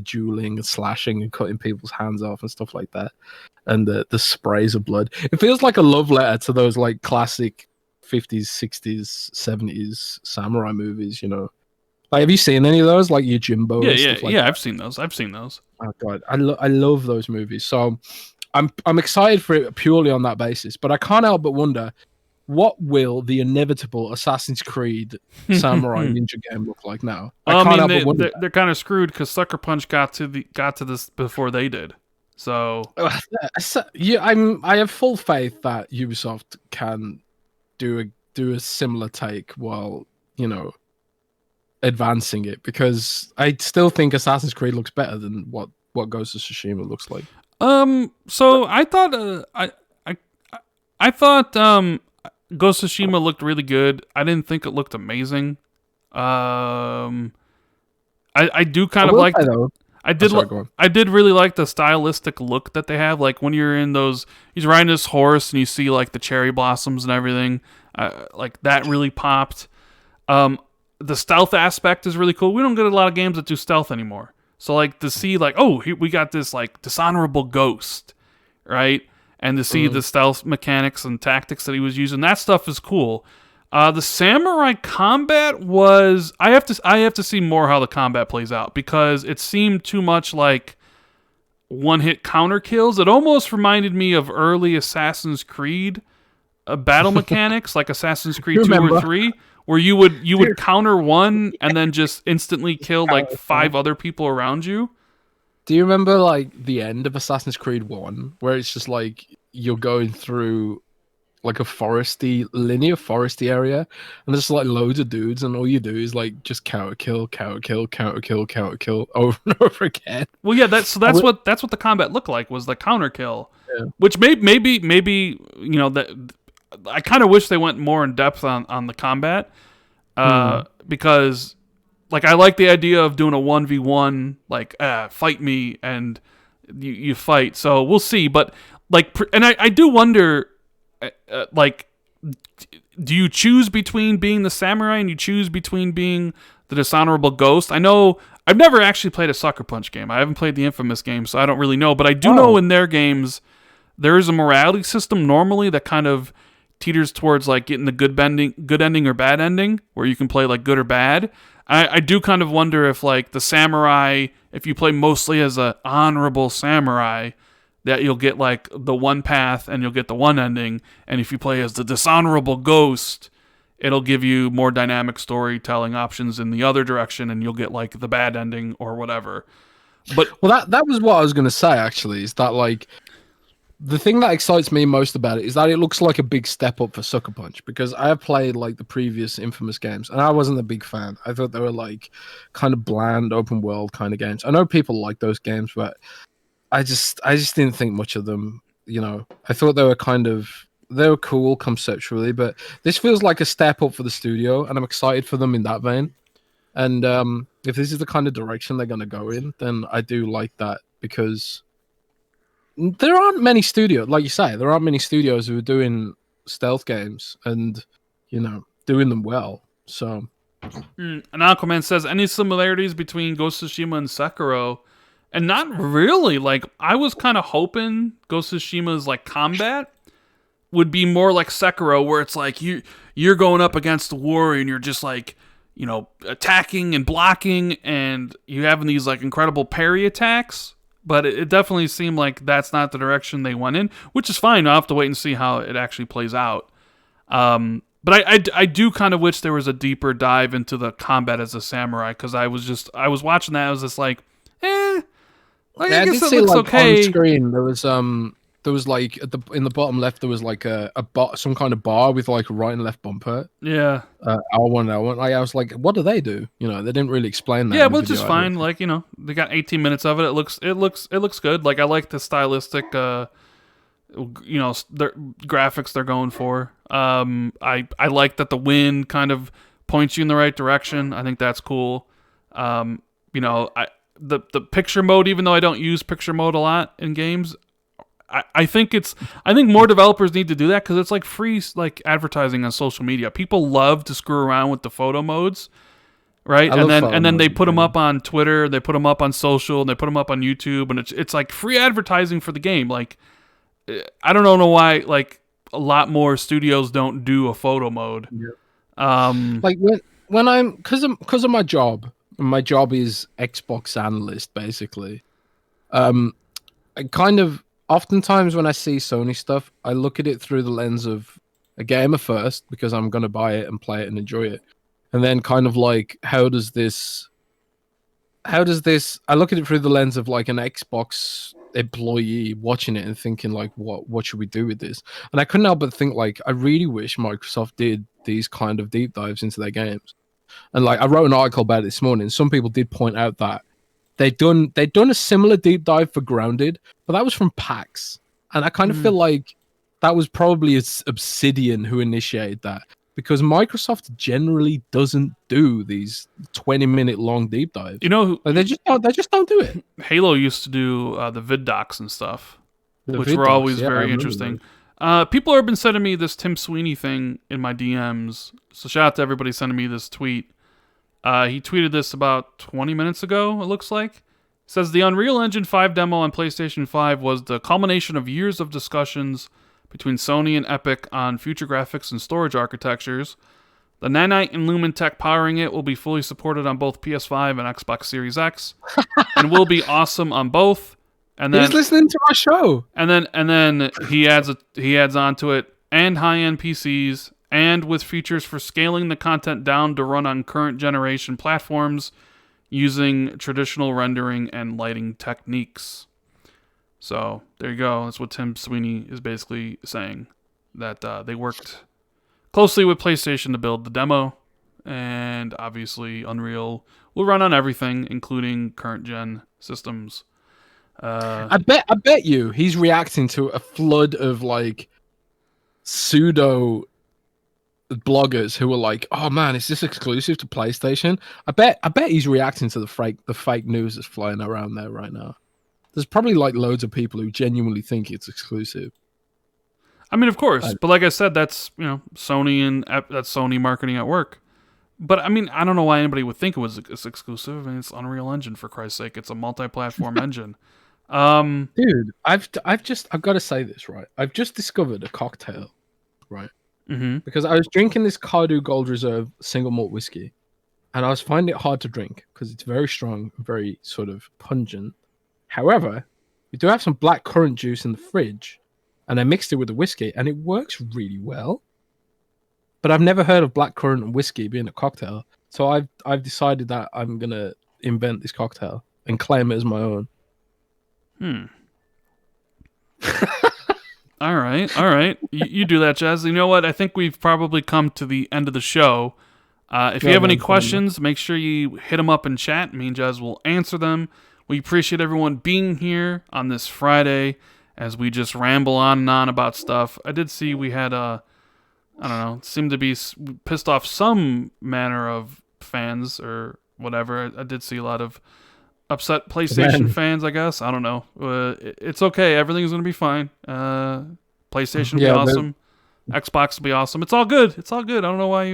dueling and slashing and cutting people's hands off and stuff like that, and the sprays of blood. It feels like a love letter to those like classic 50s, 60s, 70s samurai movies, you know. Like, have you seen any of those, like Yojimbo? Yeah. I've seen those. Oh god, I love those movies. So I'm excited for it purely on that basis, but I can't help but wonder, what will the inevitable Assassin's Creed Samurai Ninja game look like now? They're kind of screwed because Sucker Punch got to this before they did. So yeah, I have full faith that Ubisoft can do a similar take while, you know, advancing it, because I still think Assassin's Creed looks better than what Ghost of Tsushima looks like. So I thought I thought Ghost of Tsushima looked really good. I didn't think it looked amazing. I do kind of like. I did really like the stylistic look that they have. Like when you're in those, he's riding this horse and you see like the cherry blossoms and everything. Like that really popped. The stealth aspect is really cool. We don't get a lot of games that do stealth anymore. So like to see like, oh, here we got this like dishonorable ghost, right? And to see the stealth mechanics and tactics that he was using, that stuff is cool. The samurai combat was, I have to see more how the combat plays out, because it seemed too much like one-hit counter kills. It almost reminded me of early Assassin's Creed battle mechanics, like Assassin's Creed 2 or 3, where you would counter one and then just instantly kill like 5 other people around you. Do you remember like the end of Assassin's Creed 1 where it's just like you're going through like a linear foresty area, and there's like loads of dudes, and all you do is like just counter kill, over and over again. Well, yeah, that's what the combat looked like, was the counter kill, which maybe that I kind of wish they went more in depth on the combat, because like I like the idea of doing a 1v1, like fight me and you fight. So we'll see, but like, and I do wonder, like, do you choose between being the samurai and you choose between being the dishonorable ghost? I know I've never actually played a Sucker Punch game. I haven't played the Infamous game, so I don't really know. But I do know in their games there is a morality system normally that kind of teeters towards like getting the good ending or bad ending, where you can play like good or bad. I do kind of wonder if like the samurai, if you play mostly as a honorable samurai, that you'll get like the one path and you'll get the one ending, and if you play as the dishonorable ghost, it'll give you more dynamic storytelling options in the other direction, and you'll get like the bad ending or whatever. But well, that was what I was going to say actually, is that like the thing that excites me most about it is that it looks like a big step up for Sucker Punch, because I have played like the previous Infamous games and I wasn't a big fan. I thought they were like kind of bland open world kind of games. I know people like those games, but I just didn't think much of them. You know, I thought they were cool conceptually, but this feels like a step up for the studio, and I'm excited for them in that vein. And if this is the kind of direction they're going to go in, then I do like that, because there aren't many studios, like you say, there aren't many studios who are doing stealth games and, you know, doing them well. So, and Aquaman says, any similarities between Ghost of Tsushima and Sekiro? And not really. Like, I was kind of hoping Ghost of Tsushima's like combat would be more like Sekiro, where it's like you're going up against the warrior and you're just like, you know, attacking and blocking, and you having these like incredible parry attacks. But it definitely seemed like that's not the direction they went in, which is fine. I'll have to wait and see how it actually plays out. But I do kind of wish there was a deeper dive into the combat as a samurai, because I was watching that. I was just like, like, yeah, I guess it see, looks like, okay. on screen there was like in the bottom left there was like some kind of bar with like a right and left bumper. Yeah. L1. I was like, what do they do? You know, they didn't really explain that. Yeah, but it's just fine. Like, you know, they got 18 minutes of it. It looks good. Like, I like the stylistic, you know, their graphics they're going for. I like that the wind kind of points you in the right direction. I think that's cool. You know, the picture mode, even though I don't use picture mode a lot in games, I think more developers need to do that, because it's like free like advertising on social media. People love to screw around with the photo modes, right? And then they put them up on Twitter, they put them up on social, and they put them up on YouTube, and it's like free advertising for the game. Like, I don't know why like a lot more studios don't do a photo mode. Yeah. Like when I'm because of my job. My job is Xbox analyst, basically. I kind of oftentimes when I see Sony stuff, I look at it through the lens of a gamer first, because I'm going to buy it and play it and enjoy it. And then kind of like, how does this, I look at it through the lens of like an Xbox employee watching it and thinking like, what should we do with this? And I couldn't help but think like, I really wish Microsoft did these kind of deep dives into their games. And like, I wrote an article about it this morning. Some people did point out that they'd done a similar deep dive for Grounded, but that was from PAX. And I kind of feel like that was probably Obsidian who initiated that, because Microsoft generally doesn't do these 20-minute long deep dives. You know, like, they just don't do it. Halo used to do the vid docs and stuff, which were always very interesting. People have been sending me this Tim Sweeney thing in my DMs. So shout out to everybody sending me this tweet. He tweeted this about 20 minutes ago, it looks like. It says, the Unreal Engine 5 demo on PlayStation 5 was the culmination of years of discussions between Sony and Epic on future graphics and storage architectures. The Nanite and Lumen tech powering it will be fully supported on both PS5 and Xbox Series X, and will be awesome on both. And then, he's listening to our show. And then he adds onto it, and high-end PCs, and with features for scaling the content down to run on current generation platforms, using traditional rendering and lighting techniques. So there you go. That's what Tim Sweeney is basically saying. That they worked closely with PlayStation to build the demo, and obviously Unreal will run on everything, including current gen systems. I bet you he's reacting to a flood of like pseudo bloggers who are like, "Oh man, is this exclusive to PlayStation?" I bet he's reacting to the fake news that's flying around there right now. There's probably like loads of people who genuinely think it's exclusive. I mean, of course, but like I said, that's Sony and that's Sony marketing at work. But I mean, I don't know why anybody would think it's exclusive. I mean, it's Unreal Engine, for Christ's sake. It's a multi-platform engine. Dude, I've got to say this, right? I've just discovered a cocktail, right? Mm-hmm. Because I was drinking this Cardu Gold Reserve single malt whiskey, and I was finding it hard to drink because it's very strong, very sort of pungent. However, we do have some black currant juice in the fridge, and I mixed it with the whiskey, and it works really well. But I've never heard of black currant and whiskey being a cocktail, so I've decided that I'm gonna invent this cocktail and claim it as my own. All right. You do that, Jazz. You know what? I think we've probably come to the end of the show. If you have any questions, make sure you hit them up in chat. Me and Jazz will answer them. We appreciate everyone being here on this Friday as we just ramble on and on about stuff. I did see we had I don't know, seemed to be pissed off some manner of fans or whatever. I did see a lot of upset PlayStation fans, I guess. I don't know. It's okay. Everything's going to be fine. PlayStation will be awesome. Xbox will be awesome. It's all good. It's all good. I don't know why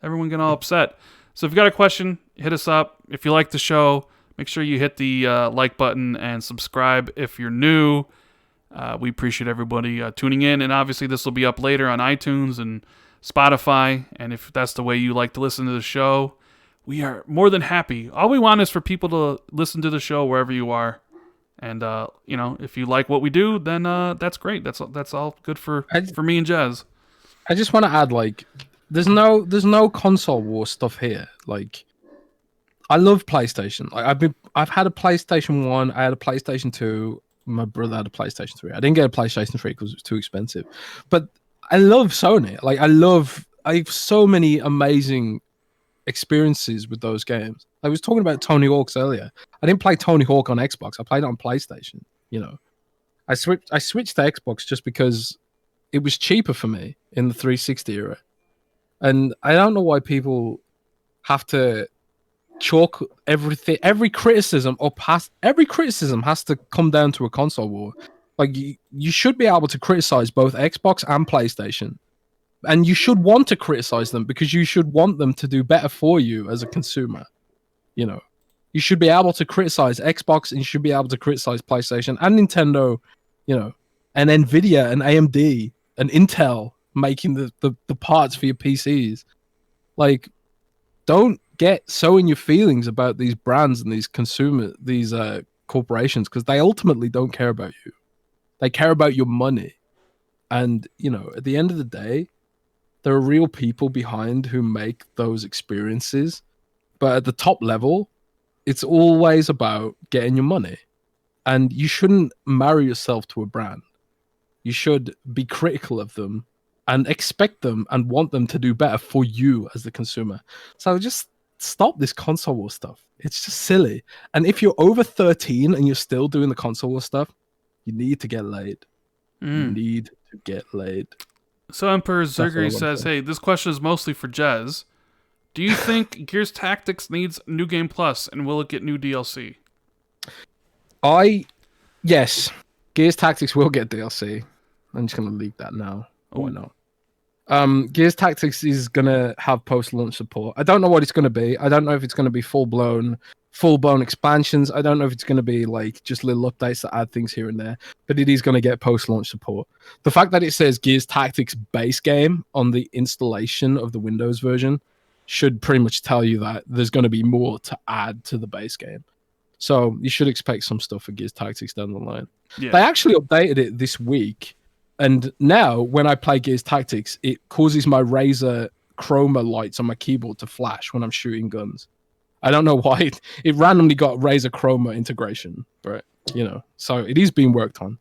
everyone getting all upset. So if you got a question, hit us up. If you like the show, make sure you hit the like button and subscribe if you're new. We appreciate everybody tuning in. And obviously this will be up later on iTunes and Spotify. And if that's the way you like to listen to the show, we are more than happy. All we want is for people to listen to the show wherever you are. And, if you like what we do, then that's great. That's all good for me and Jazz. I just want to add, like, there's no console war stuff here. Like, I love PlayStation. Like, I've had a PlayStation 1, I had a PlayStation 2, my brother had a PlayStation 3. I didn't get a PlayStation 3 because it was too expensive. But I love Sony. Like, I have so many amazing experiences with those games. I was talking about Tony Hawk's earlier. I didn't play Tony Hawk on Xbox. I played it on PlayStation. I switched to Xbox just because it was cheaper for me in the 360 era. And I don't know why people have to chalk everything, every criticism has to come down to a console war. Like, you should be able to criticize both Xbox and PlayStation. And you should want to criticize them because you should want them to do better for you as a consumer. You should be able to criticize Xbox and you should be able to criticize PlayStation and Nintendo, and Nvidia and AMD and Intel making the parts for your PCs. Like, don't get so in your feelings about these brands and these corporations, because they ultimately don't care about you. They care about your money. And, at the end of the day, there are real people behind who make those experiences. But at the top level, it's always about getting your money. And you shouldn't marry yourself to a brand. You should be critical of them and expect them and want them to do better for you as the consumer. So just stop this console war stuff. It's just silly. And if you're over 13 and you're still doing the console war stuff, you need to get laid. You need to get laid. So Emperor Zergeri says, hey, this question is mostly for Jez. Do you think Gears Tactics needs New Game Plus, and will it get new DLC? Yes. Gears Tactics will get DLC. I'm just going to leak that now. Why not? Gears Tactics is going to have post-launch support. I don't know what it's going to be. I don't know if it's going to be full-blown expansions. I don't know if it's going to be like just little updates that add things here and there, but it is going to get post-launch support. The fact that it says Gears Tactics base game on the installation of the Windows version should pretty much tell you that there's going to be more to add to the base game. So you should expect some stuff for Gears Tactics down the line. Yeah. They actually updated it this week, and now when I play Gears Tactics, it causes my Razer Chroma lights on my keyboard to flash when I'm shooting guns. I don't know why it randomly got Razer Chroma integration, but so it is being worked on.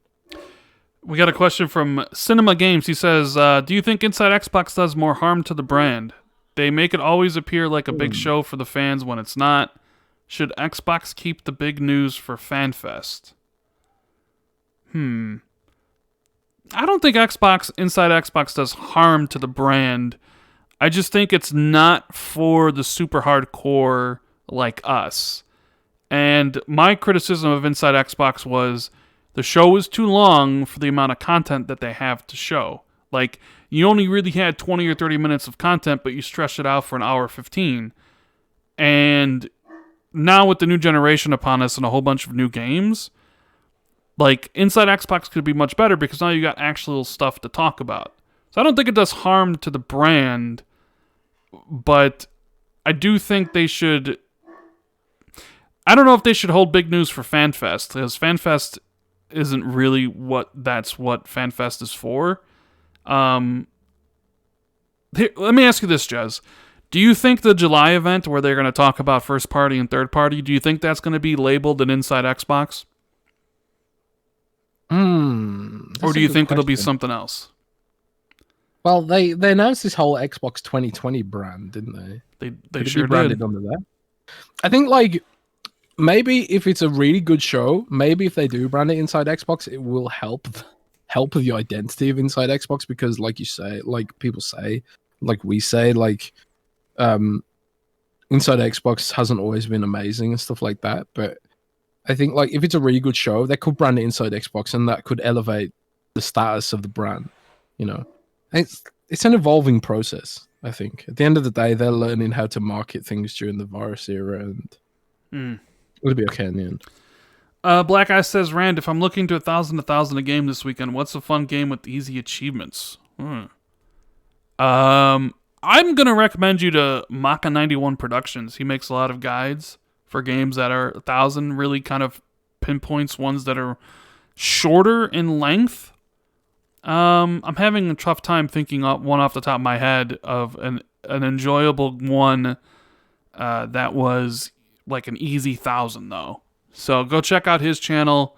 We got a question from Cinema Games. He says, do you think Inside Xbox does more harm to the brand? They make it always appear like a big show for the fans when it's not. Should Xbox keep the big news for FanFest? I don't think Inside Xbox does harm to the brand. I just think it's not for the super hardcore like us. And my criticism of Inside Xbox was the show was too long for the amount of content that they have to show. Like, you only really had 20 or 30 minutes of content, but you stretched it out for an hour 15. And now with the new generation upon us and a whole bunch of new games, like, Inside Xbox could be much better because now you got actual stuff to talk about. So I don't think it does harm to the brand, but I do think they should... I don't know if they should hold big news for FanFest, because FanFest isn't really what FanFest is for. Here, let me ask you this, Jez. Do you think the July event where they're going to talk about first party and third party, do you think that's going to be labeled an Inside Xbox? Or do you think it'll be something else? Well, they announced this whole Xbox 2020 brand, didn't they? They sure did. Under that. I think, like, maybe if it's a really good show, maybe if they do brand it Inside Xbox, it will help the identity of Inside Xbox, because, like you say, like people say, like we say, like Inside Xbox hasn't always been amazing and stuff like that. But I think, like, if it's a really good show, they could brand it Inside Xbox, and that could elevate the status of the brand. It's an evolving process. I think at the end of the day, they're learning how to market things during the virus era, and it'll be okay in the end. Black Eye says, Rand, if I'm looking to 1,000 a game this weekend, what's a fun game with easy achievements? I'm gonna recommend you to Maka 91 Productions. He makes a lot of guides for games that are 1,000. Really kind of pinpoints ones that are shorter in length. I'm having a tough time thinking up one off the top of my head of an enjoyable one that was like an easy 1,000 though. So go check out his channel.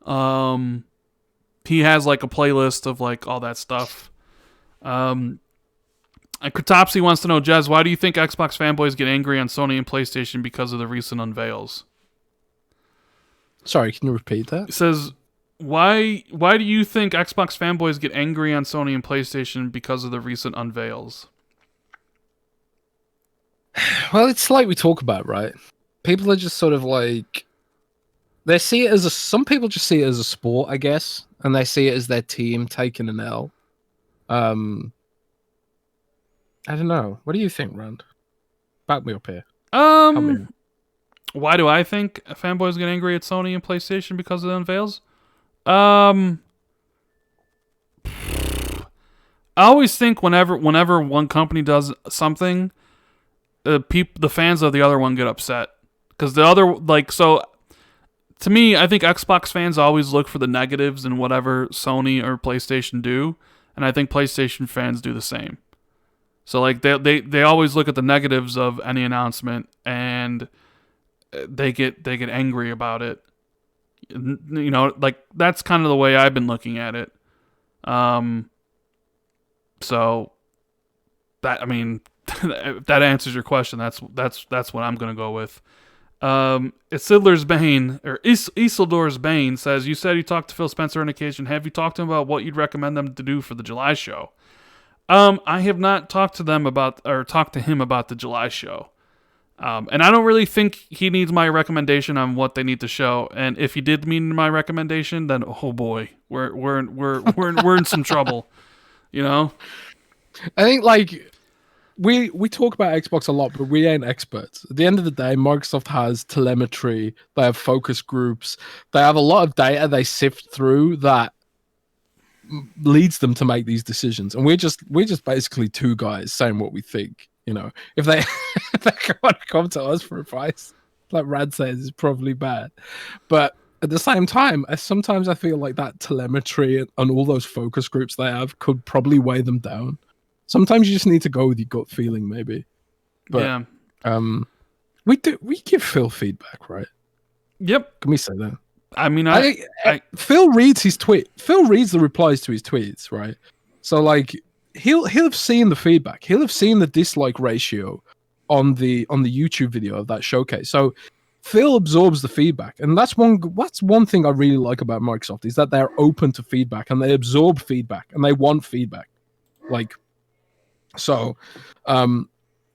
He has like a playlist of like all that stuff. Kratopsy wants to know, Jez, why do you think Xbox fanboys get angry on Sony and PlayStation because of the recent unveils? Sorry, can you repeat that? It says, why do you think Xbox fanboys get angry on Sony and PlayStation because of the recent unveils? Well, it's like we talk about, right? People are just sort of like, they see it as some people just see it as a sport, I guess, and they see it as their team taking an L. I don't know. What do you think, Rand? Back me up here. Why do I think fanboys get angry at Sony and PlayStation because of the unveils? I always think whenever one company does something, the fans of the other one get upset because the other, like, so to me, I think Xbox fans always look for the negatives in whatever Sony or PlayStation do, and I think PlayStation fans do the same. So like they always look at the negatives of any announcement and they get angry about it. Like that's kind of the way I've been looking at it. So that, I mean, if that answers your question, that's what I'm gonna go with. Isildur's Bane or Isildur's Bane says, you said you talked to Phil Spencer on occasion. Have you talked to him about what you'd recommend them to do for the July show? I have not talked to him about the July show. And I don't really think he needs my recommendation on what they need to show. And if he did mean my recommendation, then oh boy, we're in some trouble. I think like we talk about Xbox a lot, but we ain't experts. At the end of the day, Microsoft has telemetry, they have focus groups, they have a lot of data they sift through that leads them to make these decisions, and we're just basically two guys saying what we think. If they want to come to us for advice, like Rad says, it's probably bad. But at the same time, sometimes I feel like that telemetry and all those focus groups they have could probably weigh them down. Sometimes you just need to go with your gut feeling, maybe. But, yeah. We give Phil feedback, right? Yep. Can we say that? I mean, Phil reads his tweet. Phil reads the replies to his tweets, right? So like he'll have seen the feedback. He'll have seen the dislike ratio on the YouTube video of that showcase. So Phil absorbs the feedback, and that's one thing I really like about Microsoft is that they're open to feedback and they absorb feedback and they want feedback. Like, so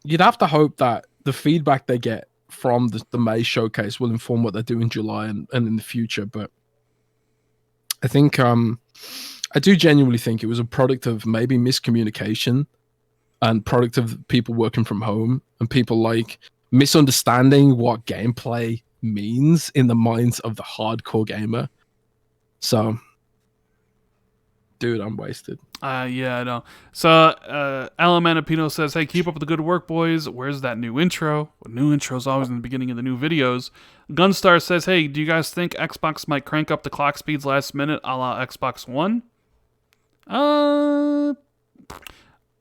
you'd have to hope that the feedback they get from the May showcase will inform what they do in July and in the future. But I think I do genuinely think it was a product of maybe miscommunication and product of people working from home and people like misunderstanding what gameplay means in the minds of the hardcore gamer. So, dude, I'm wasted. Yeah, I know. So, Alan Manapino says, hey, keep up the good work, boys. Where's that new intro? Well, new intro's always in the beginning of the new videos. Gunstar says, hey, do you guys think Xbox might crank up the clock speeds last minute a la Xbox One?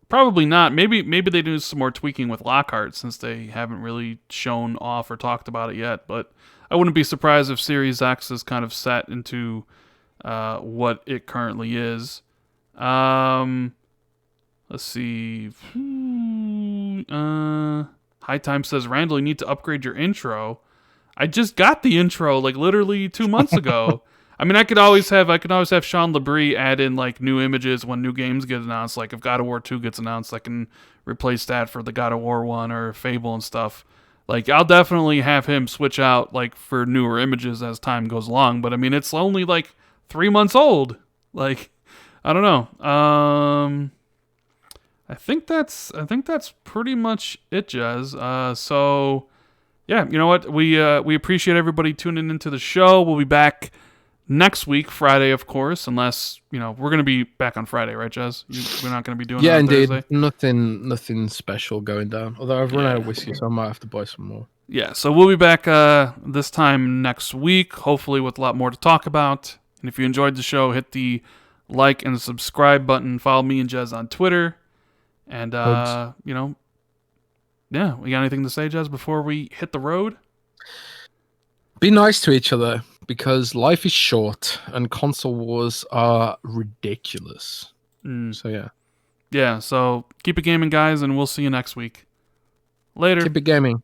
Probably not. Maybe they do some more tweaking with Lockhart since they haven't really shown off or talked about it yet. But I wouldn't be surprised if Series X is kind of set into what it currently is. Let's see. High Time says, Randall, you need to upgrade your intro. I just got the intro like literally 2 months ago. I mean, I could always have Sean Labrie add in like new images when new games get announced. Like if God of War 2 gets announced, I can replace that for the God of War 1 or Fable and stuff. Like I'll definitely have him switch out like for newer images as time goes along. But I mean, it's only like 3 months old. Like I don't know. I think that's pretty much it, Jez. So yeah, you know what? We appreciate everybody tuning into the show. We'll be back next week, Friday, of course, unless, we're going to be back on Friday, right, Jez? We're not going to be doing it on indeed. Thursday? Nothing special going down. Although I've run out of whiskey, so I might have to buy some more. Yeah, so we'll be back this time next week, hopefully with a lot more to talk about. And if you enjoyed the show, hit the like and subscribe button. Follow me and Jez on Twitter. And, yeah, we got anything to say, Jez, before we hit the road? Be nice to each other, because life is short and console wars are ridiculous. So, yeah. Yeah, so keep it gaming, guys, and we'll see you next week. Later. Keep it gaming.